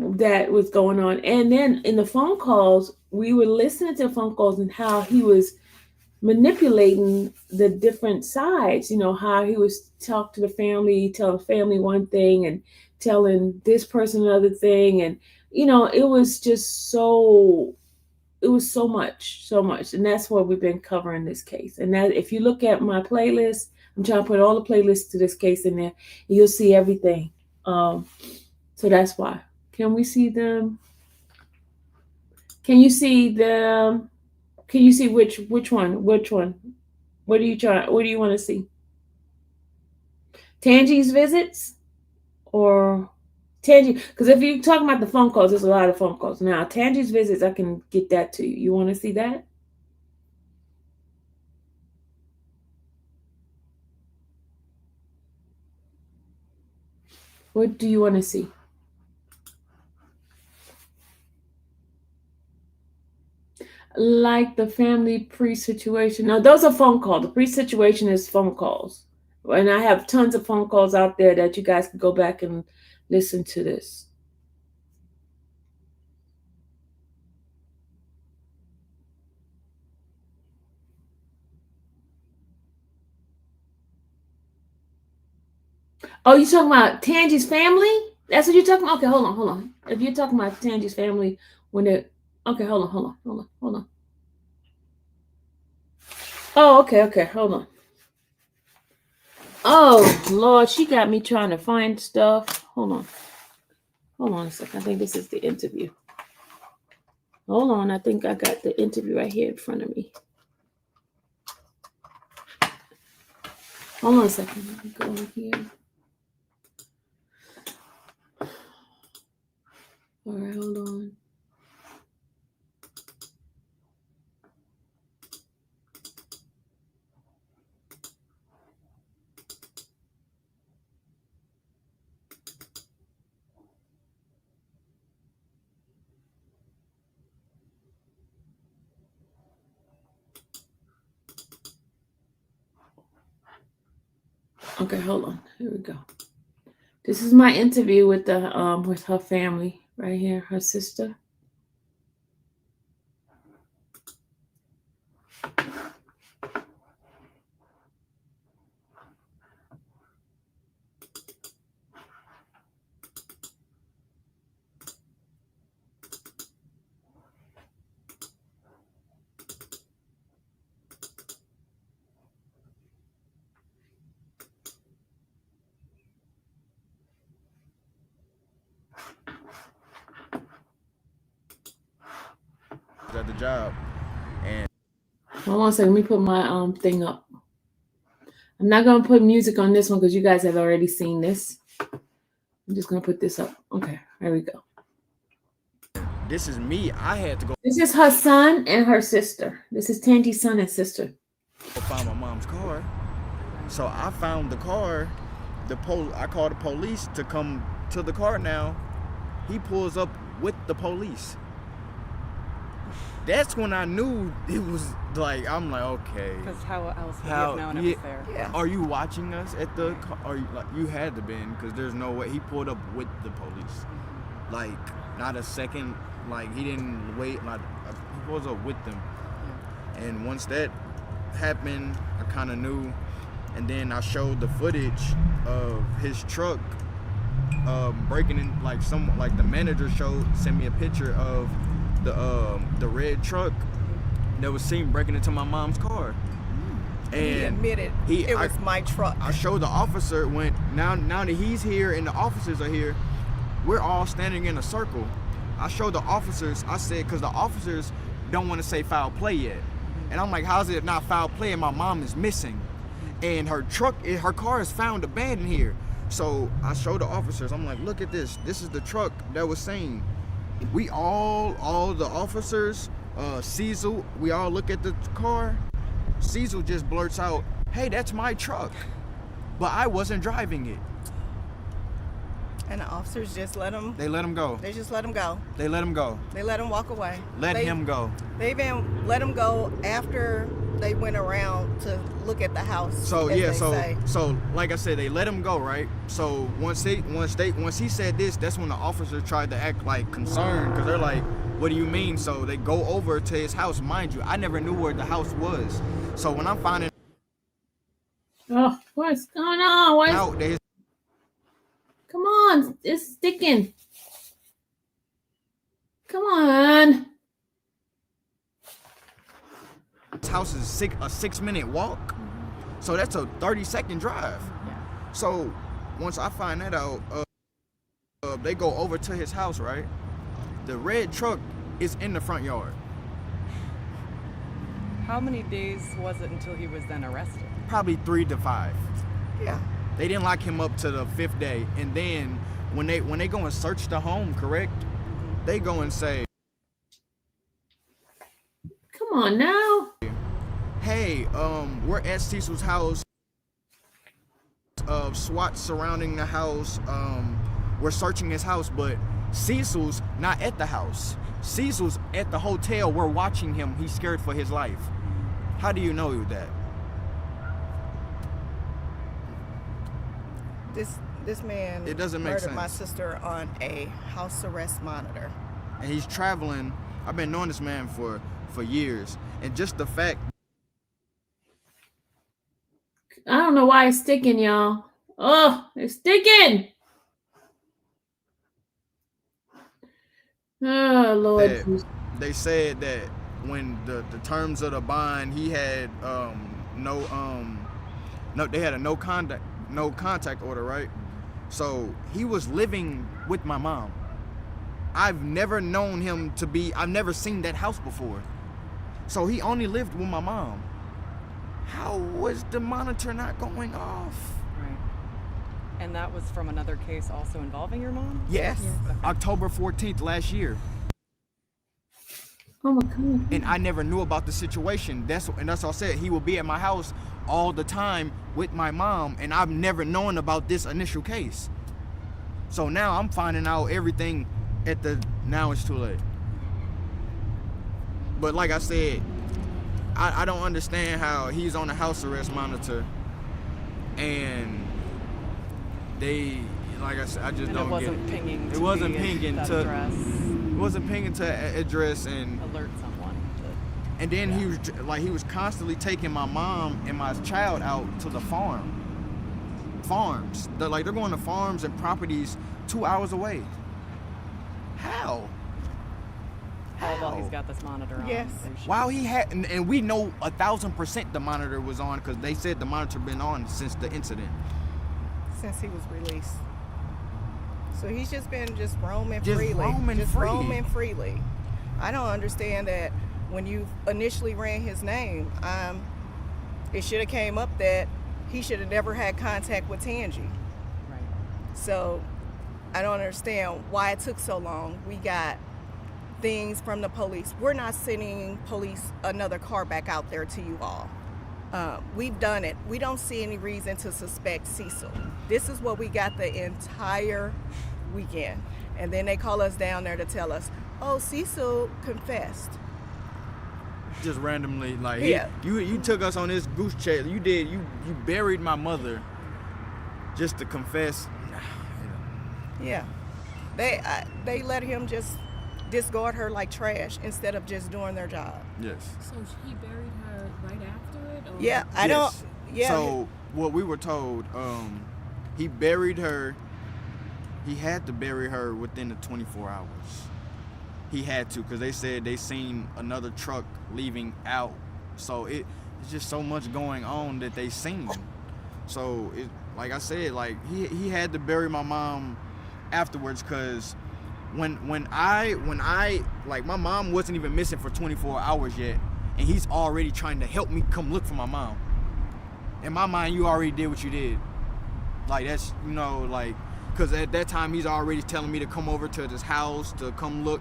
S2: was going on. And then in the phone calls, we were listening to phone calls and how he was manipulating the different sides, how he was talk to the family, tell the family one thing and telling this person another thing. And, it was just so much. And that's what we've been covering this case. And that, if you look at my playlist, I'm trying to put all the playlists to this case in there, and you'll see everything. So that's why. Can we see them? Can you see them? Can you see which one? Which one? What do you want to see? Tangi's visits or Tangi? Because if you're talking about the phone calls, there's a lot of phone calls. Now, Tangi's visits, I can get that to you. You want to see that? What do you want to see? Like the family pre-situation. Now, those are phone calls. The pre-situation is phone calls. And I have tons of phone calls out there that you guys can go back and listen to this. Oh, you talking about Tangi's family? That's what you're talking about? Okay, hold on. If you're talking about Tangi's family, okay, hold on. Oh, okay, hold on. Oh, Lord, she got me trying to find stuff. Hold on a second. I think this is the interview. Hold on, I think I got the interview right here in front of me. Hold on a second. Let me go in here. All right, hold on. Okay, hold on. Here we go. This is my interview with with her family right here, her sister.
S7: at the job. And
S2: Hold on a second. Let me put my thing up. I'm not gonna put music on this one because you guys have already seen this. I'm just gonna put this up. Okay, there we go.
S7: this is me. I had to go
S2: This is her son and her sister. This is Tangy's son and sister.
S7: find my mom's car. So I found the car. I called the police to come to the car now. He pulls up with the police. That's when I knew it was like, I'm like, okay.
S8: Because how else would you have known it was there?
S4: Yeah.
S7: Are you watching us at the car? Are you, like, you had to been, because there's no way. He pulled up with the police. Like, not a second, like, he didn't wait. Like, he was up with them. And once that happened, I kind of knew. And then I showed the footage of his truck breaking in, like the manager sent me a picture of the red truck that was seen breaking into my mom's car. And
S9: he admitted it was my truck.
S7: I showed the officer now that he's here and the officers are here, we're all standing in a circle. I showed the officers, I said, because the officers don't want to say foul play yet. And I'm like, how's it not foul play and my mom is missing? And her car is found abandoned here. So I showed the officers, I'm like, look at this. This is the truck that was seen. We all the officers, Cecil, we all look at the car. Cecil just blurts out, hey, that's my truck. But I wasn't driving it.
S9: And the officers just let him.
S7: They let him go.
S9: They just let him go.
S7: They let him go.
S9: They let him walk away.
S7: Let him go.
S9: They even let him go after they went around to look at the house.
S7: So
S9: as
S7: yeah,
S9: they say.
S7: so like I said, they let him go, right? So once he said this, that's when the officers tried to act like concerned, because they're like, what do you mean? So they go over to his house. Mind you, I never knew where the house was. So when I'm finding
S2: Oh, what's going on?
S7: out that his
S2: Come on, it's sticking. Come on.
S7: house is a 6-minute walk, so that's a 30-second drive.
S8: Yeah.
S7: So once I find that out, they go over to his house, right? The red truck is in the front yard.
S8: How many days was it until he was then arrested?
S7: Probably 3 to 5.
S9: Yeah.
S7: They didn't lock him up to the 5th day, and then when they go and search the home, correct? They go and say,
S2: Come on now.
S7: hey, we're at Cecil's house. SWAT surrounding the house. We're searching his house, but Cecil's not at the house. Cecil's at the hotel. We're watching him. He's scared for his life. How do you know that?
S9: This man
S7: It doesn't make
S9: murdered
S7: sense.
S9: my sister on a house arrest monitor.
S7: And he's traveling. I've been knowing this man for years, and just the fact.
S2: I don't know why it's sticking, y'all. Oh, it's sticking. Oh, Lord.
S7: that they said that when the terms of the bond, he had they had a no contact order, right? So he was living with my mom. I've never known him to be, I've never seen that house before. So he only lived with my mom. How was the monitor not going off?
S8: Right. And that was from another case also involving your mom?
S7: Yes.
S8: Okay.
S7: October 14th last year.
S2: Oh, my God.
S7: And I never knew about the situation. That's what I said. He would be at my house all the time with my mom, and I've never known about this initial case. So now I'm finding out everything now it's too late. But like I said, I don't understand how he's on a house arrest monitor, and they, like I said, I just
S8: And
S7: don't
S8: it
S7: get
S8: wasn't
S7: it.
S8: pinging to
S7: It wasn't
S8: the
S7: pinging to
S8: address,
S7: It wasn't pinging to address, and
S8: alert someone.
S7: and then he was constantly taking my mom and my child out to the farms. They're going to farms and properties 2 hours away. How?
S8: All while he's got this monitor on.
S9: Yes.
S8: so you should-
S7: While he had, and we know 1,000% the monitor was on, because they said the monitor been on since the incident.
S9: Since he was released. So he's just been roaming
S7: Just
S9: freely.
S7: roaming
S9: just
S7: free.
S9: roaming freely. I don't understand that when you initially ran his name, it should have came up that he should have never had contact with Tangi.
S8: Right.
S9: So I don't understand why it took so long. We got things from the police. We're not sending police another car back out there to you all. We've done it. We don't see any reason to suspect Cecil. This is what we got the entire weekend. And then they call us down there to tell us, oh, Cecil confessed.
S7: Just randomly, like,
S9: Yeah.
S7: you took us on this goose chase. You buried my mother just to confess.
S9: Yeah. They let him just discard her like trash instead of just doing their job.
S7: Yes.
S10: So he buried her right after it? Or?
S9: Yeah, I
S7: Yes.
S9: don't. Yeah.
S7: So what we were told, he buried her. He had to bury her within the 24 hours. He had to, because they said they seen another truck leaving out. So it's just so much going on that they seen. So it, like I said, like he had to bury my mom afterwards, because when I like, my mom wasn't even missing for 24 hours yet, and he's already trying to help me come look for my mom. In my mind, you already did what you did. Like, that's, you know, like, because at that time he's already telling me to come over to this house to come look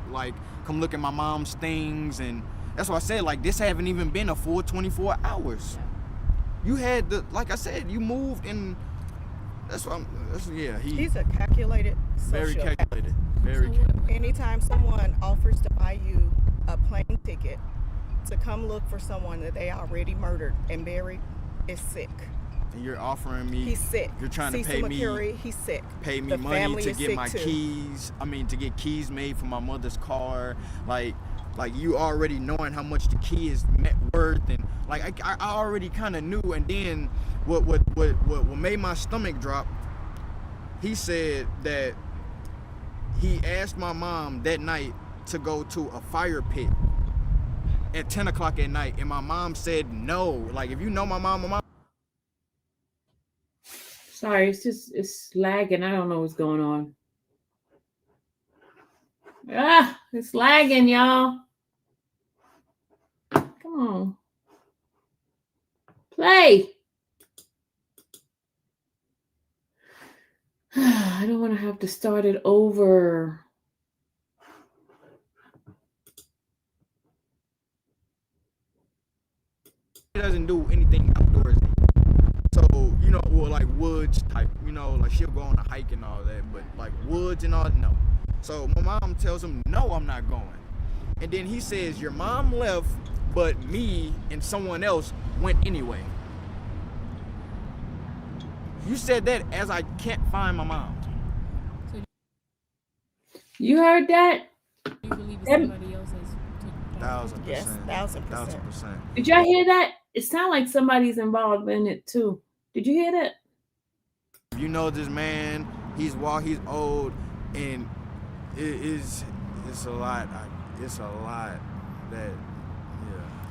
S7: at my mom's things, and that's why I said, like, this haven't even been a full 24 hours. You had the, like I said, you moved, and he's
S9: a calculated
S7: very
S9: sociopath.
S7: calculated, very calculated.
S9: Anytime someone offers to buy you a plane ticket to come look for someone that they already murdered and buried, is sick.
S7: And you're offering me,
S9: He's sick.
S7: You're trying to
S9: Cecil
S7: pay me,
S9: McCurry, he's sick.
S7: pay me
S9: The
S7: money
S9: family
S7: to
S9: is
S7: get
S9: sick
S7: my
S9: too.
S7: keys. I mean, to get keys made for my mother's car. Like you already knowing how much the key is worth, and like I already kind of knew. And then what made my stomach drop? He said that he asked my mom that night to go to a fire pit at 10 o'clock at night, and my mom said no. Like, if you know my mom.
S2: Sorry, it's lagging. I don't know what's going on. It's lagging, y'all. Come on. Play. I don't want to have to start it over.
S7: He doesn't do anything outdoors. So, you know, or like woods type, you know, like she'll go on a hike and all that, but like woods and all, no. So my mom tells him, no, I'm not going. And then he says, your mom left, but me and someone else went anyway. You said that as I can't find my mom.
S2: You heard that?
S10: You believe it's somebody else's?
S7: 1,000%.
S9: Yes, 1,000%.
S7: 1,000%.
S2: Did y'all hear that? It sounded like somebody's involved in it too. Did you hear that?
S7: You know this man, he's old, and it's a lot. It's a lot that,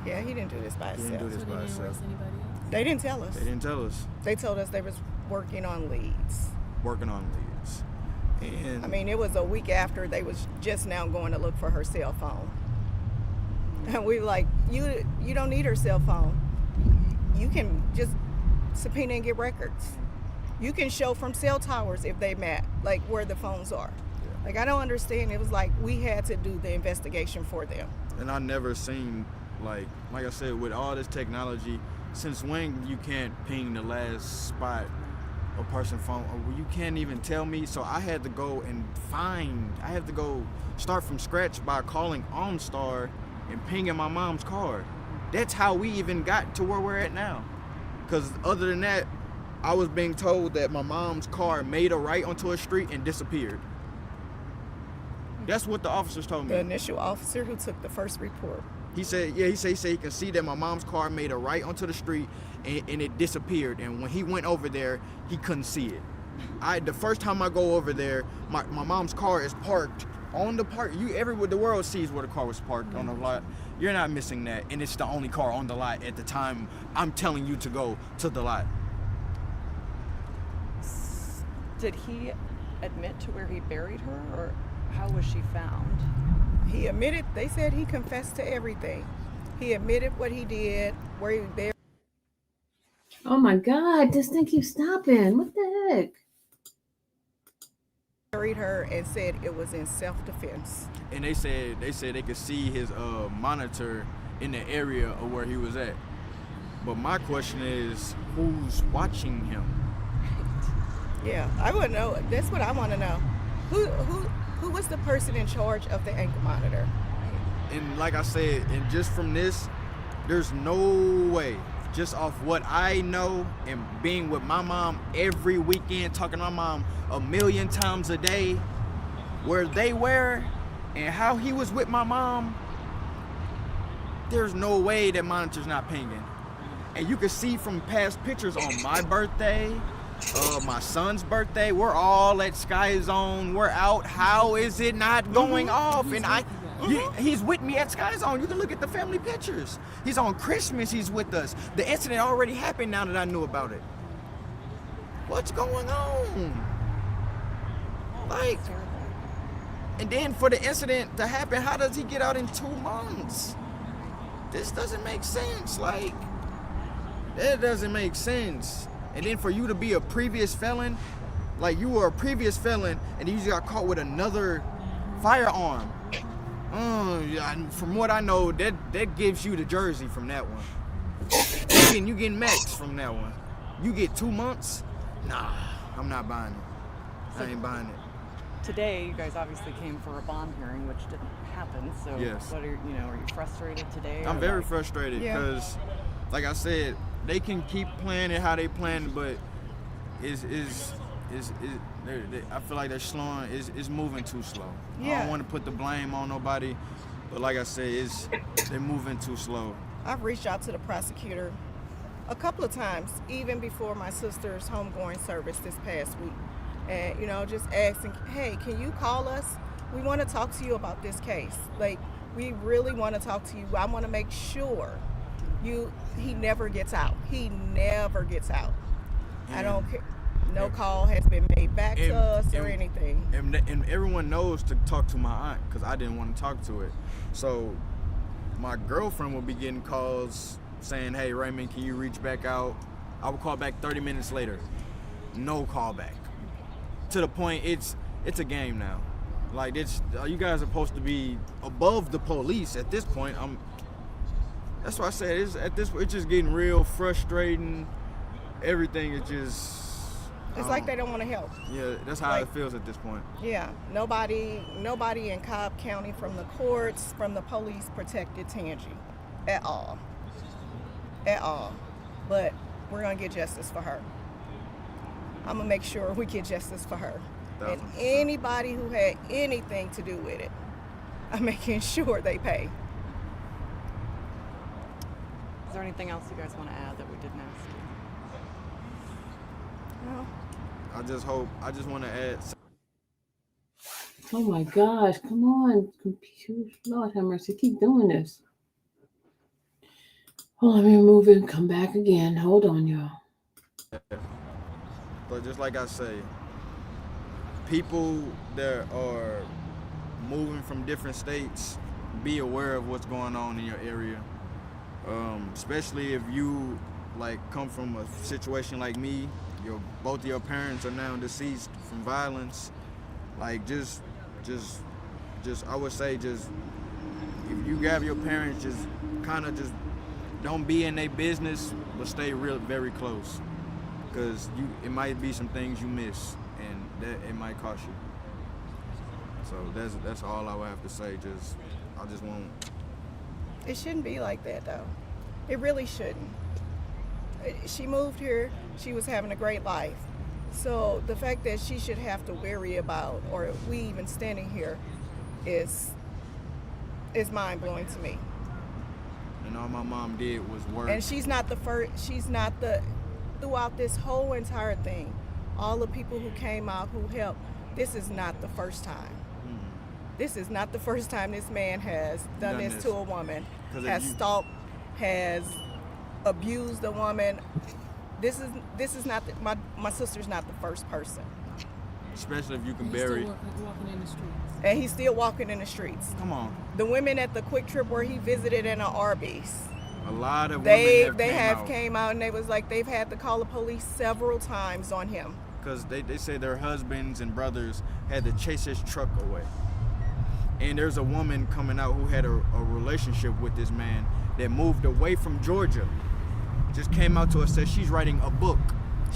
S9: Yeah, he didn't do this by
S7: he
S9: himself.
S7: didn't do this
S10: So
S7: by
S10: they didn't
S7: himself.
S10: arrest anybody else?
S9: They didn't tell us.
S7: They didn't tell us.
S9: They told us they was working on leads.
S7: Working on leads. And
S9: I mean, it was a week after they was just now going to look for her cell phone. And we were like, you don't need her cell phone. You can just subpoena and get records. You can show from cell towers if they met, like where the phones are.
S7: Yeah.
S9: Like, I don't understand. It was like we had to do the investigation for them.
S7: And I never seen, like I said, with all this technology, since when you can't ping the last spot a person's phone, or you can't even tell me. So I had to go start from scratch by calling OnStar and pinging my mom's car. That's how we even got to where we're at now. Because other than that, I was being told that my mom's car made a right onto a street and disappeared. That's what the officers told me.
S9: The initial officer who took the first report.
S7: He said he can see that my mom's car made a right onto the street and it disappeared. And when he went over there, he couldn't see it. The first time I go over there, my mom's car is parked on the park. The world sees where the car was parked on the lot. You're not missing that, and it's the only car on the lot at the time I'm telling you to go to the lot.
S8: Did he admit to where he buried her, or how was she found?
S9: He admitted, they said he confessed to everything. He admitted what he did, where he
S2: Oh my God, this thing keeps stopping. What the heck?
S9: buried her and said it was in self-defense.
S7: And they said they could see his monitor in the area of where he was at. But my question is, who's watching him?
S9: Yeah, I want to know. That's what I want to know. Who was the person in charge of the ankle monitor?
S7: And like I said, and just from this, there's no way, just off what I know and being with my mom every weekend, talking to my mom 1,000,000 times a day, where they were and how he was with my mom, there's no way that monitor's not pinging. And you can see from past pictures on my birthday, my son's birthday, we're all at Sky Zone, we're out. How is it not going off? And he's with me at Sky Zone. You can look at the family pictures. He's on Christmas, he's with us. The incident already happened now that I knew about it. What's going on? Like, and then for the incident to happen, how does he get out in 2 months? This doesn't make sense. Like, that doesn't make sense. And then for you to be a previous felon, like you were a previous felon and you just got caught with another firearm. From what I know, that gives you the jersey from that one. You getting max from that one. You get 2 months? Nah, I'm not buying it. I ain't buying it.
S8: Today, you guys obviously came for a bond hearing, which didn't happen. So,
S7: yes.
S8: What are you frustrated today?
S7: I'm very frustrated because, like I said, they can keep playing it how they plan, but I feel like they're slowing. It's moving too slow.
S9: Yeah.
S7: I don't want to put the blame on nobody, but like I said, they're moving too slow.
S9: I've reached out to the prosecutor a couple of times, even before my sister's homegoing service this past week. And, just asking, hey, can you call us? We want to talk to you about this case. Like, we really want to talk to you. I want to make sure he never gets out. He never gets out. I don't care. No call has been made back to us or anything.
S7: And everyone knows to talk to my aunt because I didn't want to talk to it. So my girlfriend will be getting calls saying, hey, Raymond, can you reach back out? I will call back 30 minutes later. No call back. To the point, it's a game now. Like, you guys are supposed to be above the police at this point. That's why I said it's just getting real frustrating. Everything is just.
S9: It's like they don't want to help.
S7: Yeah, that's how it feels at this point.
S9: Yeah, nobody in Cobb County, from the courts, from the police, protected Tangi at all. But we're gonna get justice for her. I'm gonna make sure we get justice for her. And anybody who had anything to do with it, I'm making sure they pay.
S8: Is there anything else you guys want to add that we didn't ask you?
S9: No.
S7: I just want to add.
S2: Oh my gosh, come on, computer. Lord have mercy, keep doing this. Well, let me remove it and come back again. Hold on, y'all.
S7: But just like I say, people that are moving from different states, be aware of what's going on in your area. Especially if you come from a situation like me, both of your parents are now deceased from violence. Like just I would say, just if you have your parents, just kind of just don't be in their business, but stay very close, because it might be some things you miss, and that it might cost you. So that's all I would have to say. I just won't.
S9: It shouldn't be like that, though. It really shouldn't. She moved here. She was having a great life. So the fact that she should have to worry about, or we even standing here, is mind-blowing to me.
S7: And all my mom did was work.
S9: And she's not the first. Throughout this whole entire thing, all the people who came out, who helped, this is not the first time. This is not the first time this man has done this to a woman, has stalked, has abused a woman. This is not my sister's not the first person.
S7: Especially if you can
S10: He's
S7: bury.
S10: still walking in the streets.
S9: And he's still walking in the streets.
S7: Come on.
S9: The women at the Quick Trip where he visited in an Arby's.
S7: A lot of women
S9: have came out and they was like they've had to call the police several times on him.
S7: Because they say their husbands and brothers had to chase his truck away. And there's a woman coming out who had a relationship with this man that moved away from Georgia. Just came out to us, said she's writing a book.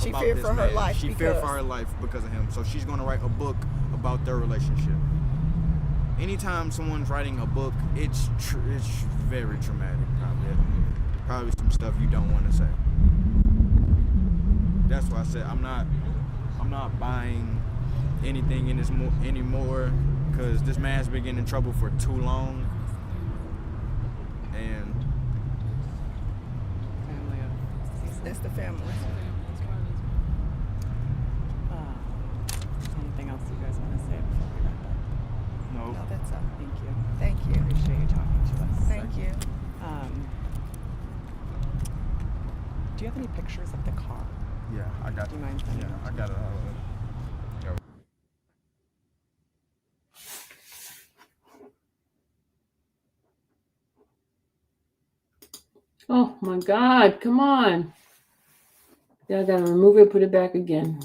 S9: She feared for her life.
S7: She feared for her life because of him. So she's going to write a book about their relationship. Anytime someone's writing a book, it's very traumatic. Probably some stuff you don't want to say. That's why I said I'm not buying anything in this anymore because this man's been getting in trouble for too long. And
S9: that's the family.
S8: Anything else you guys want to say before we wrap up?
S7: no,
S9: That's all.
S8: Thank you.
S9: Thank you.
S8: Appreciate you talking to us.
S9: Thank you.
S8: Do you have any pictures of the car?
S7: yeah, I got.
S8: Do you mind sending
S7: Yeah,
S8: them
S7: I
S8: to
S7: got it.
S2: Oh my God, come on. Yeah, I gotta remove it, put it back again.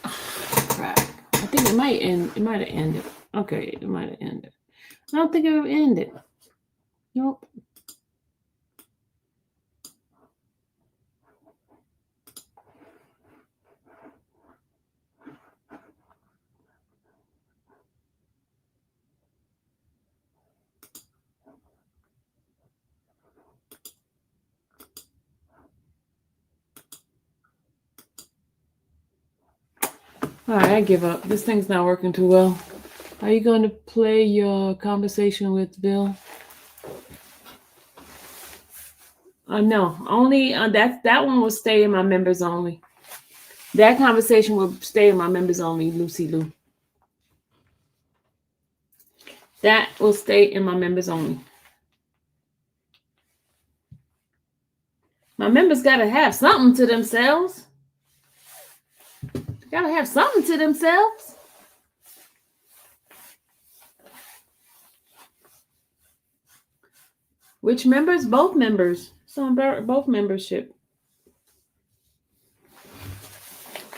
S2: Crap. I think it might end. It might have ended. Okay, it might have ended. I don't think it would ended. Nope. All right, I give up. This thing's not working too well. Are you going to play your conversation with Bill? No, only that one will stay in my members only. That conversation will stay in my members only, Lucy Lou. That will stay in my members only. My members gotta have something to themselves. Gotta have something to themselves. Which members? Both members. It's on both membership.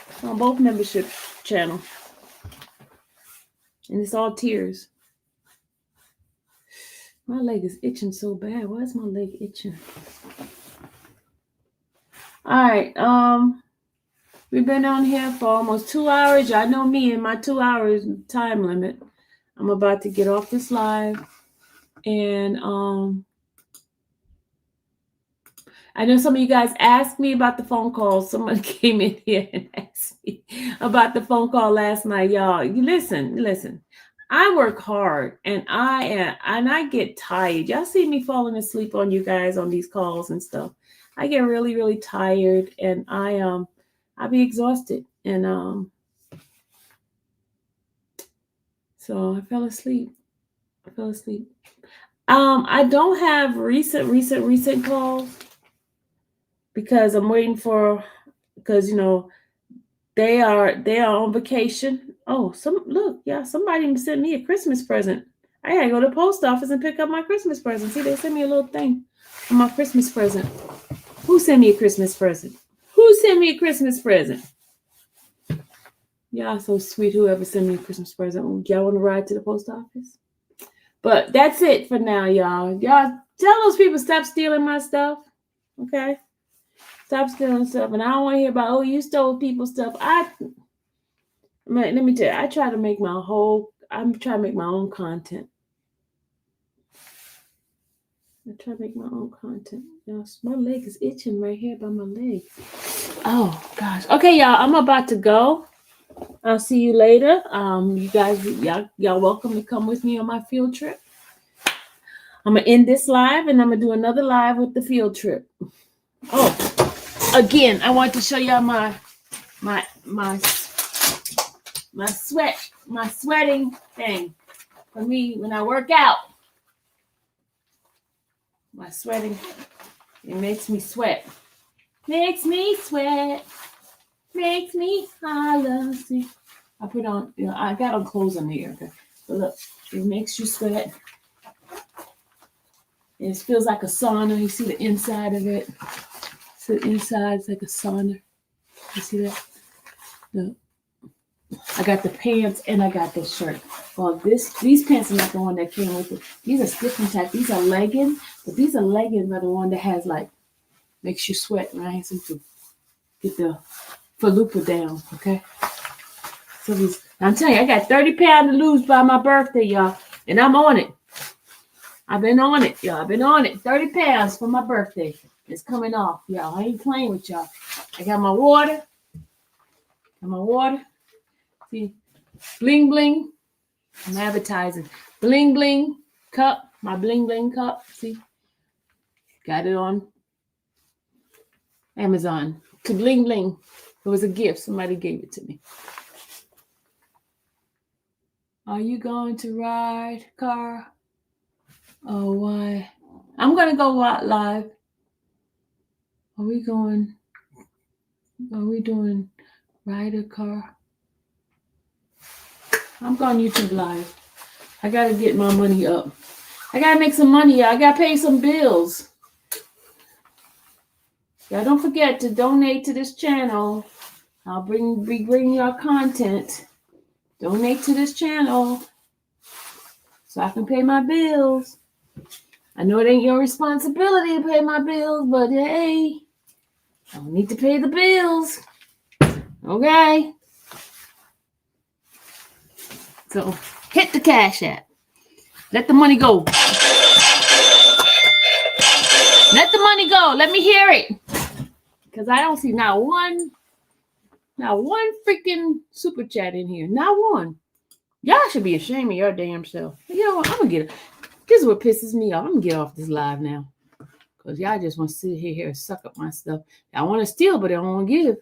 S2: It's on both membership channel. And it's all tiers. My leg is itching so bad. Why is my leg itching? All right. We've been on here for almost 2 hours. Y'all know me and my 2 hours time limit. I'm about to get off this live. And I know some of you guys asked me about the phone call. Someone came in here and asked me about the phone call last night. Y'all, you listen. I work hard and I get tired. Y'all see me falling asleep on you guys on these calls and stuff. I get really, really tired and I'll be exhausted. And so I fell asleep. I don't have recent calls because I'm waiting for, because they are on vacation. Oh, somebody sent me a Christmas present. I gotta go to the post office and pick up my Christmas present. See, they sent me a little thing on my Christmas present. Who sent me a Christmas present? Y'all so sweet. Whoever sent me a Christmas present. Y'all want to ride to the post office? But that's it for now, y'all. Y'all tell those people stop stealing my stuff. Okay? Stop stealing stuff. And I don't want to hear about, you stole people's stuff. Let me tell you, I'm trying to make my own content. Y'all, my leg is itching right here by my leg. Oh, gosh. Okay, y'all, I'm about to go. I'll see you later. You guys, y'all welcome to come with me on my field trip. I'm going to end this live, and I'm going to do another live with the field trip. Oh, again, I want to show y'all my sweating thing for me when I work out. My sweating. It makes me sweat. Makes me sweat. Makes me holler. See, I put on, I got on clothes on there. Okay? But look, it makes you sweat. It feels like a sauna. You see the inside of it. So the inside's like a sauna. You see that? Look. I got the pants and I got this shirt. Well, these pants are not the one that came with it. These are different type. These are leggings, but these are leggings are the one that has like makes you sweat, right? So to get the falupa down, okay? So I'm telling you, I got 30 pounds to lose by my birthday, y'all, and I'm on it. I've been on it, y'all. I've been on it. 30 pounds for my birthday. It's coming off, y'all. I ain't playing with y'all. I got my water. See, bling bling. I'm advertising. Bling bling cup. My bling bling cup. See? Got it on Amazon. To bling bling. It was a gift. Somebody gave it to me. Are you going to ride car? Oh, why? I'm going to go out live. Are we doing ride a car? I'm going YouTube live. I got to get my money up. I got to make some money. I got to pay some bills. Yeah, don't forget to donate to this channel. I'll be bringing y'all content. Donate to this channel so I can pay my bills. I know it ain't your responsibility to pay my bills, but hey, I need to pay the bills. Okay? So hit the Cash App. Let the money go. Let the money go. Let me hear it. Because I don't see not one freaking super chat in here. Not one. Y'all should be ashamed of your damn self. You know what? I'm going to get it. This is what pisses me off. I'm going to get off this live now. Because y'all just want to sit here and suck up my stuff. I want to steal, but I don't want to give.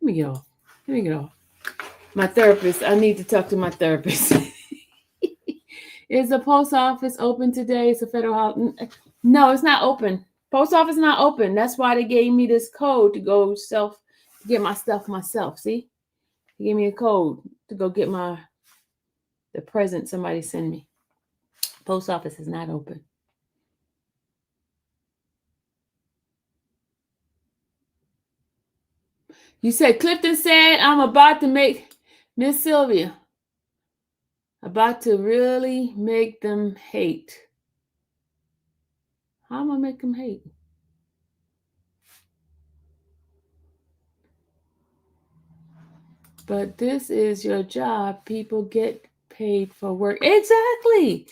S2: Let me get off. My therapist. I need to talk to my therapist. Is the post office open today? It's a federal holiday. No, it's not open. Post office not open. That's why they gave me this code to go get my stuff myself. See? They gave me a code to go get the present somebody sent me. Post office is not open. You said Clifton said I'm about to make Miss Sylvia. About to really make them hate. How am I make them hate? But this is your job. People get paid for work. Exactly.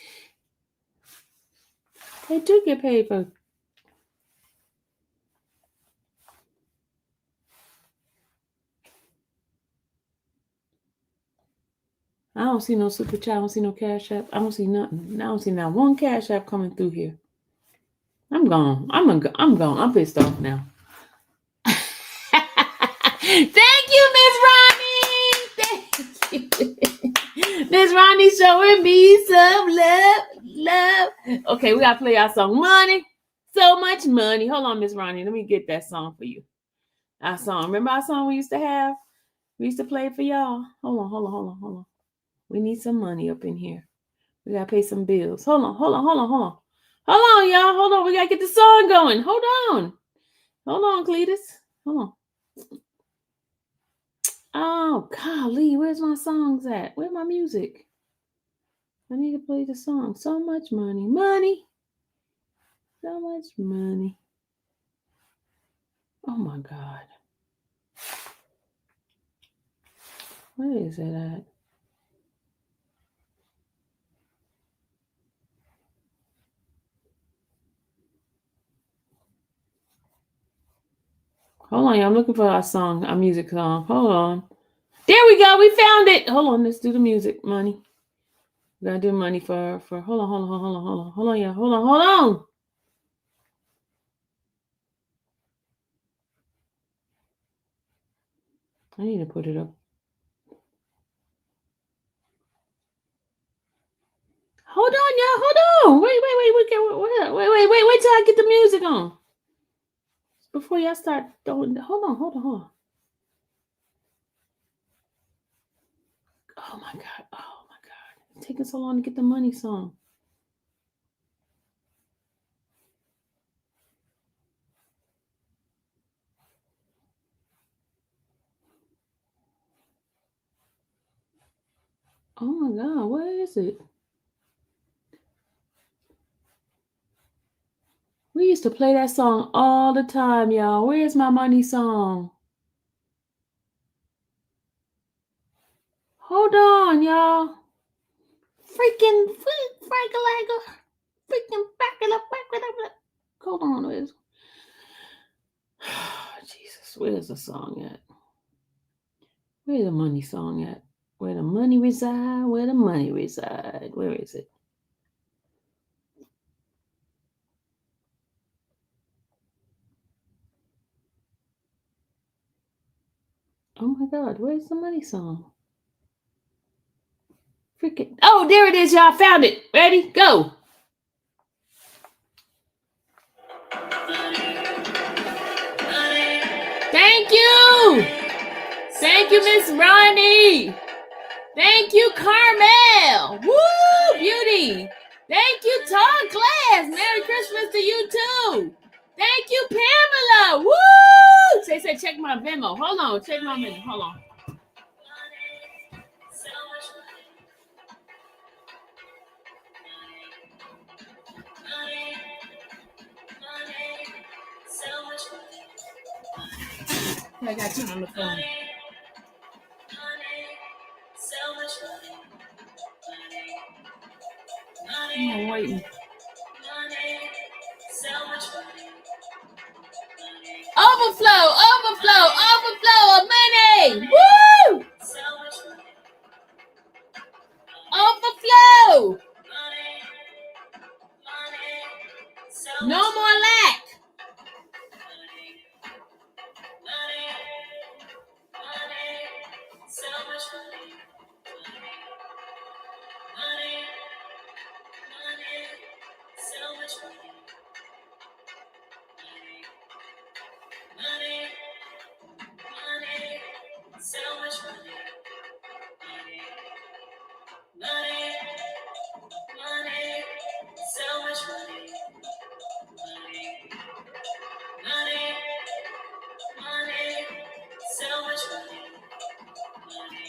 S2: They do get paid for. I don't see no super chat. I don't see no Cash App. I don't see nothing. I don't see not one Cash App coming through here. I'm gone. I'm gone. I'm pissed off now. Thank you, Miss Ronnie. Thank you. Miss Ronnie showing me some love. Okay, we gotta play our song. Money. So much money. Hold on, Miss Ronnie. Let me get that song for you. Our song. Remember our song we used to have? We used to play it for y'all. Hold on. We need some money up in here. We gotta pay some bills. Hold on, y'all. Hold on. We gotta get the song going. Hold on, Cletus. Hold on. Oh, golly, where's my songs at? Where's my music? I need to play the song. So much money. So much money. Oh my God. Where is it at? Hold on, y'all. I'm looking for our song, our music song. Hold on. There we go. We found it. Hold on. Let's do the music. Money. We gotta do money for. Hold on, y'all. Hold on. I need to put it up. Hold on, y'all. Hold on. Wait. look at wait till I get the music on. Before y'all start throwing, hold on. Oh my god. It's taking so long to get the money song. Oh my god, where is it? We used to play that song all the time, y'all. Where's my money song? Hold on, y'all. Freaking back it up. Hold on, where's Jesus, where's the song at? Where's the money song at? Where the money reside? Where the money reside? Where is it? Oh my god, where's the money song? Freaking, oh, there it is, y'all. Found it. Ready? Go. Thank you. Thank you, Miss Ronnie. Thank you, Carmel. Woo, beauty. Thank you, Todd Glass. Merry Christmas to you too. Thank you, Pamela. Woo! Say, check my Venmo. Hold on, check my Venmo. Hold on. I got you on the phone. I'm waiting. Overflow of money. Woo! Overflow. No more lack.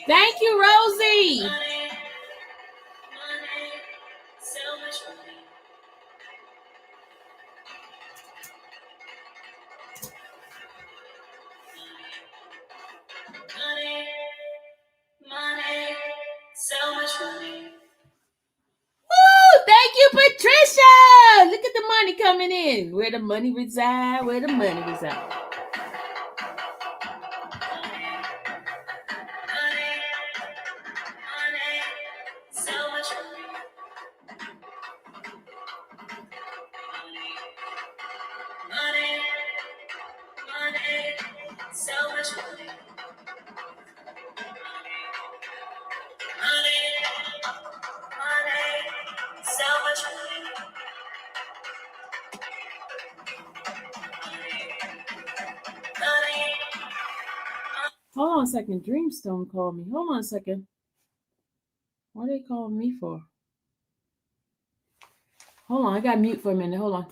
S2: Thank you, Rosie. Woo! Thank you, Patricia. Look at the money coming in. Where the money reside? Where the money reside? Hold on a second. Dreamstone called me. Hold on a second. What are they calling me for? Hold on. I got mute for a minute. Hold on.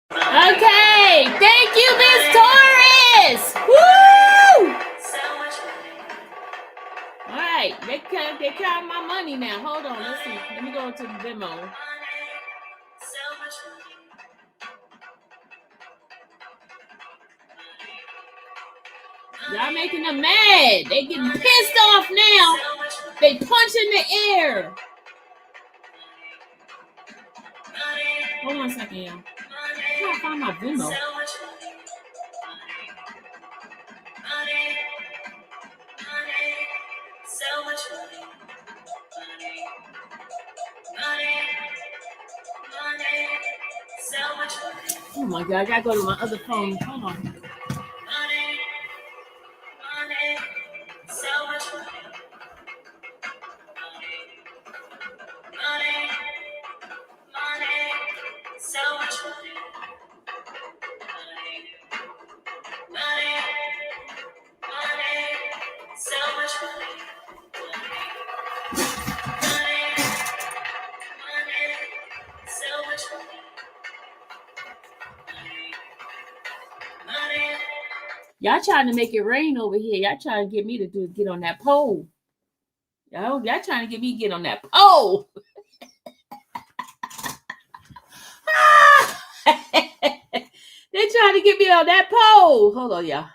S2: Okay, thank you, Miss Taurus. Woo! All right, they count my money now. Hold on, let's see. Let me go to the demo. Y'all making them mad. They getting pissed off now. They punch in the air. Hold on a second, y'all. I can't find my Venmo. Oh my God, I gotta go to my other phone. Hold on. Y'all trying to make it rain over here. Y'all trying to get me to get on that pole. Y'all trying to get me to get on that pole. They trying to get me on that pole. Hold on, y'all.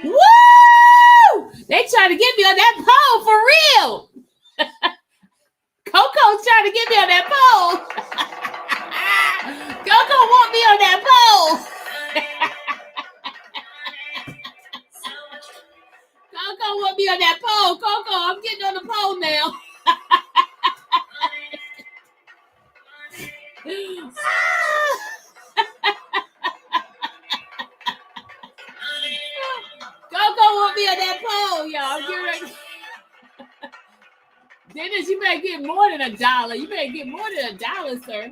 S2: Woo! They trying to get me on that pole for real. Coco's trying to get me on that pole. Coco want me on that pole. Coco want me on that pole. Coco, I'm getting on the pole now. Coco want me on that pole, y'all. I'm getting ready. Dennis, you better get more than $1. You better get more than $1, sir.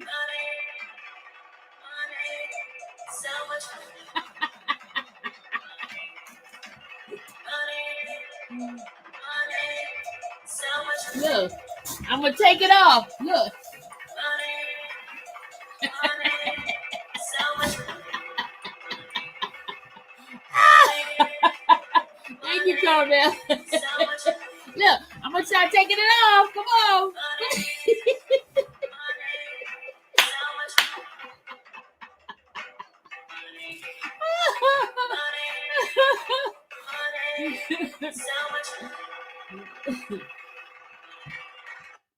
S2: Look, I'm gonna take it off. Look. Thank you, Carmel. Look, I'm gonna start taking it off. Come on.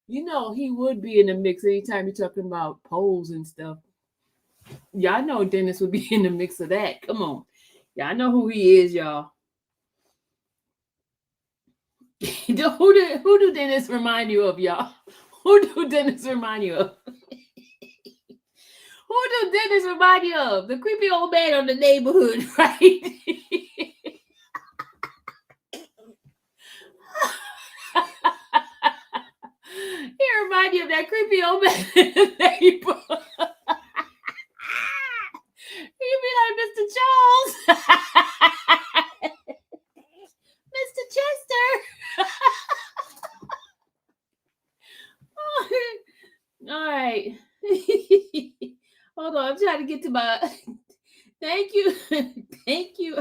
S2: You know, he would be in the mix anytime you're talking about polls and stuff. Y'all know Dennis would be in the mix of that. Come on. Y'all know who he is, y'all. Who do Dennis remind you of, y'all? Who do Dennis remind you of? Who do Dennis remind you of? The creepy old man on the neighborhood, right? He remind you of that creepy old man in the neighborhood. He'd be like, Mr. Charles. Mr. Chester. All right. Hold on. I'm trying to get to my. Thank you. Thank you.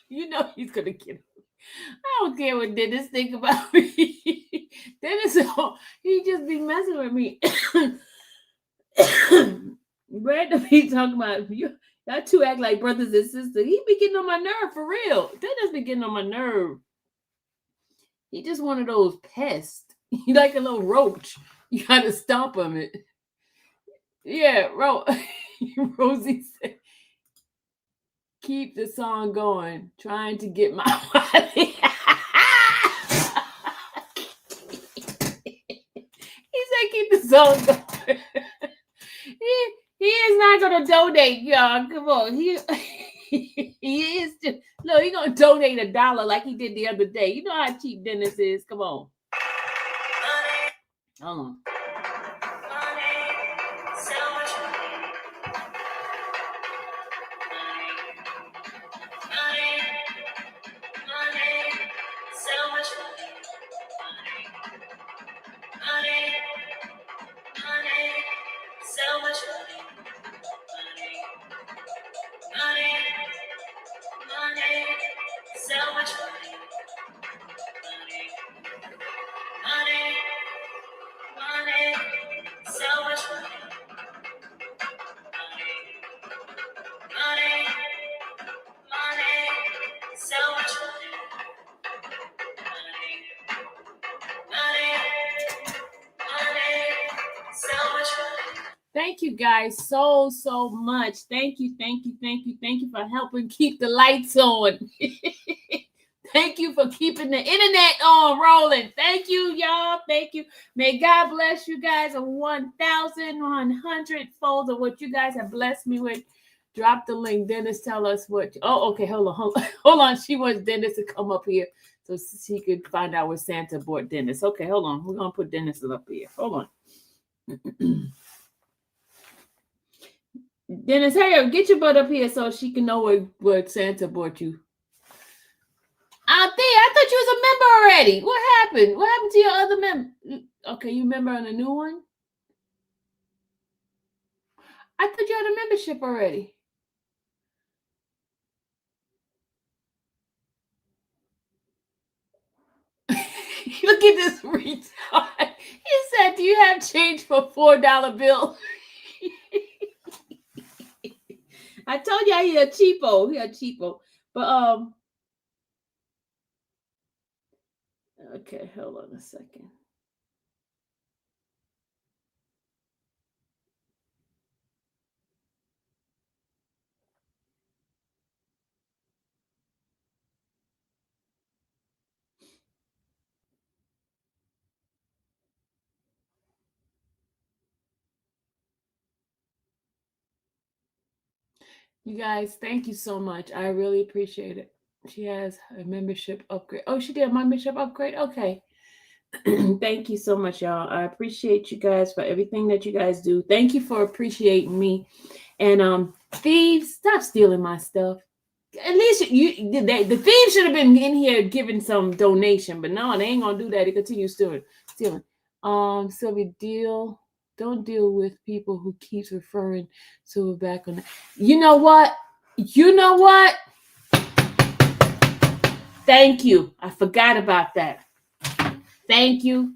S2: You know he's going to get it. I don't care what Dennis think about me. Dennis, he just be messing with me. Brandon be talking about you. Y'all two act like brothers and sisters. He be getting on my nerve for real. Dennis be getting on my nerve. He just one of those pests. He like a little roach. You gotta stomp him. Yeah, Rosie said. keep the song going. Trying to get my money. He said keep the song going. he is not gonna donate, y'all. Come on. He is just look, he gonna donate $1 like he did the other day. You know how cheap Dennis is. Come on. Hold on. Thank you guys so much. Thank you for helping keep the lights on. Thank you for keeping the internet on rolling. Thank you, y'all. Thank you. May God bless you guys 1,100 fold of what you guys have blessed me with. Drop the link. Dennis, tell us what. Oh, okay. Hold on. She wants Dennis to come up here so she could find out what Santa bought Dennis. Okay, hold on. We're gonna put Dennis up here. Hold on. Dennis, hurry up, get your butt up here so she can know what Santa bought you. I thought you was a member already. What happened? What happened to your other member? Okay, you member on a new one? I thought you had a membership already. Look at this retard. He said, do you have change for $4 bill? I told y'all he a cheapo. But okay, hold on a second. You guys, thank you so much. I really appreciate it. She has a membership upgrade. Oh, she did a membership upgrade? Okay. Thank you so much, y'all. I appreciate you guys for everything that you guys do. Thank you for appreciating me. And thieves, stop stealing my stuff. At least the thieves should have been in here giving some donation, but no, they ain't gonna do that. They continue stealing. Sylvia, don't deal with people who keeps referring to her back on that. You know what? Thank you. I forgot about that. Thank you.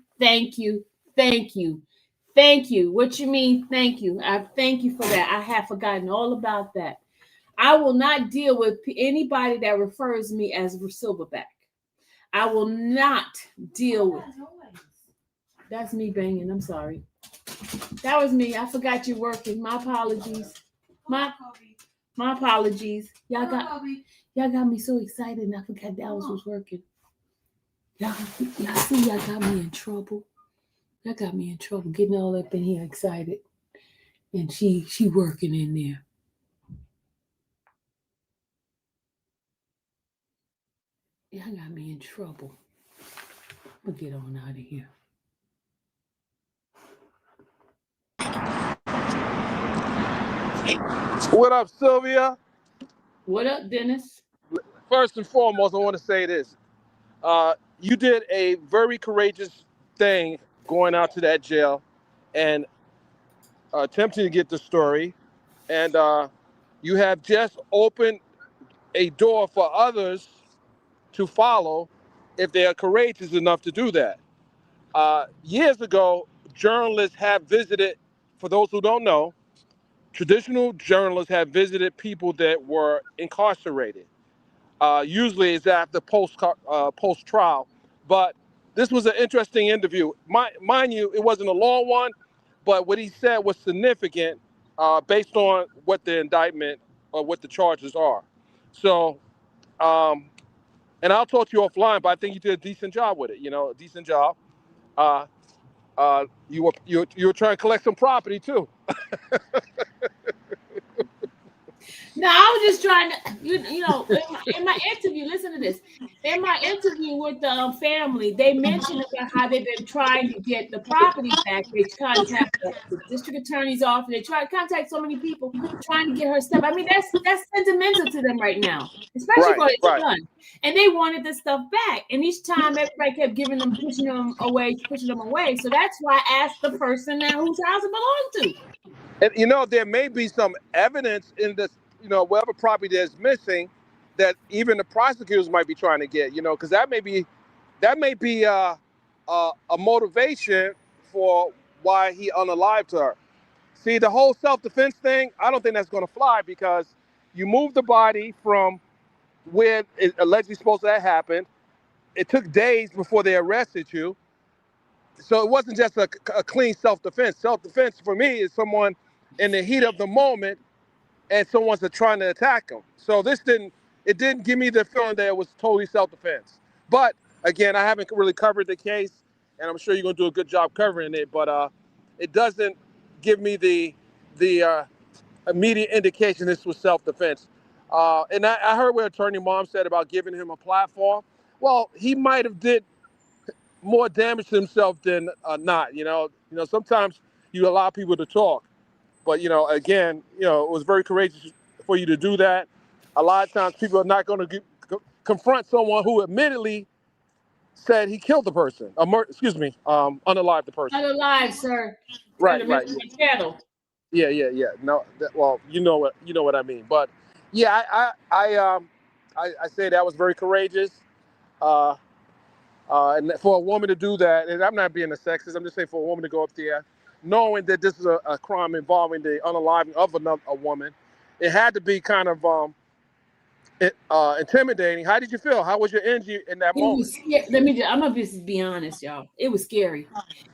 S2: What you mean? Thank you. I thank you for that. I have forgotten all about that. I will not deal with anybody that refers me as Silverback. I will not deal with. That's me banging. I'm sorry. That was me. I forgot you're working. My apologies. My apologies. Y'all got me so excited and I forgot Dallas was working. Y'all see y'all got me in trouble. Y'all got me in trouble getting all up in here excited. And she working in there. Y'all got me in trouble. We'll get on out of here.
S11: What up, Sylvia?
S2: What up, Dennis?
S11: First and foremost, I want to say this. You did a very courageous thing going out to that jail and attempting to get the story. And you have just opened a door for others to follow if they are courageous enough to do that. Years ago, journalists have visited, for those who don't know, traditional journalists have visited people that were incarcerated. Usually it's after post trial, but this was an interesting interview. Mind you, it wasn't a long one, but what he said was significant based on what the indictment or what the charges are. So, and I'll talk to you offline, but I think you did a decent job with it. A decent job. You were trying to collect some property too.
S2: No, I was just trying to, in my interview, listen to this. In my interview with the family, they mentioned about how they've been trying to get the property back. They contact the district attorney's office. They try to contact so many people trying to get her stuff. I mean, that's sentimental to them right now, especially for their son. And they wanted this stuff back. And each time, everybody kept giving them, pushing them away. So that's why I asked the person now whose house it belonged to.
S11: And there may be some evidence in this, whatever property that's missing, that even the prosecutors might be trying to get, because that may be a motivation for why he unalived her. See, the whole self-defense thing, I don't think that's going to fly, because you moved the body from where it allegedly supposed to have happened. It took days before they arrested you. So it wasn't just a clean self-defense. Self-defense for me is someone in the heat of the moment and someone's trying to attack them. So it didn't give me the feeling that it was totally self-defense. But again, I haven't really covered the case, and I'm sure you're going to do a good job covering it, but it doesn't give me the immediate indication this was self-defense. And I heard what Attorney Mom said about giving him a platform. Well, he might have did more damage to himself than not. Sometimes you allow people to talk. But, again, it was very courageous for you to do that. A lot of times people are not going to confront someone who admittedly said he killed the person. Unalived the person.
S2: Unalive, sir.
S11: Right. Yeah. No, you know what I mean. But yeah, I say that was very courageous. And for a woman to do that, and I'm not being a sexist, I'm just saying for a woman to go up there, knowing that this is a crime involving the unaliving of a woman, it had to be kind of intimidating. How did you feel? How was your energy in that moment?
S2: I'm gonna just be honest, y'all. It was scary.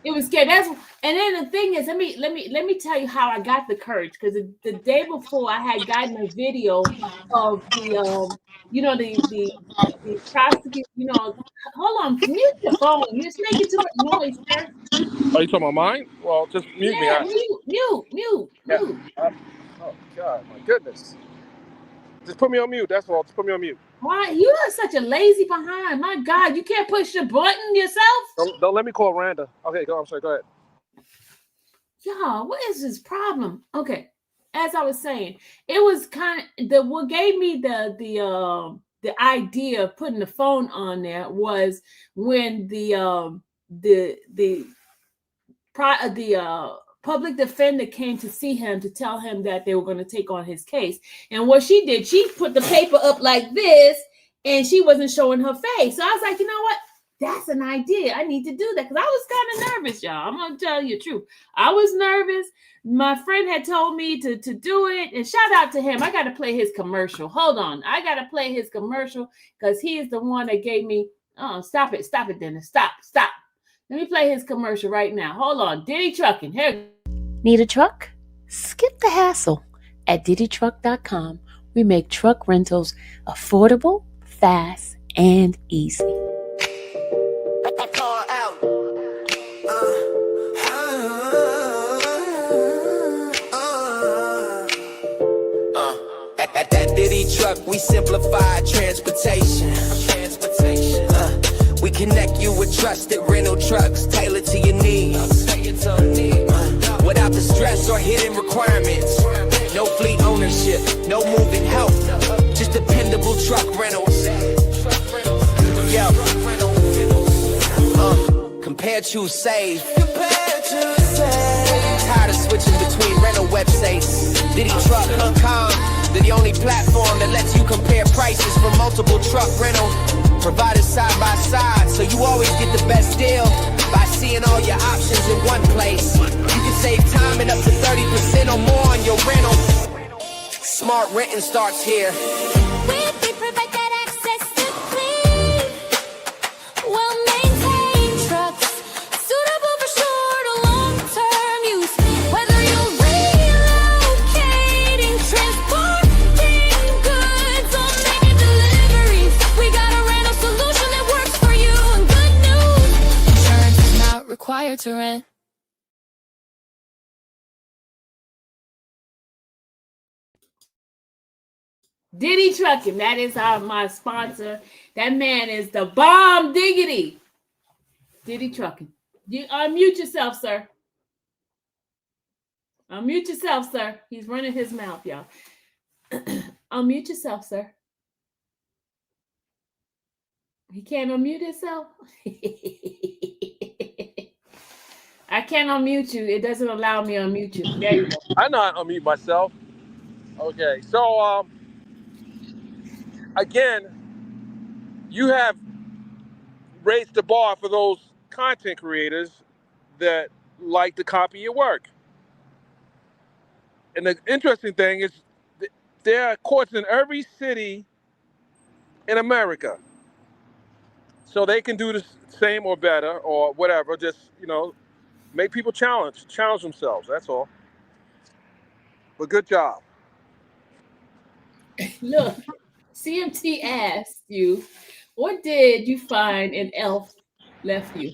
S2: It was scary. And then the thing is, let me tell you how I got the courage. Because the day before, I had gotten a video of the prosecutor. Hold on, mute the phone. You're just making too much noise, sir.
S11: Are you talking about mine? Well, just mute me.
S2: Mute.
S11: Oh God, my goodness. Just put me on mute. That's all. Just put me on mute.
S2: Why? You are such a lazy behind. My God, you can't push the button yourself?
S11: Don't let me call Randa. Okay, I'm sorry. Go ahead.
S2: Y'all, what is this problem? Okay, as I was saying, it was kind of what gave me the idea of putting the phone on there was when the public defender came to see him to tell him that they were going to take on his case. And what she did, she put the paper up like this, and she wasn't showing her face. So I was like, you know what? That's an idea. I need to do that, because I was kind of nervous, y'all. I'm going to tell you the truth. I was nervous. My friend had told me to do it. And shout out to him. I got to play his commercial. Hold on. I got to play his commercial, because he is the one that gave me, stop it, Dennis. Stop. Let me play his commercial right now. Hold on. Diddy Trucking. Here. Need a truck? Skip the hassle. At DiddyTruck.com, we make truck rentals affordable, fast, and easy.
S1: At that Diddy Truck, we simplify transportation. We connect you with trusted rental trucks tailored to your needs. Without the stress or hidden requirements. No fleet ownership, no moving help. Just dependable truck rentals. Yo. Compare, choose, save. Tired of switching between rental websites. DiddyTruck.com, they're the only platform that lets you compare prices for multiple truck rental provided side by side, so you always get the best deal by seeing all your options in one place. You can save time and up to 30% or more on your rental. Smart renting starts here.
S12: We provide that access to clean, well-maintained trucks, suitable for short or long-term use. Whether you're relocating, transporting goods, or required to rent.
S2: Diddy Trucking. That is my sponsor. That man is the bomb diggity. Diddy Trucking. You unmute yourself, sir. Unmute yourself, sir. He's running his mouth, y'all. Unmute yourself, sir. He can't unmute himself. I can't unmute you. It doesn't allow me to unmute you. There you go.
S11: I know how to unmute myself. Okay, so again, you have raised the bar for those content creators that like to copy your work. And the interesting thing is there are courts in every city in America. So they can do the same or better or whatever, just, make people challenge themselves, that's all. But good job.
S2: Look, CMT asked you, what did you find an elf left you?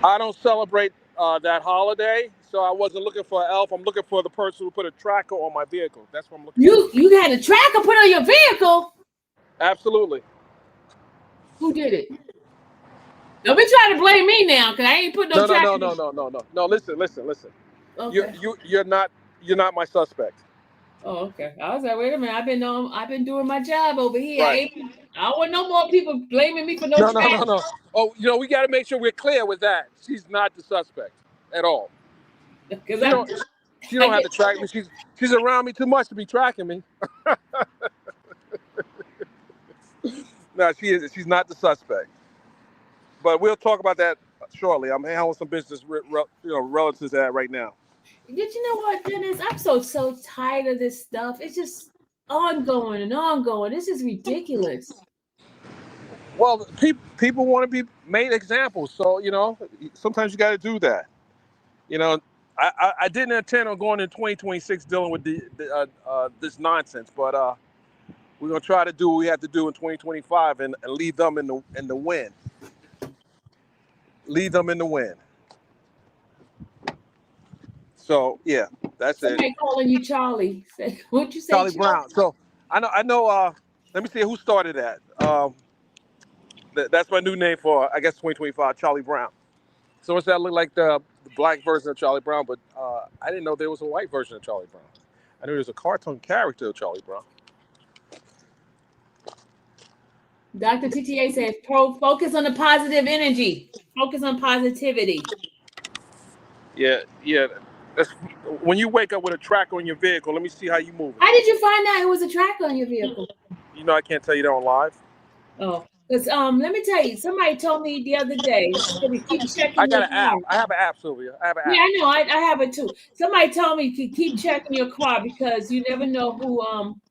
S11: I don't celebrate that holiday, so I wasn't looking for an elf. I'm looking for the person who put a tracker on my vehicle. That's what I'm looking for.
S2: You had a tracker put on your vehicle?
S11: Absolutely.
S2: Who did it? Don't be trying to blame me now, because I ain't put no tracker.
S11: No. Listen.
S2: Okay.
S11: You're not my suspect.
S2: Oh, okay. I was like, wait a minute. I've been doing my job over here.
S11: Right.
S2: I don't want no more people blaming me for no tracker.
S11: No. Oh, we got to make sure we're clear with that. She's not the suspect at all. She don't have to track me. She's around me too much to be tracking me. No, she's not the suspect. But we'll talk about that shortly. I'm handling some business, relative to that right now.
S2: Did you know what, Dennis? I'm so tired of this stuff. It's just ongoing and ongoing. This is ridiculous.
S11: Well, people want to be made examples, so sometimes you got to do that. I didn't intend on going in 2026 dealing with this nonsense, but we're gonna try to do what we have to do in 2025 and leave them in the win. Leave them in the win. So yeah, that's
S2: Somebody
S11: it.
S2: calling you Charlie. What'd you say?
S11: Charlie Brown. So I know. Let me see who started that. That's my new name for, I guess, 2025, Charlie Brown. So what's that look like the black version of Charlie Brown? But I didn't know there was a white version of Charlie Brown. I knew there was a cartoon character of Charlie Brown.
S2: Dr. TTA says, focus on the positive energy. Focus on positivity.
S11: Yeah. That's, when you wake up with a tracker on your vehicle, let me see how you move.
S2: How did you find out it was a tracker on your vehicle?
S11: I can't tell you that on live.
S2: Oh, because let me tell you, somebody told me the other day to keep checking.
S11: I got an app. I have an app, Sylvia. I have an app.
S2: Yeah, I know. I have it too. Somebody told me to keep checking your car because you never know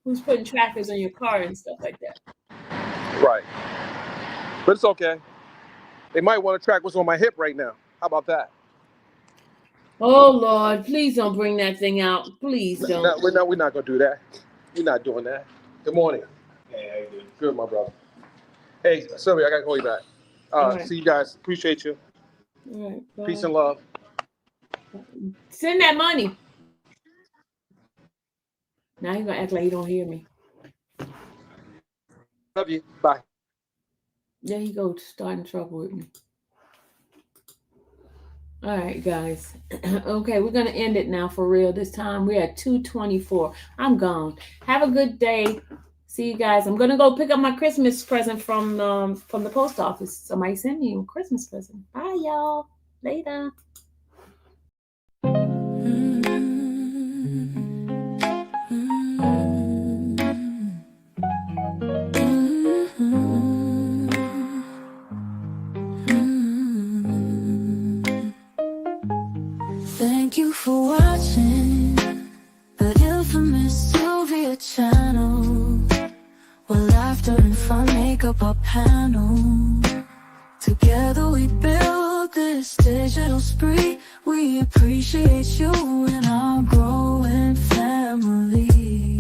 S2: who's putting trackers on your car and stuff like that.
S11: Right. But it's okay. They might want to track what's on my hip right now. How about that?
S2: Oh Lord, please don't bring that thing out. Please don't.
S11: No, we're not gonna do that. We're not doing that. Good morning. Hey, how you doing? Good, my brother. Hey, Sylvia, I gotta call you back. Right. See you guys. Appreciate you.
S2: All right,
S11: peace and love.
S2: Send that money. Now you're gonna act like you don't hear me.
S11: Love you. Bye.
S2: There you go, starting trouble with me. All right, guys. Okay, we're gonna end it now for real. This time we're at 2:24. I'm gone. Have a good day. See you guys. I'm gonna go pick up my Christmas present from the post office. Somebody sent me a Christmas present. Bye, y'all. Later.
S12: Thank you for watching the infamous Sylvia channel, where laughter and fun make up our panel. Together we build this digital spree. We appreciate you and our growing family.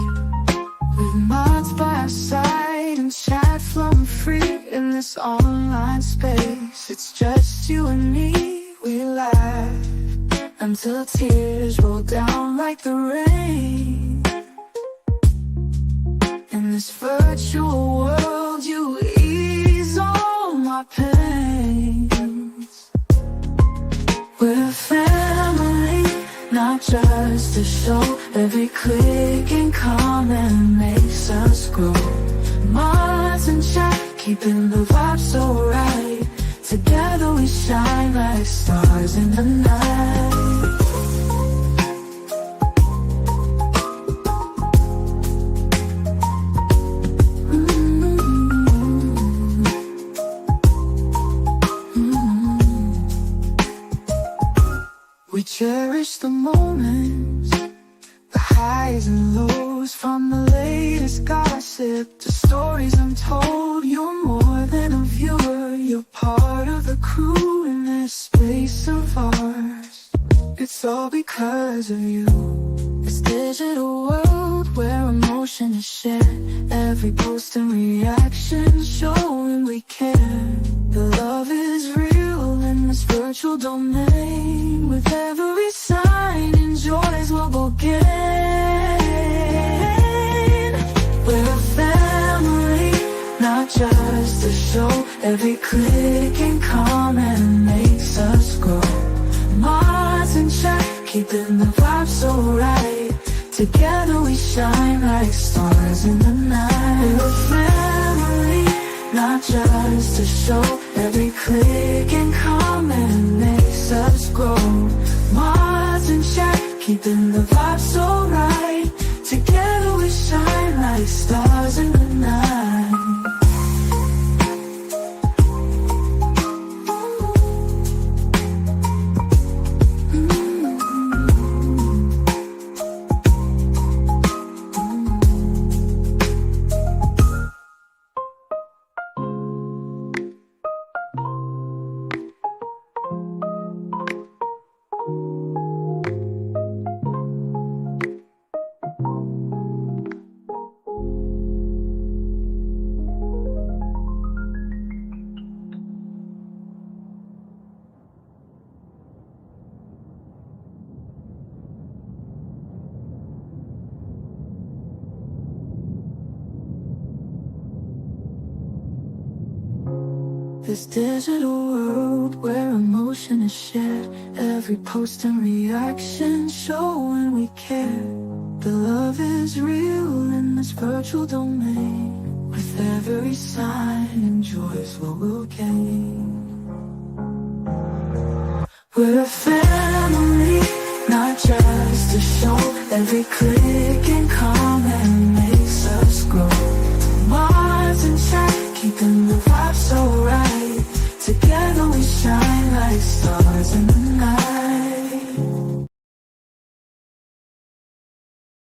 S12: With minds by our side and chat flowing free in this online space. It's just you and me. until tears roll down like the rain. In this virtual world, you ease all my pains. We're a family, not just a show. Every click and comment makes us grow. Minds in check, keeping the vibe so right. Together we shine like stars in the night. We cherish the moments, the highs and lows, from the latest gossip to stories untold. You're more than a viewer, you're part of the crew in this space of ours. It's all because of you. This digital world where emotion is shared, every post and reaction showing we care. The love is real in this virtual domain. With every sign and joys what we'll gain. We're a family, not just a show. Every click and comment makes us grow. Minds in check, keeping the vibe so right. Together we shine like stars in the night. We're a family, not just a show. Every click and comment makes us grow. Minds in check, keeping the vibe so right. Together we shine like stars in the night. This digital world where emotion is shared, every post and reaction showing we care. The love is real in this virtual domain. With every sign and joy is what we'll gain. We're a family, not just a show. Every click and comment makes us grow. Minds in check, keeping the vibe so right. Together we shine like stars in the night.